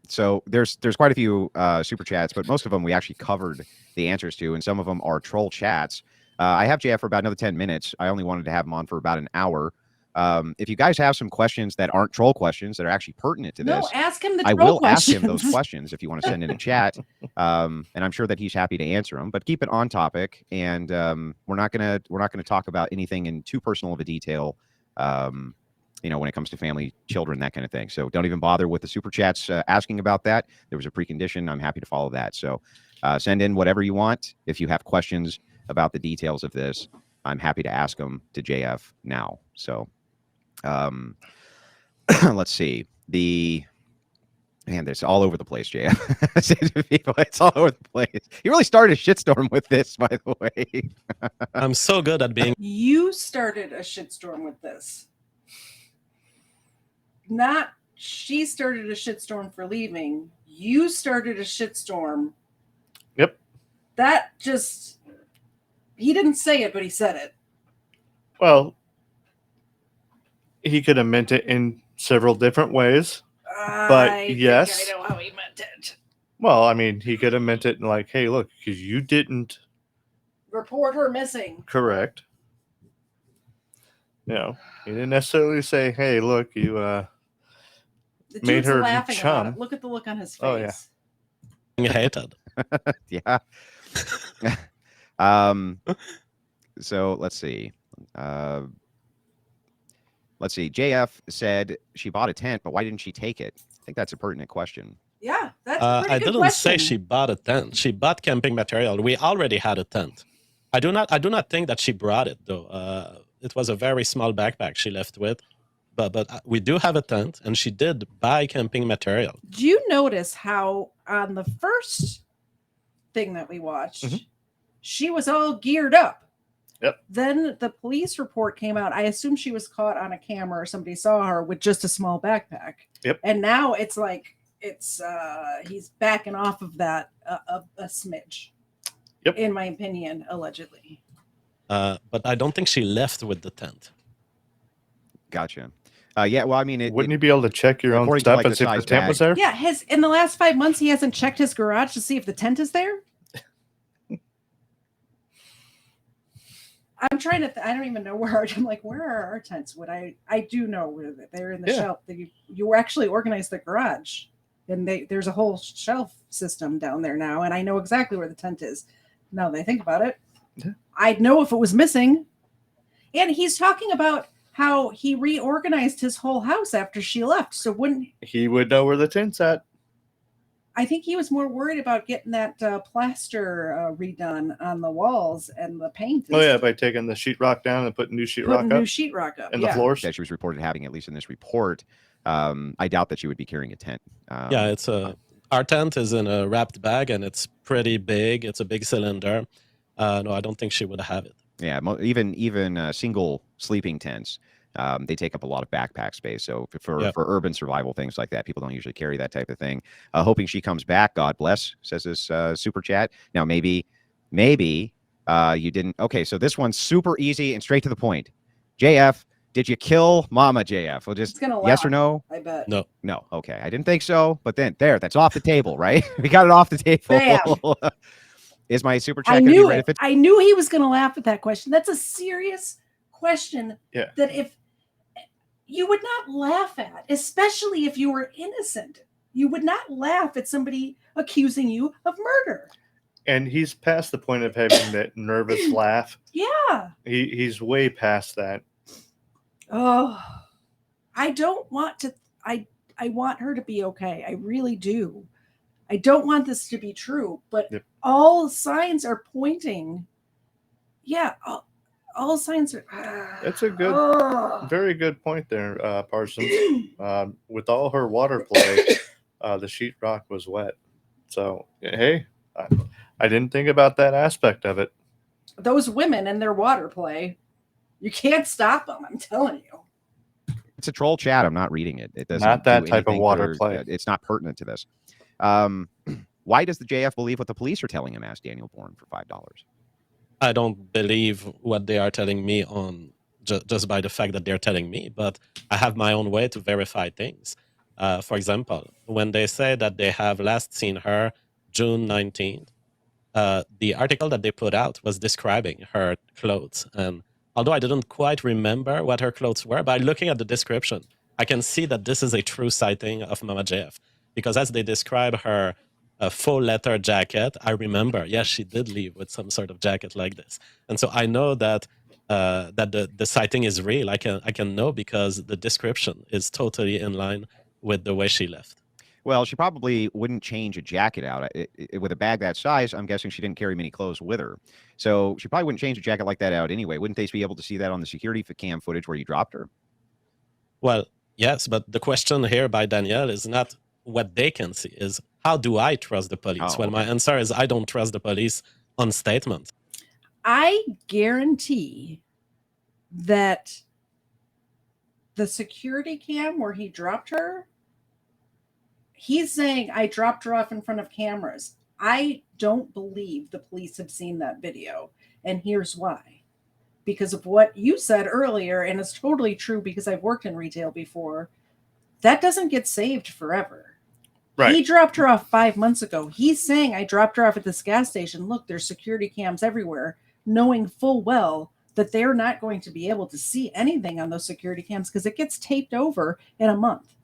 So there's quite a few super chats, but most of them we actually covered the answers to, and some of them are troll chats. I have JF for about another 10 minutes. I only wanted to have him on for about an hour. If you guys have some questions that aren't troll questions that are actually pertinent to this, ask him the I troll will questions. ask him those questions if you want to send in a chat. And I'm sure that he's happy to answer them, but keep it on topic. And we're not gonna talk about anything in too personal of a detail. When it comes to family, children, that kind of thing. So don't even bother with the super chats asking about that. There was a precondition. I'm happy to follow that. So send in whatever you want. If you have questions about the details of this, I'm happy to ask them to JF now. So let's see. It's all over the place, JF. It's all over the place. You really started a shitstorm with this, by the way. I'm so good at being. You started a shitstorm with this. Not she started a shitstorm for leaving. You started a shitstorm. Yep. That just, he didn't say it, but he said it. Well, he could have meant it in several different ways. yes. I know how he meant it. Well, I mean, he could have meant it like, hey, look, because you didn't Report her missing. correct. You know, he didn't necessarily say, hey, look, you The made dude's her laughing chum. about it. Look at the look on his face. Oh, yeah. Hated. Yeah. So let's see. JF said she bought a tent, but why didn't she take it? I think that's a pertinent question. Yeah, that's a pretty I good didn't question. say she bought a tent. She bought camping material. We already had a tent. I do not think that she brought it though. It was a very small backpack she left with, but we do have a tent, and she did buy camping material. Do you notice how on the first thing that we watched, she was all geared up? Yep. Then the police report came out. I assume she was caught on a camera or somebody saw her with just a small backpack. Yep. And now it's like he's backing off of that a smidge. Yep. In my opinion, allegedly. But I don't think she left with the tent. Gotcha. Yeah, well, I mean, wouldn't you be able to check your own according to, stuff like, and the see if the size tent was bag. there? Yeah, in the last 5 months he hasn't checked his garage to see if the tent is there. I'm trying to. I don't even know where. I'm like, where are our tents? I do know where they're in the shelf. You actually organize the garage, and there's a whole shelf system down there now, and I know exactly where the tent is. Now that I think about it, I'd know if it was missing. And he's talking about how he reorganized his whole house after she left. So wouldn't he would know where the tent's at? I think he was more worried about getting that plaster redone on the walls and the paint. Oh yeah, by taking the sheetrock down and putting new sheetrock up. And the floors. That she was reported having, at least in this report. I doubt that she would be carrying a tent. Yeah, it's our tent is in a wrapped bag, and it's pretty big. It's a big cylinder. No, I don't think she would have it. Yeah, even single sleeping tents, they take up a lot of backpack space. So for urban survival, things like that, people don't usually carry that type of thing. Hoping she comes back. God bless, says this super chat. Now, maybe you didn't. Okay, so this one's super easy and straight to the point. JF, did you kill Mama JF? Well, just yes or no? I bet. No. Okay, I didn't think so. But then that's off the table, right? We got it off the table. Bam. Is my super chat? I knew it. I knew he was going to laugh at that question. That's a serious question. Yeah. That if you would not laugh at, especially if you were innocent, you would not laugh at somebody accusing you of murder. And he's past the point of having that nervous laugh. Yeah. He's way past that. Oh, I don't want to. I want her to be okay. I really do. I don't want this to be true, but all signs are pointing. Yeah, all signs are. That's a good, very good point there, Parsons. With all her water play, the sheetrock was wet. So, hey, I didn't think about that aspect of it. Those women and their water play, you can't stop them. I'm telling you. It's a troll chat. I'm not reading it. It doesn't. Not that type of water play. It's not pertinent to this. Why does the JF believe what the police are telling him? Asked Daniel Bourne for $5. I don't believe what they are telling me on just by the fact that they're telling me, but I have my own way to verify things. For example, when they say that they have last seen her June 19th, the article that they put out was describing her clothes. And although I didn't quite remember what her clothes were, by looking at the description, I can see that this is a true sighting of Mama JF. Because as they describe her full leather jacket, I remember, yes, she did leave with some sort of jacket like this. And so I know that the sighting is real. I can know because the description is totally in line with the way she left. Well, she probably wouldn't change a jacket out. With a bag that size, I'm guessing she didn't carry many clothes with her. So she probably wouldn't change a jacket like that out anyway. Wouldn't they be able to see that on the security cam footage where you dropped her? Well, yes, but the question here by Danielle is not what they can see, is how do I trust the police? Well, my answer is I don't trust the police on statements. I guarantee that the security cam where he dropped her, he's saying, I dropped her off in front of cameras. I don't believe the police have seen that video. And here's why. Because of what you said earlier, and it's totally true because I've worked in retail before, that doesn't get saved forever. Right. He dropped her off 5 months ago. He's saying, I dropped her off at this gas station. Look, there's security cams everywhere, knowing full well that they're not going to be able to see anything on those security cams because it gets taped over in a month.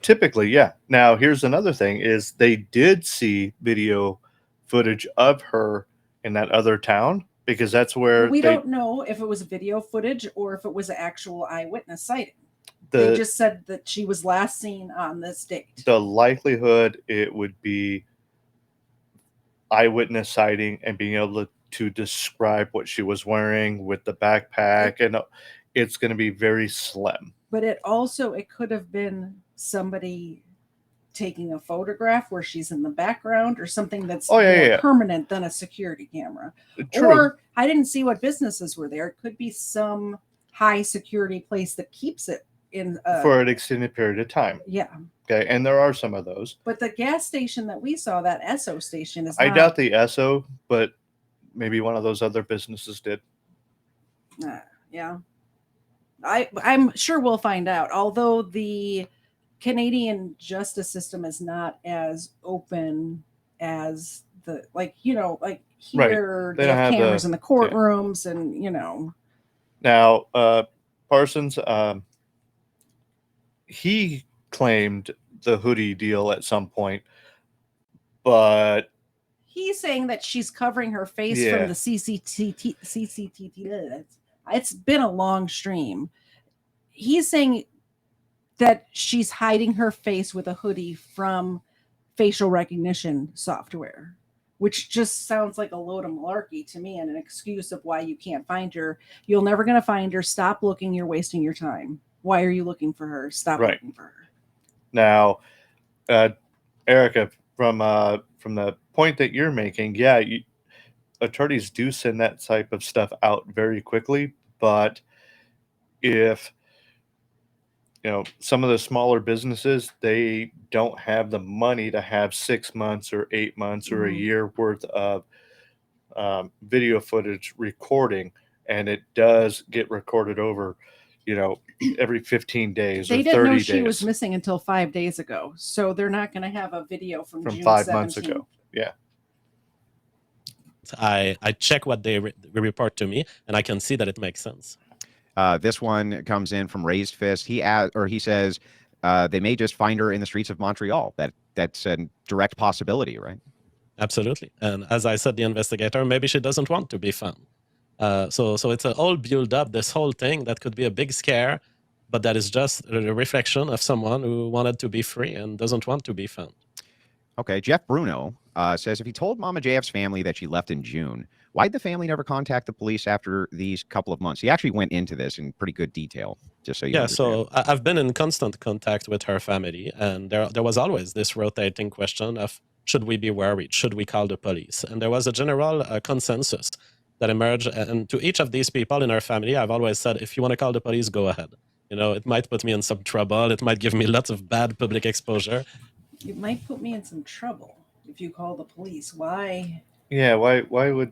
Typically, yeah. Now, here's another thing is they did see video footage of her in that other town because that's where We don't know if it was video footage or if it was an actual eyewitness sighting. they They just said that she was last seen on this date. the likelihood it would be eyewitness sighting and being able to describe what she was wearing with the backpack, and it's going to be very slim. But it could have been somebody taking a photograph where she's in the background or something that's more permanent than a security camera. True. Or I didn't see what businesses were there. It could be some high security place that keeps it in for an extended period of time. Yeah. Okay, and there are some of those. But the gas station that we saw, that Esso station, is I not, doubt the Esso, but maybe one of those other businesses did. Yeah. I'm sure we'll find out. Although the Canadian justice system is not as open as the here Right. they have cameras in the courtrooms and Now Parsons he claimed the hoodie deal at some point, but he's saying that she's covering her face from the CCTV. It's been a long stream. He's saying that she's hiding her face with a hoodie from facial recognition software, which just sounds like a load of malarkey to me and an excuse of why you can't find her. You're never going to find her. Stop looking. You're wasting your time. Why are you looking for her? Stop looking for her. Now, Erica, from the point that you're making, attorneys do send that type of stuff out very quickly, but if some of the smaller businesses, they don't have the money to have 6 months or 8 months or a year worth of video footage recording, and it does get recorded over every 15 days they or 30 didn't know days. she was missing until 5 days ago, so they're not going to have a video from June 5 17th. months ago. Yeah. I check what they report to me, and I can see that it makes sense. This one comes in from Raised Fist. He says they may just find her in the streets of Montreal. That's a direct possibility, right? Absolutely. And as I said, the investigator, maybe she doesn't want to be found. So it's all build up, this whole thing that could be a big scare, but that is just a reflection of someone who wanted to be free and doesn't want to be found. Okay. Jeff Bruno says if he told Mama JF's family that she left in June, why'd the family never contact the police after these couple of months? He actually went into this in pretty good detail, just so you understand. So I've been in constant contact with her family, and there was always this rotating question of, should we be worried? Should we call the police? And there was a general consensus that emerged. And to each of these people in our family, I've always said, if you want to call the police, go ahead. It might put me in some trouble. It might give me lots of bad public exposure. It might put me in some trouble if you call the police. Why? Yeah, why would...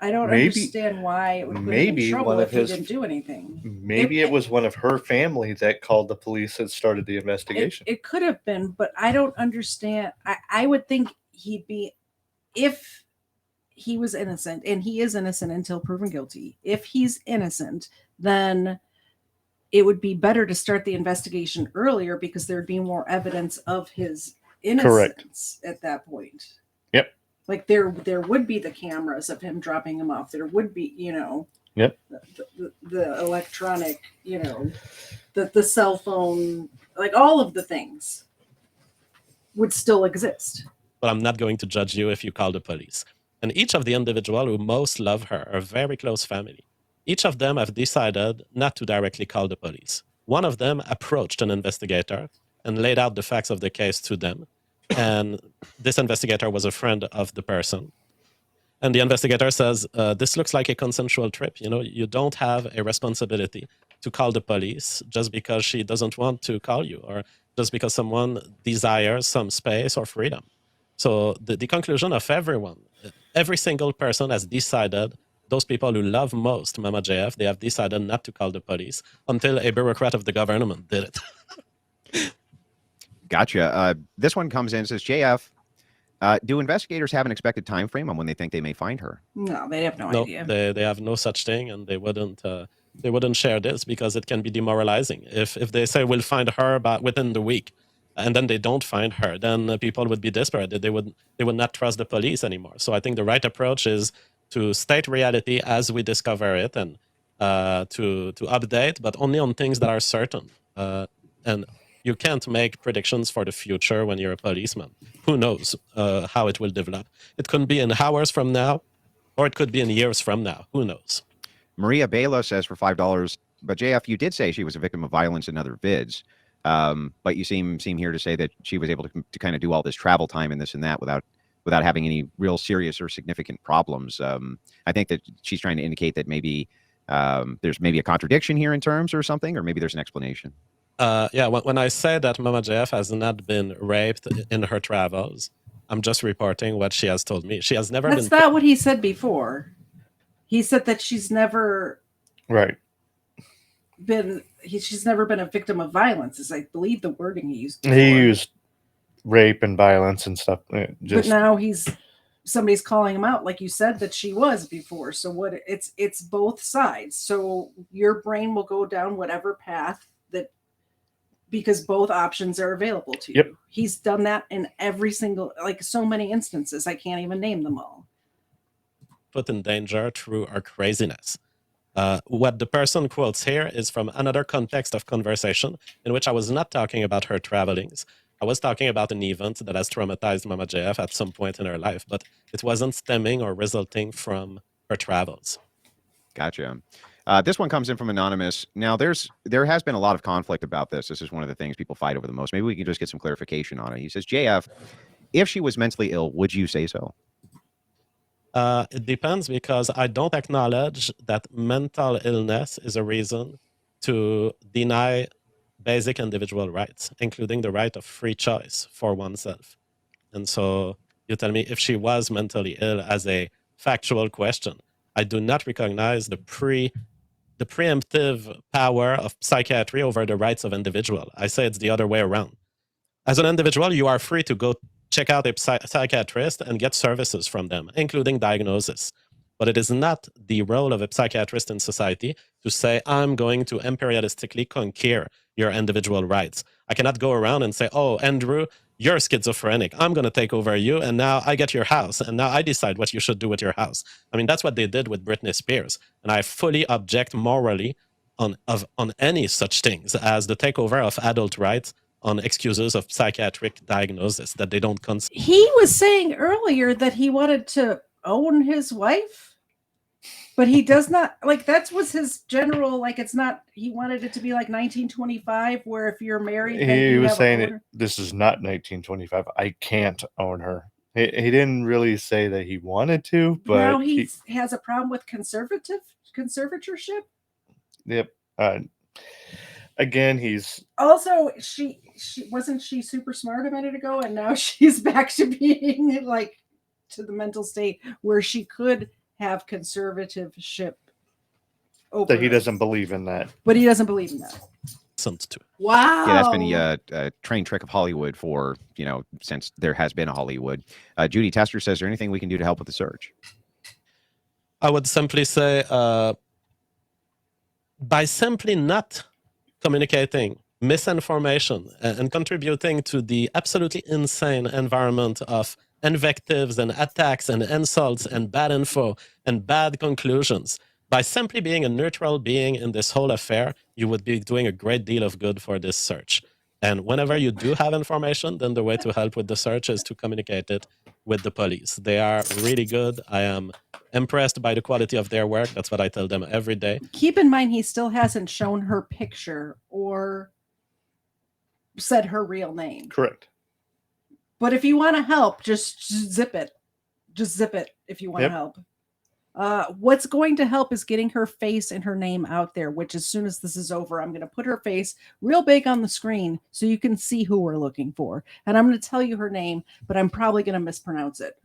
I don't understand why it would put him in trouble if he didn't do anything. Maybe it was one of her family that called the police and started the investigation. It could have been, but I don't understand. I would think he'd be, if he was innocent, and he is innocent until proven guilty. If he's innocent, then it would be better to start the investigation earlier because there'd be more evidence of his innocence at that point. Yep. Like there would be the cameras of him dropping him off. There would be, Yep. the electronic, the cell phone, like all of the things would still exist. But I'm not going to judge you if you call the police. And each of the individuals who most love her are very close family. Each of them have decided not to directly call the police. One of them approached an investigator and laid out the facts of the case to them. And this investigator was a friend of the person. And the investigator says, this looks like a consensual trip. You don't have a responsibility to call the police just because she doesn't want to call you or just because someone desires some space or freedom. So the conclusion of every single person has decided those people who love most Mama JF, they have decided not to call the police until a bureaucrat of the government did it. Gotcha. This one comes in and says, JF, do investigators have an expected time frame on when they think they may find her? No, they have no No, idea. they have no such thing, and they wouldn't share this because it can be demoralizing. If they say we'll find her within the week, and then they don't find her, then people would be desperate. They would not trust the police anymore. So I think the right approach is to state reality as we discover it, and to update, but only on things that are certain. And you can't make predictions for the future when you're a policeman. Who knows how it will develop? It could be in hours from now, or it could be in years from now. Who knows? Maria Bela says for $5, but JF, you did say she was a victim of violence in other vids. But you seem here to say that she was able to kind of do all this travel time and this and that without having any real serious or significant problems. I think that she's trying to indicate that maybe there's maybe a contradiction here in terms or something, or maybe there's an explanation. Yeah, when I say that Mama JF has not been raped in her travels, I'm just reporting what she has told me. She has never been. That's not what he said before. He said that she's never she's never been a victim of violence, is I believe the wording he used before. He used rape and violence and stuff. But now somebody's calling him out, like you said that she was before. So what? It's both sides. So your brain will go down whatever path because both options are available to you. Yep. He's done that in every single, like so many instances. I can't even name them all. Put in danger through our craziness. What the person quotes here is from another context of conversation in which I was not talking about her travelings. I was talking about an event that has traumatized Mama JF at some point in her life, but it wasn't stemming or resulting from her travels. Gotcha. This one comes in from Anonymous. Now, there has been a lot of conflict about this. This is one of the things people fight over the most. Maybe we can just get some clarification on it. He says, JF, if she was mentally ill, would you say so? It depends, because I don't acknowledge that mental illness is a reason to deny basic individual rights, including the right of free choice for oneself. And so you tell me if she was mentally ill as a factual question. I do not recognize the preemptive power of psychiatry over the rights of individual. I say it's the other way around. As an individual, you are free to go check out a psychiatrist and get services from them, including diagnosis. But it is not the role of a psychiatrist in society to say, I'm going to imperialistically conquer your individual rights. I cannot go around and say, oh, Andrew, you're schizophrenic. I'm going to take over you, and now I get your house, and now I decide what you should do with your house. I mean, that's what they did with Britney Spears, and I fully object morally on any such things as the takeover of adult rights on excuses of psychiatric diagnosis that they don't consider. He was saying earlier that he wanted to own his wife, but he does not, like, that was his general, like, it's not, he wanted it to be like 1925 where if you're married, then He you was have saying this is not 1925. I can't own her. He didn't really say that he wanted to, but now he has a problem with conservatorship. Yep. Again, he's also she wasn't she super smart a minute ago, and now she's back to being like to the mental state where she could have conservatorship over that he doesn't believe in that. But he doesn't believe in that. Wow. Yeah, that's been the train trick of Hollywood for, since there has been a Hollywood. Judy Tester says, is there anything we can do to help with the search? I would simply say, by simply not communicating misinformation and contributing to the absolutely insane environment of invectives and attacks and insults and bad info and bad conclusions, by simply being a neutral being in this whole affair, you would be doing a great deal of good for this search. And whenever you do have information, then the way to help with the search is to communicate it with the police. They are really good. I am impressed by the quality of their work. That's what I tell them every day. Keep in mind, he still hasn't shown her picture or said her real name. Correct. But if you want to help, just zip it. Just zip it if you want to help. What's going to help is getting her face and her name out there, which as soon as this is over, I'm going to put her face real big on the screen so you can see who we're looking for. And I'm going to tell you her name, but I'm probably going to mispronounce it.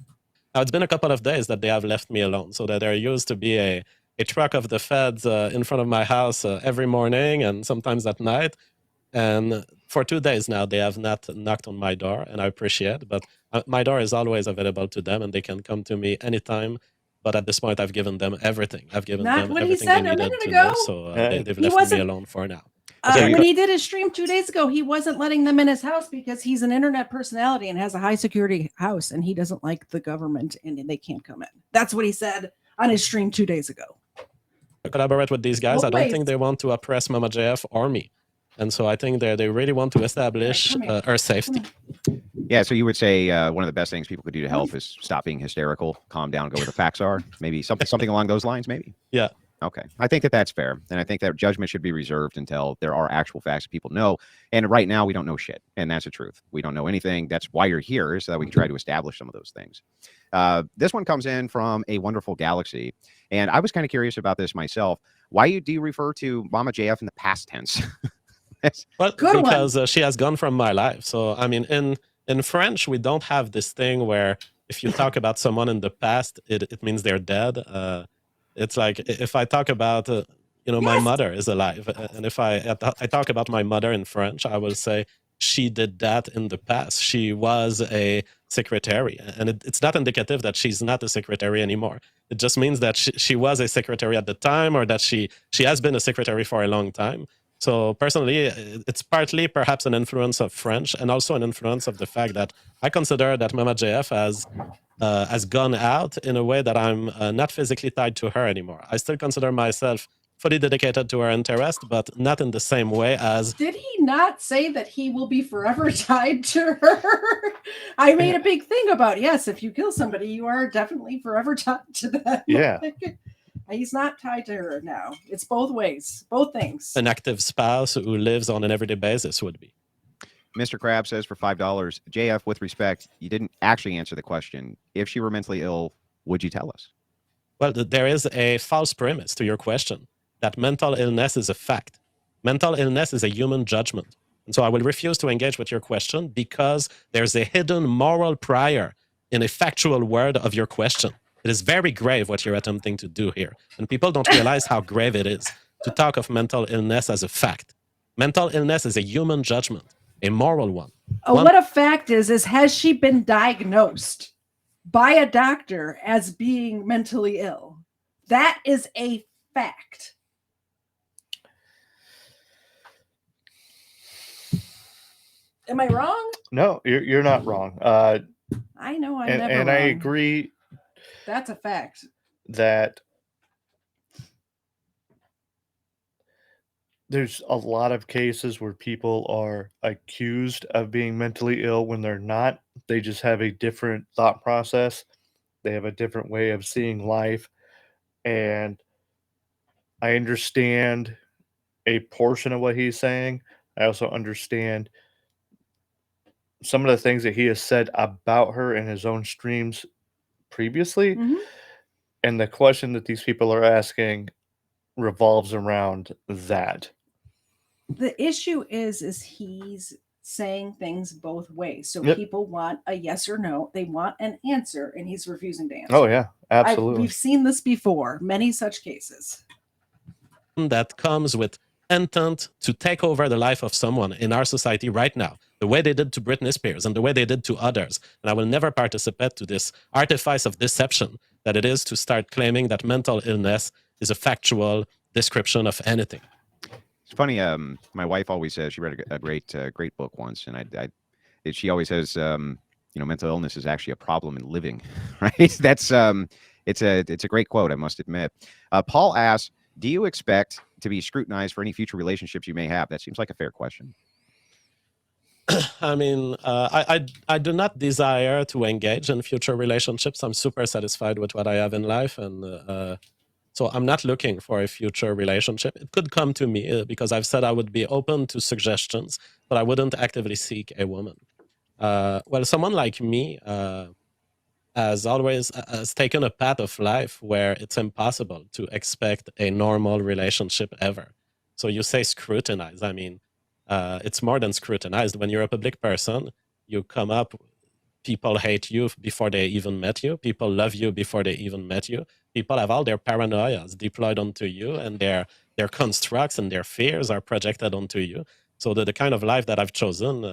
Now, it's been a couple of days that they have left me alone, so that there used to be a truck of the feds in front of my house every morning and sometimes at night. And for 2 days now, they have not knocked on my door, and I appreciate it. But my door is always available to them, and they can come to me anytime. But at this point, I've given them everything. I've given Not them what he everything said they a needed minute to ago. know. So they've He left me wasn't- alone for now. When he did his stream 2 days ago, he wasn't letting them in his house because he's an internet personality and has a high security house, and he doesn't like the government and they can't come in. That's what he said on his stream 2 days ago. Collaborate with these guys. Both I don't ways. think they want to oppress Mama JF or me. And so I think they really want to establish Come here. our safety. Yeah, so you would say one of the best things people could do to help is stop being hysterical, calm down, go where the facts are. Maybe something along those lines, maybe? Yeah. Okay. I think that's fair. And I think that judgment should be reserved until there are actual facts that people know. And right now, we don't know shit. And that's the truth. We don't know anything. That's why you're here, so that we can try to establish some of those things. This one comes in from a wonderful galaxy. And I was kind of curious about this myself. Why do you refer to Mama JF in the past tense? Well, Good because she has gone from my life. So, I mean, in French, we don't have this thing where if you talk about someone in the past, it means they're dead. It's like if I talk about, my Yes. mother is alive. And if I talk about my mother in French, I will say she did that in the past. She was a secretary. And it's not indicative that she's not a secretary anymore. It just means that she was a secretary at the time, or that she has been a secretary for a long time. So personally, it's partly perhaps an influence of French, and also an influence of the fact that I consider that Mama JF has gone out in a way that I'm not physically tied to her anymore. I still consider myself fully dedicated to her interest, but not in the same way as... Did he not say that he will be forever tied to her? I made a big thing about, yes, if you kill somebody, you are definitely forever tied to them. Yeah. He's not tied to her now. It's both ways, both things. an active spouse who lives on an everyday basis would be. Mr. Crab says for $5, JF, with respect, you didn't actually answer the question. If she were mentally ill, would you tell us? Well, there is a false premise to your question, that mental illness is a fact. Mental illness is a human judgment. And so I will refuse to engage with your question because there's a hidden moral prior in a factual word of your question. It is very grave what you're attempting to do here. And people don't realize how grave it is to talk of mental illness as a fact. Mental illness is a human judgment, a moral one. What a fact is has she been diagnosed by a doctor as being mentally ill? That is a fact. Am I wrong? No, you're not wrong. I know I'm and never and wrong. I agree That's a fact. that there's a lot of cases where people are accused of being mentally ill when they're not. They just have a different thought process. They have a different way of seeing life. And I understand a portion of what he's saying. I also understand some of the things that he has said about her in his own streams previously. Mhm. And the question that these people are asking revolves around that. The issue is he's saying things both ways. So Yep. people want a yes or no. They want an answer, and he's refusing to answer. Oh, yeah, absolutely. We've seen this before, many such cases. That comes with intent to take over the life of someone in our society right now, the way they did to Britney Spears and the way they did to others. And I will never participate to this artifice of deception that it is to start claiming that mental illness is a factual description of anything. It's funny. My wife always says she read a great book once, and she always says, mental illness is actually a problem in living, right? That's it's a great quote, I must admit. Paul asks, do you expect to be scrutinized for any future relationships you may have? That seems like a fair question. I mean, I do not desire to engage in future relationships. I'm super satisfied with what I have in life, and so I'm not looking for a future relationship. It could come to me because I've said I would be open to suggestions, but I wouldn't actively seek a woman. Well, someone like me has taken a path of life where it's impossible to expect a normal relationship ever. So you say scrutinize. I mean, it's more than scrutinized. When you're a public person, you come up people hate you before they even met you. People love you before they even met you. People have all their paranoias deployed onto you, and their constructs and their fears are projected onto you. So the kind of life that I've chosen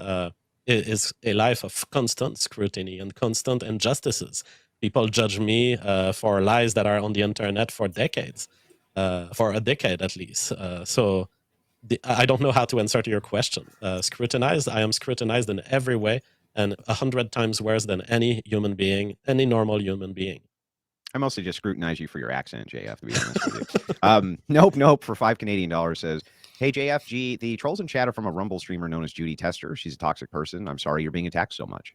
is a life of constant scrutiny and constant injustices. People judge me for lies that are on the internet for decades, for a decade at least. So I don't know how to answer to your question. Scrutinized, I am scrutinized in every way, and 100 times worse than any human being, any normal human being. I mostly just scrutinize you for your accent, JF, to be honest with you. Nope, for $5 Canadian says, hey, JFG, the trolls in chat are from a Rumble streamer known as Judy Tester. She's a toxic person. I'm sorry you're being attacked so much.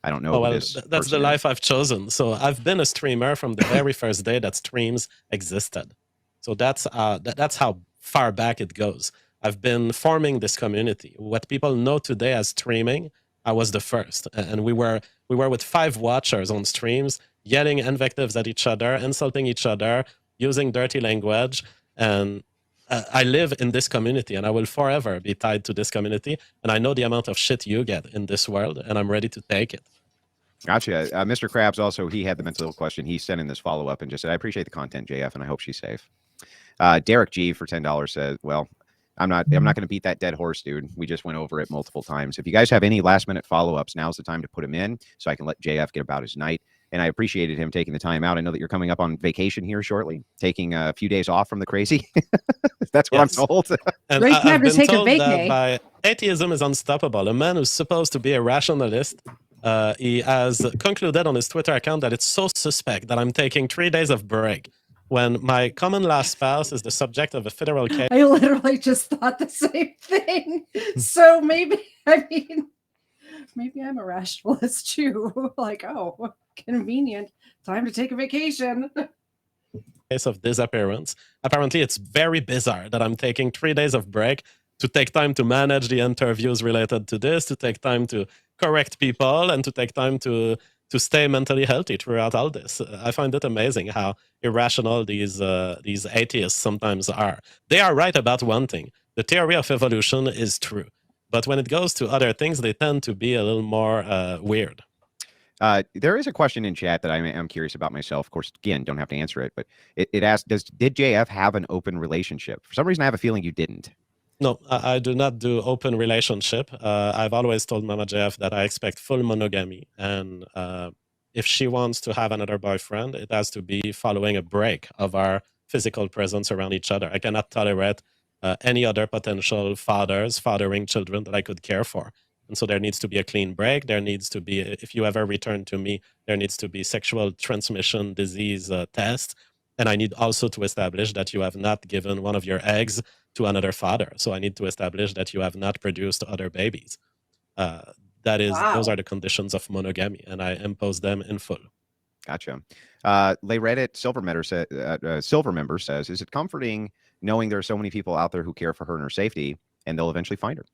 I don't know. Oh, well, that's the life I've chosen. So I've been a streamer from the very first day that streams existed. So that's how far back it goes. I've been forming this community. What people know today as streaming, I was the first. And we were with 5 watchers on streams, yelling invectives at each other, insulting each other, using dirty language. And I live in this community, and I will forever be tied to this community. And I know the amount of shit you get in this world, and I'm ready to take it. Gotcha. Mr. Krabs also, he had the mental question. He sent in this follow-up and just said, I appreciate the content, JF, and I hope she's safe. Derek G for $10 says, well, I'm not going to beat that dead horse, dude. We just went over it multiple times. If you guys have any last-minute follow-ups, now's the time to put them in so I can let JF get about his night. And I appreciated him taking the time out. I know that you're coming up on vacation here shortly, taking a few days off from the crazy. That's what I'm told. And Great time I've to been take a told vacay. that atheism is unstoppable. A man who's supposed to be a rationalist, he has concluded on his Twitter account that it's so suspect that I'm taking 3 days of break when my common law spouse is the subject of a federal case. I literally just thought the same thing. So maybe I'm a rationalist too. Like, oh, convenient. Time to take a vacation. Case of disappearance. Apparently, it's very bizarre that I'm taking 3 days of break to take time to manage the interviews related to this, to take time to correct people, and to take time to stay mentally healthy throughout all this. I find it amazing how irrational these atheists sometimes are. They are right about one thing. The theory of evolution is true. But when it goes to other things, they tend to be a little more weird. There is a question in chat that I'm curious about myself. Of course, again, don't have to answer it, but it asked, did JF have an open relationship? For some reason, I have a feeling you didn't. No, I do not do open relationship. I've always told Mama JF that I expect full monogamy. And if she wants to have another boyfriend, it has to be following a break of our physical presence around each other. I cannot tolerate any other potential fathers fathering children that I could care for. And so there needs to be a clean break. There needs to be, if you ever return to me, there needs to be sexual transmission disease test. And I need also to establish that you have not given one of your eggs to another father. So I need to establish that you have not produced other babies. Those are the conditions of monogamy, and I impose them in full. Gotcha. Lay Reddit Silver member says, is it comforting knowing there are so many people out there who care for her and her safety, and they'll eventually find her?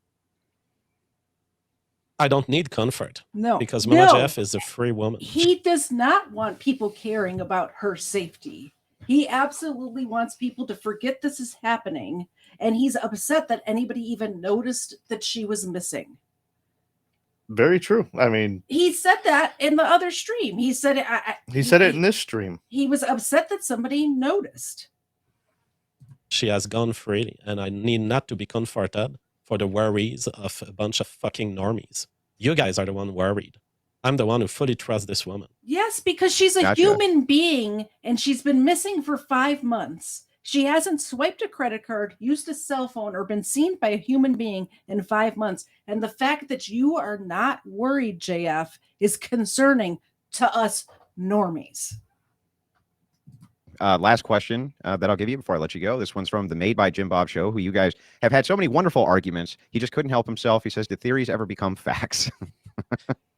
I don't need comfort. No. Because Mama Jeff is a free woman. He does not want people caring about her safety. He absolutely wants people to forget this is happening. And he's upset that anybody even noticed that she was missing. Very true. I mean, he said that in the other stream. He said he said it in this stream. He was upset that somebody noticed. She has gone freely, and I need not to be comforted for the worries of a bunch of fucking normies. You guys are the one worried. I'm the one who fully trusts this woman. Yes, because she's a human being, and she's been missing for 5 months. She hasn't swiped a credit card, used a cell phone, or been seen by a human being in 5 months. And the fact that you are not worried, JF, is concerning to us normies. Last question that I'll give you before I let you go. This one's from the Made by Jim Bob show, who you guys have had so many wonderful arguments. He just couldn't help himself. He says, do theories ever become facts?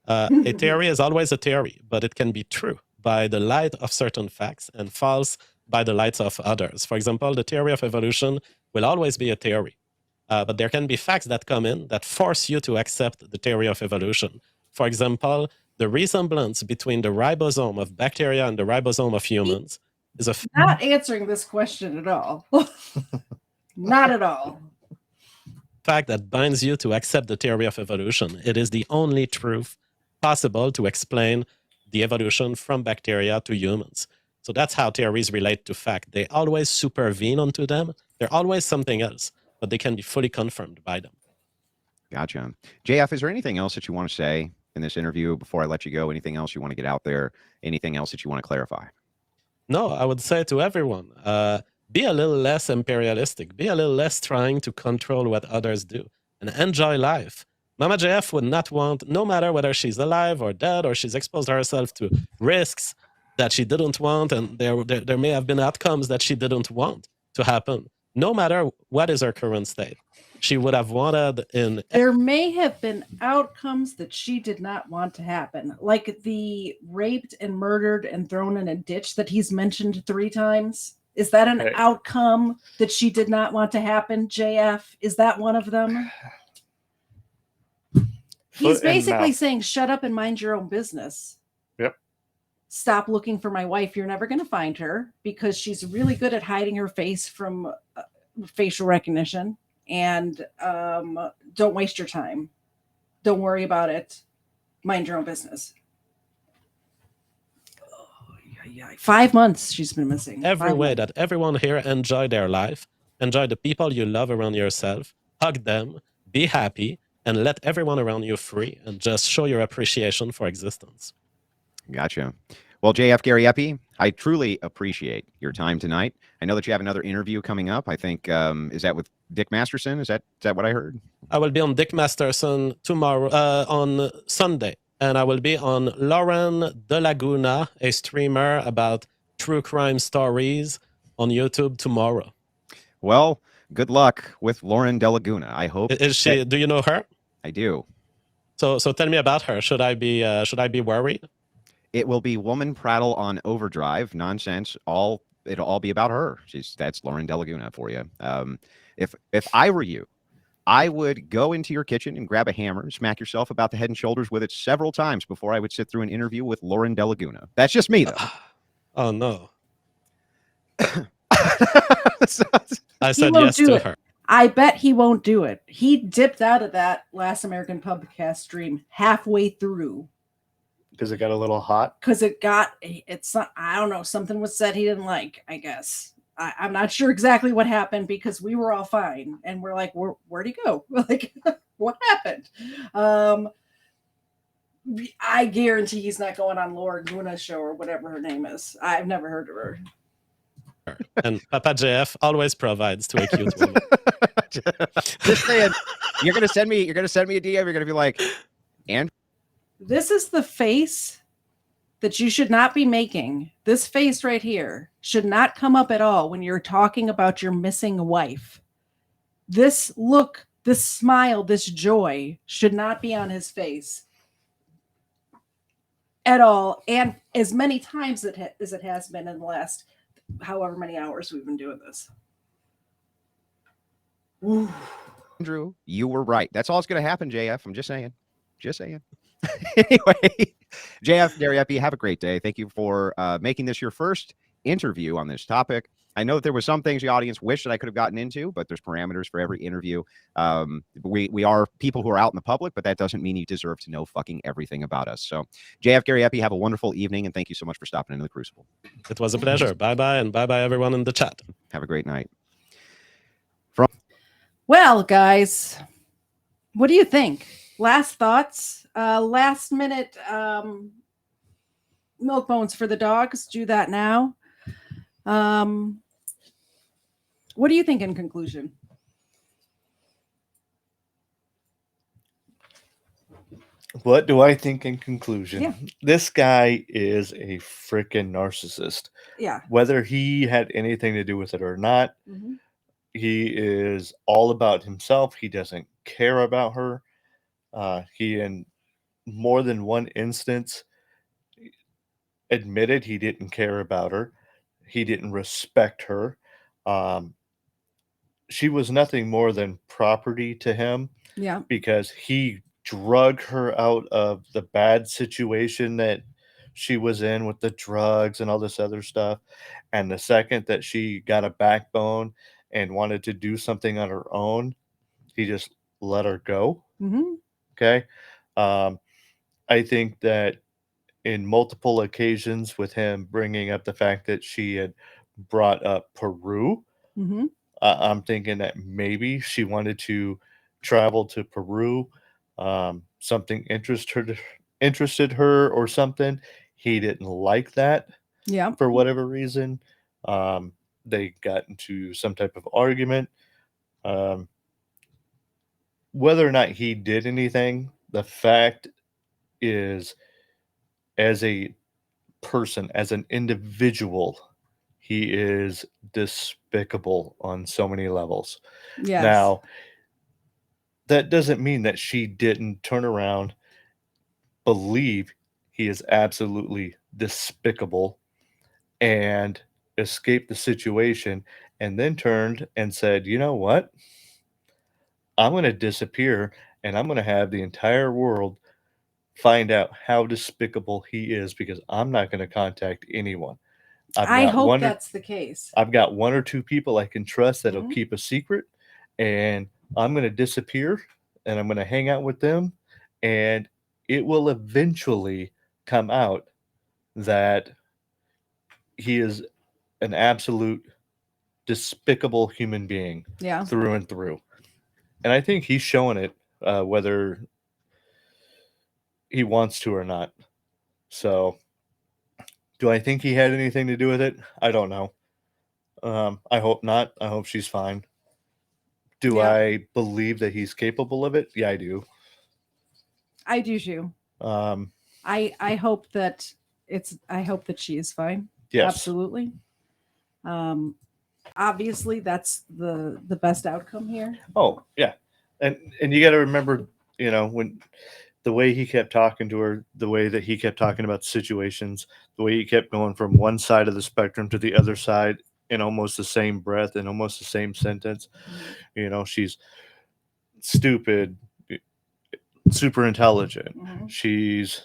A theory is always a theory, but it can be true by the light of certain facts and false by the lights of others. For example, the theory of evolution will always be a theory, but there can be facts that come in that force you to accept the theory of evolution. For example, the resemblance between the ribosome of bacteria and the ribosome of humans is a not answering this question at all. Not at all. Fact that binds you to accept the theory of evolution. It is the only truth possible to explain the evolution from bacteria to humans. So that's how theories relate to fact. They always supervene onto them. They're always something else, but they can be fully confirmed by them. Gotcha. JF, is there anything else that you want to say in this interview before I let you go? Anything else you want to get out there? Anything else that you want to clarify? No, I would say to everyone, be a little less imperialistic. Be a little less trying to control what others do and enjoy life. Mama JF would not want, no matter whether she's alive or dead or she's exposed herself to risks that she didn't want, and there may have been outcomes that she didn't want to happen. No matter what is her current state, she would have wanted in. There may have been outcomes that she did not want to happen, like the raped and murdered and thrown in a ditch that he's mentioned 3 times. Is that an outcome that she did not want to happen, JF? Is that one of them? He's basically saying, shut up and mind your own business. Yep. Stop looking for my wife. You're never going to find her because she's really good at hiding her face from facial recognition. And don't waste your time. Don't worry about it. Mind your own business. 5 months she's been missing. Every way that everyone here enjoy their life, enjoy the people you love around yourself, hug them, be happy, and let everyone around you free, and just show your appreciation for existence. Gotcha. Well, JF Gariépy, I truly appreciate your time tonight. I know that you have another interview coming up. I think, is that with Dick Masterson? Is that what I heard? I will be on Dick Masterson tomorrow, on Sunday. And I will be on Lauren De Laguna, a streamer about true crime stories, on YouTube tomorrow. Well, good luck with Lauren De Laguna. I hope. Is she? Do you know her? I do. So tell me about her. Should I be worried? It will be Woman Prattle on Overdrive. Nonsense. It'll all be about her. That's Lauren De Laguna for you. If I were you, I would go into your kitchen and grab a hammer and smack yourself about the head and shoulders with it several times before I would sit through an interview with Lauren De Laguna. That's just me, though. Oh, no. I said yes to her. I bet he won't do it. He dipped out of that Last American Pubcast stream halfway through. Because it got a little hot? Because I don't know, something was said he didn't like, I guess. I'm not sure exactly what happened because we were all fine. And we're like, where'd he go? Like, what happened? I guarantee he's not going on Laura Guna's show or whatever her name is. I've never heard of her. And Papa JF always provides to a cute woman. Just saying, you're gonna send me a DM. You're gonna be like, and this is the face that you should not be making. This face right here should not come up at all when you're talking about your missing wife. This look, this smile, this joy should not be on his face at all. And as many times as it has been in the last however many hours we've been doing this. Ooh. Andrew, you were right. That's all that's going to happen, JF. I'm just saying. Anyway, JF Gariépy, have a great day. Thank you for making this your first interview on this topic. I know that there were some things the audience wished that I could have gotten into, but there's parameters for every interview. We are people who are out in the public, but that doesn't mean you deserve to know fucking everything about us. So, JF Gariépy, have a wonderful evening, and thank you so much for stopping into the Crucible. It was a pleasure. Bye-bye, and bye-bye everyone in the chat. Have a great night. Well, guys, what do you think? Last thoughts? Last minute milk bones for the dogs. Do that now. What do you think in conclusion? What do I think in conclusion? Yeah. This guy is a freaking narcissist. Yeah. Whether he had anything to do with it or not, he is all about himself. He doesn't care about her. He, in more than one instance, admitted he didn't care about her. He didn't respect her. She was nothing more than property to him. Yeah. Because he drug her out of the bad situation that she was in with the drugs and all this other stuff. And the second that she got a backbone and wanted to do something on her own, he just let her go. Mm-hmm. Okay. I I think that in multiple occasions with him bringing up the fact that she had brought up Peru, Mm-hmm. I'm thinking that maybe she wanted to travel to Peru. Something interested her or something. He didn't like that Yeah. for whatever reason. They got into some type of argument. Um, whether or not he did anything, the fact is, as a person, as an individual, he is despicable on so many levels. Yes. Now, that doesn't mean that she didn't turn around, believe he is absolutely despicable, and escape the situation, and then turned and said, you know what? I'm going to disappear, and I'm going to have the entire world find out how despicable he is, because I'm not going to contact anyone. I hope that's the case. I've got one or two people I can trust that'll Mhm. keep a secret, and I'm going to disappear, and I'm going to hang out with them, and it will eventually come out that he is an absolute despicable human being Yeah. through and through. And I think he's showing it, whether he wants to or not. So, do I think he had anything to do with it? I don't know. I hope not. I hope she's fine. Do Yeah. I believe that he's capable of it? Yeah, I do. I do too. Um, I hope that she is fine. yes. Absolutely. Obviously that's the best outcome here. Oh, yeah. And you got to remember, when the way he kept talking to her, the way that he kept talking about situations, the way he kept going from one side of the spectrum to the other side in almost the same breath, in almost the same sentence. She's stupid, super intelligent. Mhm. She's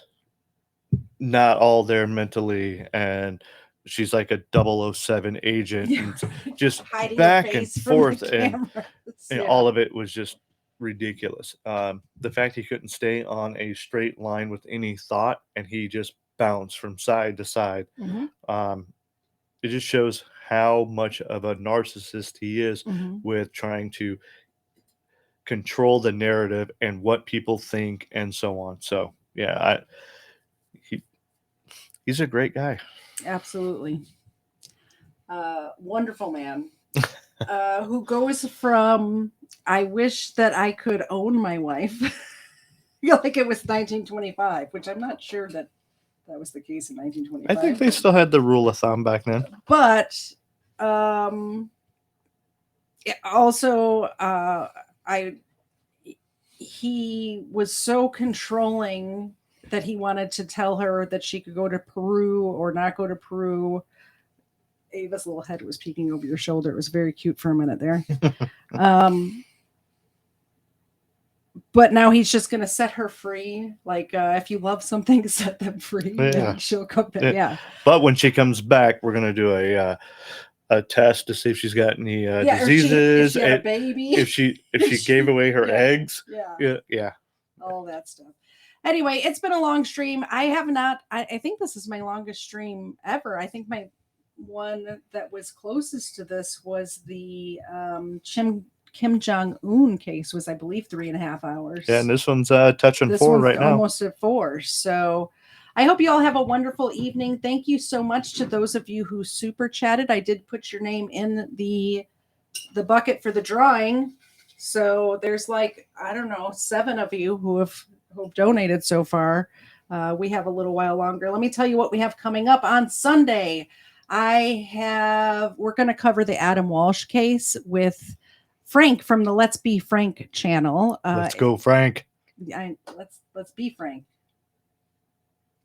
not all there mentally, and she's like a 007 agent, and just Hiding her back and face from the forth, and cameras. and Yeah. all of it was just ridiculous. The fact he couldn't stay on a straight line with any thought, and he just bounced from side to side. Mhm. It just shows how much of a narcissist he is Mhm. with trying to control the narrative and what people think and so on. So yeah, he's a great guy. Absolutely. Wonderful man. Who goes from I wish that I could own my wife like it was 1925, which I'm not sure that was the case in 1925. I think they still had the rule of thumb back then. But also he was so controlling that he wanted to tell her that she could go to Peru or not go to Peru. Ava's little head was peeking over your shoulder. It was very cute for a minute there. But now he's just going to set her free. Like, if you love something, set them free. Yeah. And she'll come back. Yeah. But when she comes back, we're going to do a test to see if she's got any diseases. If she had a baby. If she gave away her eggs. Yeah. All that stuff. Anyway, it's been a long stream. I think this is my longest stream ever. I think my one that was closest to this was the Kim Jong-un case, was I believe 3.5 hours. Yeah, and this one's touching 4 right now. Almost at 4. So I hope you all have a wonderful evening. Thank you so much to those of you who super chatted. I did put your name in the bucket for the drawing. So there's 7 of you who have donated so far. We have a little while longer. Let me tell you what we have coming up on Sunday. We're going to cover the Adam Walsh case with Frank from the Let's Be Frank channel. Let's go, Frank. Let's be Frank.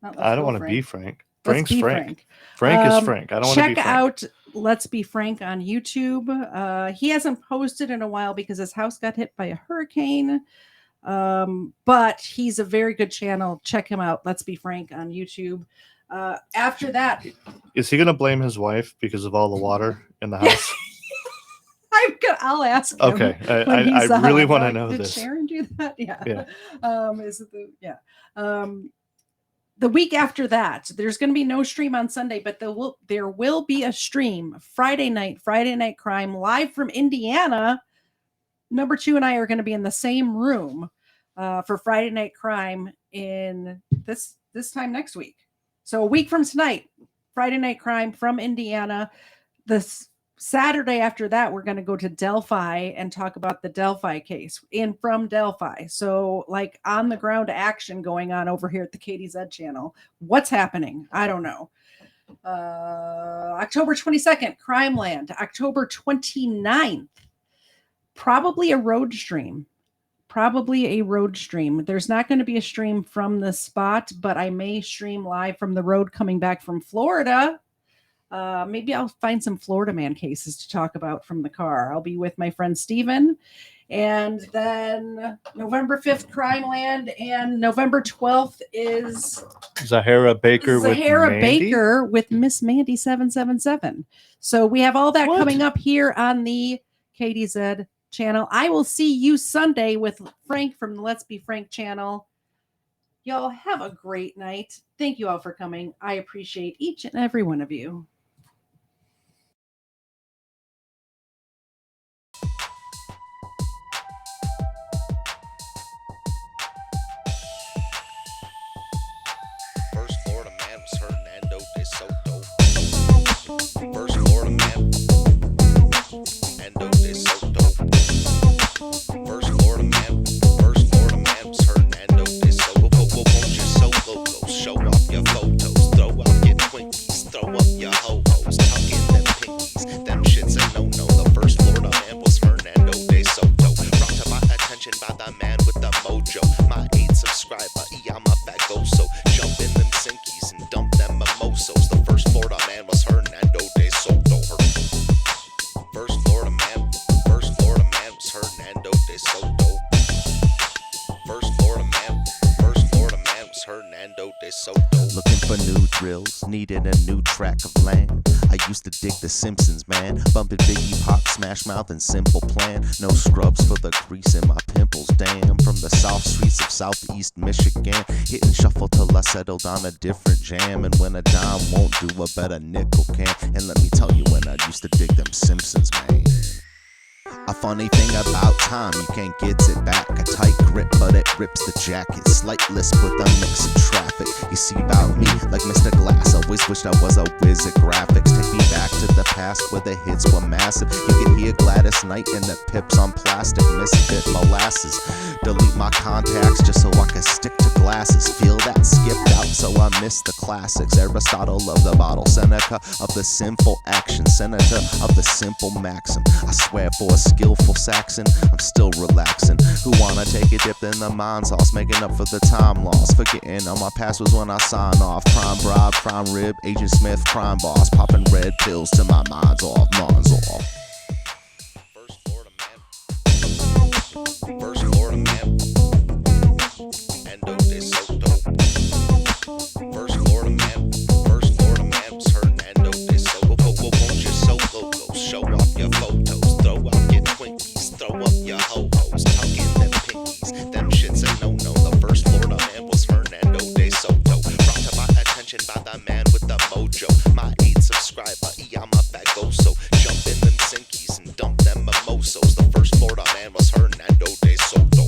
I don't want to be Frank. Frank's Frank. Frank is Frank. I don't want to be Frank. Check out Let's Be Frank on YouTube. He hasn't posted in a while because his house got hit by a hurricane. But he's a very good channel. Check him out. Let's Be Frank on YouTube. After that, is he going to blame his wife because of all the water in the house? I'll ask him. Okay, I really want to know Did this. Sharon do that? Yeah. Yeah. the week after that, there's going to be no stream on Sunday, but there will be a stream Friday Night Crime, live from Indiana. Number 2 and I are going to be in the same room for Friday Night Crime in this time next week. So a week from tonight, Friday Night Crime from Indiana. This Saturday after that, we're going to go to Delphi and talk about the Delphi case from Delphi. So like on the ground action going on over here at the KTZed channel. What's happening? I don't know. October 22nd, Crimeland. October 29th, probably a road stream. There's not going to be a stream from the spot, but I may stream live from the road coming back from Florida. Maybe I'll find some Florida man cases to talk about from the car. I'll be with my friend Steven. And then November 5th, Crimeland. And November 12th is Zahara Baker with Miss Mandy 777. So we have all that coming up here on the KTZed channel. I will see you Sunday with Frank from the Let's Be Frank channel. Y'all have a great night. Thank you all for coming. I appreciate each and every one of you. First Florida man was Hernando de Soto. First Florida man, Hernando de Soto. First Florida man was Hernando de Soto. Won't you so loco? Show off your photos, throw out your Twinkies, throw up your ho-hos, tuck in them pinkies. Them shits a no-no. The first Florida man was Hernando de Soto. Brought to my attention by the man with the mojo. My 8 subscriber, I'm a bagoso. Jump in them sinkies and dump them mimosos. The first Florida man was Hernando de Soto. First Florida man was Hernando de Soto. First Florida man was Hernando de Soto. Looking for new drills, needed a new track of land. I used to dig the Simpsons, man. Bumping Biggie, Pop, Smash Mouth, and Simple Plan. No scrubs for the crease in my pimples, damn. From the south streets of southeast Michigan, hitting shuffle till I settled on a different jam. And when a dime won't do, a better nickel can. And let me tell you, when I used to dig them Simpsons, man. A funny thing about time, you can't get it back. A tight grip, but it rips the jacket. Slight lisp with a mix of traffic. You see about me, like Mr. Glass. Always wished I was a whiz at graphics. Take me back to the past where the hits were massive. You could hear Gladys Knight and the Pips on plastic. Misfit molasses. Delete my contacts just so I can stick to glasses. Feel that skipped out, so I miss the classics. Aristotle of the bottle, Seneca of the sinful action, Senator of the simple maxim. I swear for a skillful Saxon, I'm still relaxing. Who wanna take a dip in the mind sauce, making up for the time lost, forgetting all my past was when I sign off. Prime bribe, prime rib, Agent Smith, crime boss, popping red pills till my mind's off.